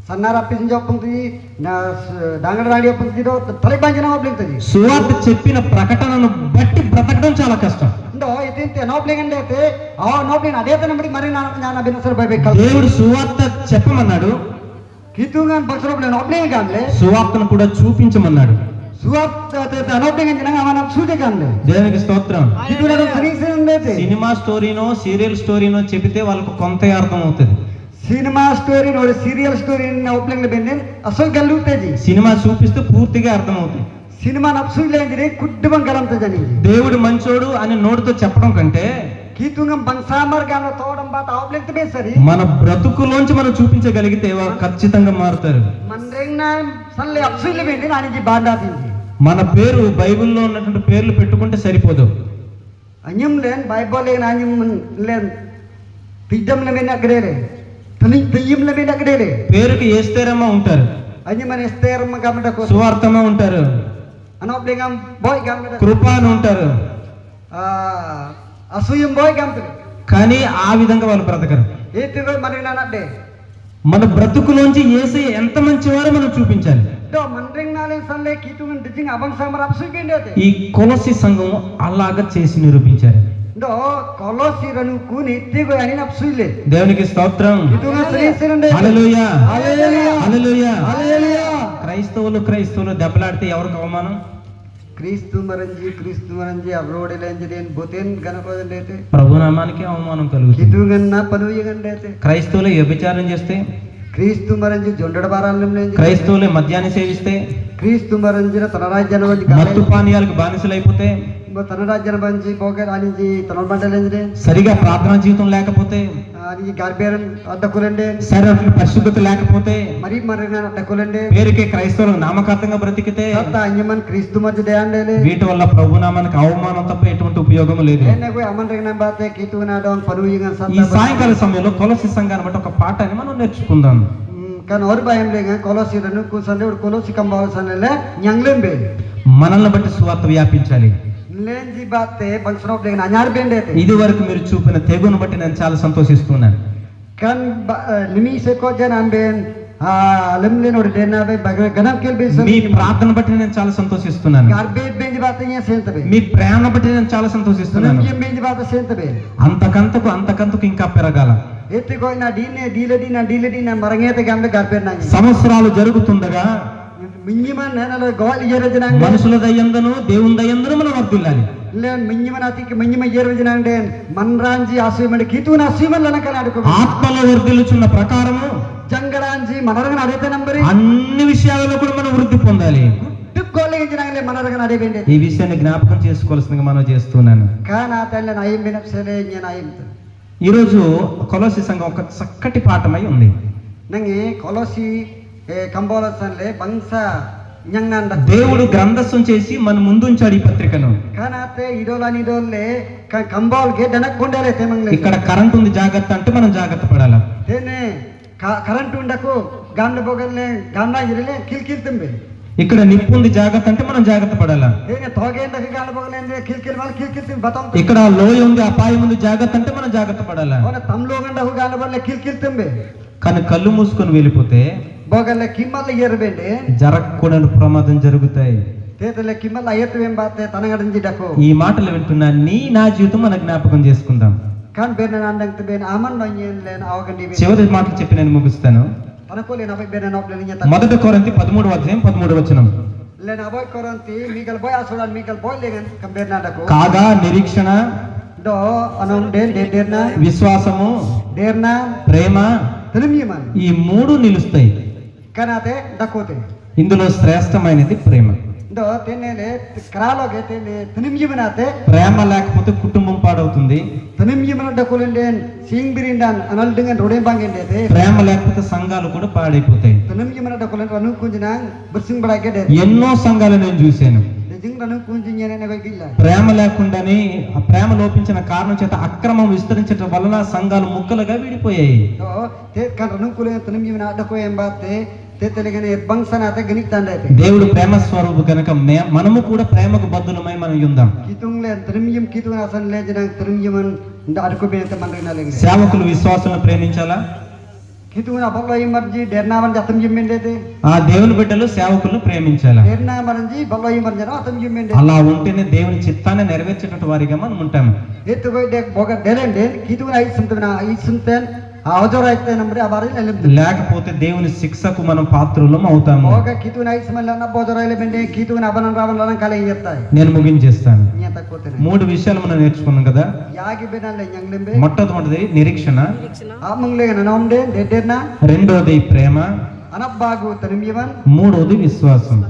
Sanara pinjau pungti na dangar radio pungti do tali banjana op lek tadi. సువార్త చెప్పిన ప్రకటనను బట్టి బ్రతకడం చాలా కష్టం. Do itinte no plengan dete no plen adeta namri mari na binasar bai bai kal. దేవుడు సువార్త చెప్పమన్నాడు, Hitungan bangsunop len no plengan gamle. సువార్తను కూడా చూపించమన్నాడు. Suap te no plengan jana amana suje gamle. దేవునికి స్తోత్రం. Hituna do sering sering dete. Cinema స్టోరీనో serial స్టోరీనో చెబితే వాళ్ళకు కొంత అర్థం అవుతుంది. Cinema story no serial story na oplang le benen asal galu teji. Cinema చూపిస్తే పూర్తిగా అర్థం అవుతుంది. Cinema napsu lendire kuddubang galam te jani. దేవుడు మంచోడు అని నోటితో చెప్పడం కంటే Hitungam bangsamar gamle todam bat oplang te besari. మన బ్రతుకులోంచి మనం చూపించగలిగితే వాళ్ళు ఖచ్చితంగా మారుతారు. Mandreng na salle apsu le benen aniji banda tinji. మన పేరు బైబిల్లో ఉన్నటువంటి పేర్లు పెట్టుకుంటే సరిపోదు. Anyum len Bible len anyum len pidam le mena grere. tiyim lebih nak gede le. పేరుకి ఏస్తేరమ్మ ఉంటారు, Hanya mana ester gamda ko. Suvarthamma ఉంటారు, Anak dengan boy gamda. కృప అని ఉంటారు. Asuyum boy gamda. కానీ ఆ విధంగా వాళ్ళు బ్రతకరు. Itu ko mana nak de. మన బ్రతుకులోంచి యేసయ్య ఎంత మంచివారో మనం చూపించాలి. Do mandring naleng sanle kitu ngan dijing abang samarap sugende te. ఈ కొలసి సంఘం అలాగా చేసి నిరూపించారు. Do kolosi ranu kuni tigo ani napsuile. దేవునికి స్తోత్రం. Itu ngan sering sering హల్లెలూయా, Haleluya. హల్లెలూయా. Haleluya. క్రైస్తవులు దెబ్బలాడితే ఎవరికి అవమానం? Kristu maranji abrode lenje den boten ganako dete. ప్రభునామానికి అవమానం కలుగుతుంది. Kitu ngan na panuye ngan dete. క్రైస్తవులు వ్యభిచారం చేస్తే, Kristu maranji jondada baranlam lenje. క్రైస్తవులు మద్యాన్ని సేవిస్తే, Kristu maranji na tanarajana banji మత్తు పానీయాలకు బానిసలైపోతే, tanarajana banji boger ani ji tanarbanda lenje. సరిగా ప్రార్థనా జీవితం లేకపోతే, Ani garberan addakulende. శరీరంలో పరిశుద్ధత లేకపోతే, Mari marina addakulende. పేరుకే క్రైస్తవులకు నామకార్థంగా బ్రతికితే, Satta anyaman Kristu marji deyandele. వీటి వల్ల ప్రభునామానికి అవమానం తప్ప ఎటువంటి ఉపయోగం లేదు. Ene ko aman regna bate kitu na dong panuye ngan ఈ satta. సాయంకాల సమయంలో కొలసి సంఘాన్ని బట్టి ఒక పాఠాన్ని మనం నేర్చుకుందాం. Kan or bayam lenga kolosi ranu ku sande or kolosi kambal sanele nyanglembe. మనల్ని బట్టి సువార్త వ్యాపించాలి. Lenji bate bangsrop lenga anyar bende te. ఇది వరకు మీరు చూపిన తెగును బట్టి నేను చాలా సంతోషిస్తున్నాను. Kan limi se ko janan ben lemlen or dena be bagar ganap kel be మీ ప్రార్థన బట్టి నేను చాలా సంతోషిస్తున్నాను. garbe benji bate nya sente be. మీ ప్రేమ బట్టి నేను చాలా సంతోషిస్తున్నాను. Lemje benji bate sente be. అంతకంతకు ఇంకా పెరగాల. Eti ko na dile marangete gambe garbe na. సంవత్సరాలు జరుగుతుండగా Minyiman nalo gol yere janang. మనుషుల దయందను దేవుని దయందను మనం వర్ధిల్లాలి. Len minyiman ati ke minyiman yere janang den manranji asuyman kitu na asuyman lana kan aduko. ఆత్మలో వర్ధిల్లుచున్న ప్రకారము Janggaranji manarangan adete nambari. అన్ని విషయాలలో కూడా మనం వృద్ధి పొందాలి. Duk gole janang le manarangan ade bende. ఈ విషయాన్ని జ్ఞాపకం చేసుకోవాల్సిందిగా మనం చేస్తున్నాను. Kan atelle naim binap sele nya naim. ఈరోజు కొలసి సంఘం ఒక చక్కటి పాఠమై ఉంది. Nangi kolosi kambola sanle bangsa nyang nanda. దేవుడు గ్రంథస్థం చేసి మన ముందుంచాడు ఈ పత్రికను. Kan ate idolle kambol ge danak kondale temangle. ఇక్కడ కరెంట్ ఉంది జాగ్రత్త అంటే మనం జాగ్రత్త పడాలి. Tene current undaku gamle bogalle gamla irile kil tembe. ఇక్కడ నిప్పు ఉంది జాగ్రత్త అంటే మనం జాగ్రత్త పడాలి. Tene thoge undaku gamle bogalle kil mal kil tem batam. ఇక్కడ లోయ ఉంది అపాయం ఉంది జాగ్రత్త అంటే మనం జాగ్రత్త పడాలి. Ona tamlo undaku gamle bogalle kil tembe. కానీ కళ్ళు మూసుకొని వెళ్ళిపోతే Bogalle kimal yerbende. జరగకూడని ప్రమాదం జరుగుతాయి. Tetele kimal ayetu embate tanangadanji dako. ఈ మాటలు వింటున్నా నీ నా జీవితం మన జ్ఞాపకం చేసుకుందాం. Kan benan andang teben aman nonyen len awgandi be. చివరి మాటలు చెప్పి నేను ముగిస్తాను. Tanakole na benan op len nyata. మొదటి కొరింథీ 13వ అధ్యాయం 13వ వచనం. Len aboy koranti migal boy asuran migal boy lengan kamberna dako. కాగా నిరీక్షణ, Do anom den derna విశ్వాసము, derna ప్రేమ telimiman. ఈ మూడు నిలుస్తాయి. Kanate dakote. ఇందులో శ్రేష్టమైనది ప్రేమ. Do tenele kraloge tene tenimyimanate ప్రేమ లేకపోతే కుటుంబం పాడవుతుంది. tenimyiman dakolen den sing birindan anal dengan rode bangende. ప్రేమ లేకపోతే సంఘాలు కూడా పాడైపోతాయి. Tenimyiman dakolen ranu kunjinang bersing barage de. ఎన్నో సంఘాలు నేను చూశాను. Jing ranu kunjinya ne gilla. ప్రేమ లేకుండానే ఆ ప్రేమ లోపించిన కారణం చేత అక్రమం విస్తరించడం వలన సంఘాలు ముక్కలుగా విడిపోయాయి. Do te kan ranu kulen tenimyiman dako embate tetelegane bangsana te genik tandate. దేవుడు ప్రేమ స్వరూపు కనుక మనము కూడా ప్రేమకు బద్ధులమై మనం ఉందాం. Kitung len tenimyim kitung asan le jenang tenimyiman nda adko be temanrena lenge. సేవకులు విశ్వాసులను ప్రేమించాలా? Kitung na ballo imarji derna man jatam yimmendete. ఆ దేవుని బిడ్డలు సేవకులను ప్రేమించాలా? Derna maranji ballo imarjana atam yimmende. అలా ఉంటేనే దేవుని చిత్తాన్ని నెరవేర్చేటట్టు వారిగా మనం ఉంటాము. Itu boy dek boga delende kitung na isumten awjora ikte namre abari lelem. లేకపోతే దేవుని శిక్షకు మనం పాత్రులం అవుతాము. Boga kitung na ismalla na bojora lebende kitung na abanan ravan lan kale yettai. నేను ముగించేస్తాను. Nyata kotene. 3 విషయాలు మనం నేర్చుకున్నాం కదా. Yagi benalle nyanglembe. మొట్టమొదటిది నిరీక్షణ, Amungle na nomde derna రెండోది ప్రేమ, anap bagu tenimyiman మూడోది విశ్వాసం.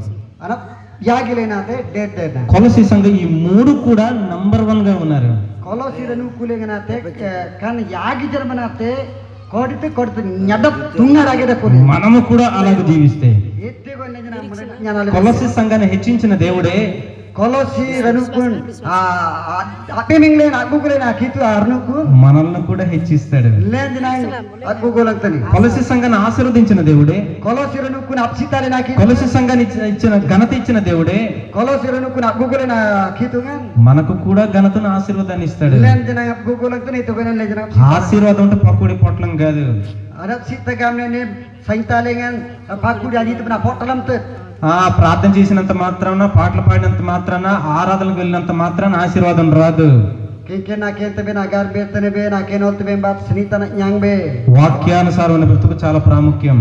anap yagi lenate derna. కొలసి సంఘం ఈ 3 కూడా నంబర్ 1 గా ఉన్నారు. Kolosi ranu kulenganate kan yagi jermanate kodite nyadap tungarage da kule. మనము కూడా అలాగే జీవిస్తే Ette ko lejana nyana కొలసి సంఘాన్ని హెచ్చించిన దేవుడే Kolosi renukun apiming len aku kulen akitu arnukun మనల్ని కూడా హెచ్చిస్తాడు. len dinang aku golak tani. కొలసి సంఘాన్ని ఆశీర్వదించిన దేవుడే, Kolosi renukun apsita len akitu. కొలసి సంఘాన్ని ఇచ్చిన ఘనత ఇచ్చిన దేవుడే Kolosi renukun aku kulen akitu kan. మనకు కూడా ఘనతను ఆశీర్వాదాన్ని ఇస్తాడు. Len dinang aku golak tani itu kan len dinang. ఆశీర్వాదం అంటే పక్కుడి పొట్లం కాదు. Arab sita gamne ne saita lengan pakudi aji tu pernah potalam tu. ప్రార్థన చేసినంత మాత్రాన, పాటలు పాడినంత మాత్రాన, ఆరాధనకు వెళ్ళినంత మాత్రాన ఆశీర్వాదం రాదు. Kike na kente be nagar be tene be na kenol be bat senita na nyang be. వాక్యానుసారమైన బ్రతుకు చాలా ప్రాముఖ్యం.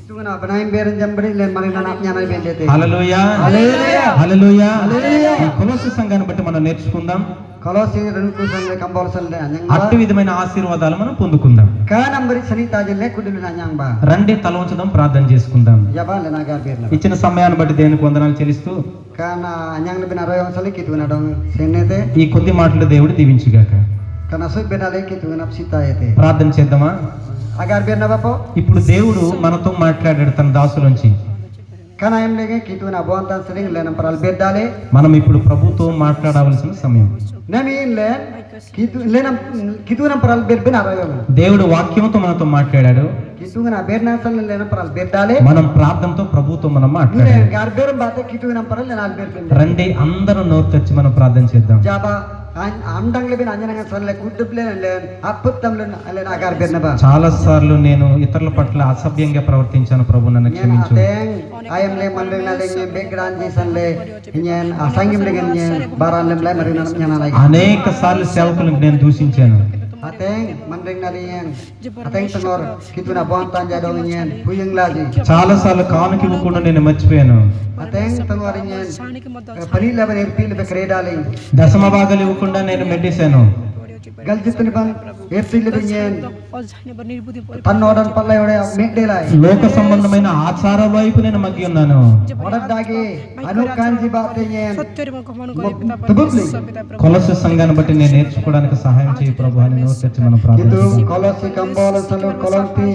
Itu kan benaim be jambri len mari na nyana be lete. హల్లెలూయా, హల్లెలూయా, హల్లెలూయా. హల్లెలూయా. ఈ కొలొస్సె సంఘాన్ని బట్టి మనం నేర్చుకుందాం. Kolosi renukun sanle kambol sanle anyang అట్టి ba. విధమైన ఆశీర్వాదాలు మనం పొందుకుందాం. Kana beri senita jelle kudu na nyang ba. రండి తల ఉంచుదాం, ప్రార్థన చేసుకుందాం. Jaba le nagar be na. ఇచ్చిన సమయాన్ని బట్టి దేవునికి వందనాలు చెల్లిస్తూ Kana anyang le bina royong sale kitu na dong senete. ఈ కొద్ది మాటలు దేవుడు దీవించుగాక. Kana soi bina le kitu na sita yete. ప్రార్థన చేద్దామా? Agar be na bapo. ఇప్పుడు దేవుడు మనతో మాట్లాడాడు తన దాసులోంచి. Kana em lege kitu na bontan sering le namparal be dale. మనం ఇప్పుడు ప్రభుతో మాట్లాడవలసిన సమయం. Nami le kitu namparal be bina royong. దేవుడు వాక్యంతో మనతో మాట్లాడాడు. Kitu na be na sal le namparal be dale. మనం ప్రార్థనతో ప్రభుతో మనం Nure మాట్లాడాలి. garber bate kitu namparal le nal be be. రండి అందరూ నోరు తెచ్చి మనం ప్రార్థన చేద్దాం. Jaba andang le bina anyang sal le kudu le aputtam le nagar be na ba. చాలా సార్లు నేను ఇతరుల పట్ల అసభ్యంగా ప్రవర్తించాను. ప్రభు నన్ను Nyen క్షమించు. ateng ayam le mandeng na le background ji san le nyen asangim le nyen baran le mari na nyana lagi. అనేక సార్లు సేవకులకు నేను దూషించాను. Ateng mandeng na le nyen ateng tengor kitu na bontan jadong nyen puyeng lagi. చాలా సార్లు కానుక ఇవ్వకుండా నేను మర్చిపోయాను. Ateng tengor nyen pani le ban erpil be kreda le దశమ భాగాలు ఇవ్వకుండా నేను మెట్టేశాను. galjit ni bang erpil le nyen tannodan pallai ode megde lai లోక సంబంధమైన ఆచార వైపు నేను మగ్గి ఉన్నాను. order dagi anu kanji bate nyen tubukli కొలొస్సె సంఘాన్ని బట్టి నేను నేర్చుకోవడానికి సహాయం చేయి ప్రభు అని నోరు తెచ్చి మనం ప్రార్థన itu చేద్దాం. kolosi kambol salur kolonti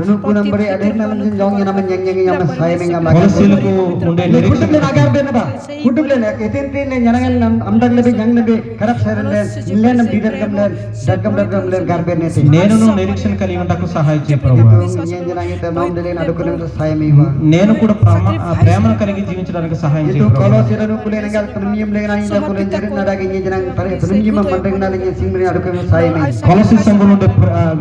renukun nambari aden naman jong naman nyeng yang saya mengam lagi కొలొస్సీలకు ఉండే kutub నిరీక్షణ le agar be na ba kutub le etin tin le nyanangan amdag le jang le karap seren le le nam dider gam le dagam le garbe ne te నేను నిరీక్షణ కలిగి ఉండకు సహాయం చేయి ప్రభు. itu nyen janang itu nom de le adukun saya mewa నేను కూడా ప్రేమను కలిగి జీవించడానికి సహాయం itu చేయి ప్రభు. kolosi renukun le ngal peniem le nang inja kulen jerit nadagi nyen janang pare peniem mandeng na le singri adukun saya me కొలొస్సె సంఘంలో ఉండే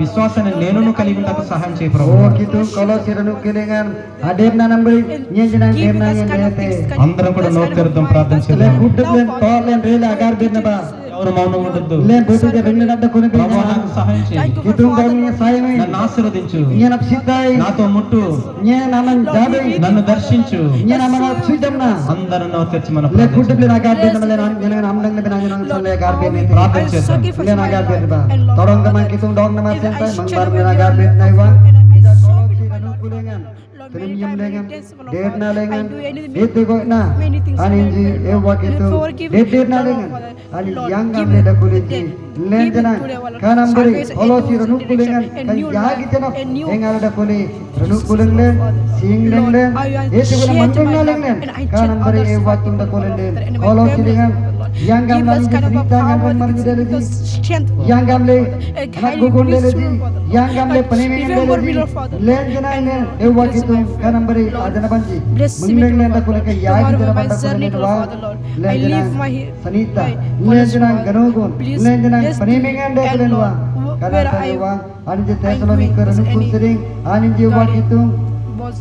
విశ్వాసాన్ని నేను కలిగి ఉండకు సహాయం చేయి ప్రభు. oh gitu kolosi renukun le ngan aden na nambari nyen janang der na nyen te అందరం కూడా నోరు తెరుద్దాం, ప్రార్థన le చేద్దాం. kutub le tol le rela agar be na ba ఎవరు మౌనం ఉండొద్దు. le betu de renna da kulen be ప్రభు నాకు సహాయం చేయి. itu dong saya me నన్ను ఆశీర్వదించు, nyen apsitai నాతో ముట్టు, nyen aman jabe నన్ను దర్శించు. nyen aman apsidamna అందరూ నోరు తెరిచి మనం le ప్రార్థన kutub le చేద్దాం. agar be na le nyen amdang le benang nyen sal le agar be ne ప్రార్థన చేద్దాం. le agar be ba torong ka man kitung dong na masen tay mangbar le agar be na iwa ida kolosi ranu kulengan Premium lengan, der na lengan, itu kok na, aninji ewa gitu, der na lengan, ani yang gam le dakulinji, lengan, kanam beri, kolosi ranu kulengan, kan jagi cina, engal dakuli, ranu kulengan, sing lengan, itu kena mandeng na lengan, kanam beri ewa tum dakulingan, kolosi lengan, yang gam lagi cerita yang gam marji deleji, yang gam le, anak gugun deleji, yang gam le penemingan deleji, lengan ewa gitu. Kanam beri adana banji mengleng lenda kuleke yagi jana banda kulene wa lendana sanita lendana ganogon lendana panemengan de kulene wa kana tawa anje tesaloni keranu kunsering anje wa gitu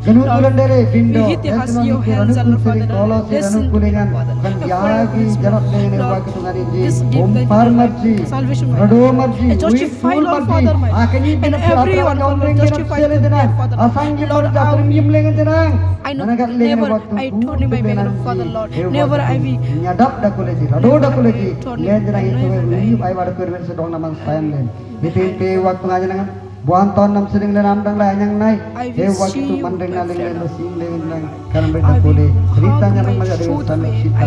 ganu kulendere bindo tesaloni keranu kunsering kolos ranu kulengan kan yagi jana lene wa gitu ngarinji umpar marji rado marji we full marji akani bina everyone justify lendana asangi lord premium lengan jenang I know never I told him my beloved Father Lord never I will nyadap da kuleji rado da kuleji lendana itu we ai wada kurwen sedong naman sayang len itu waktu ngajenang buan ton nam sering le nam dang la nyang nai waktu mandeng na leng le sing le nang kan beda kule cerita nya nang maja dengan tan sita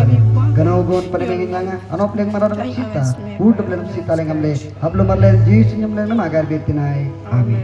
ganogon pada mengin nyanga anop leng marada sita ud leng sita leng amle hablo marle ji senyum leng nam agar betinai amin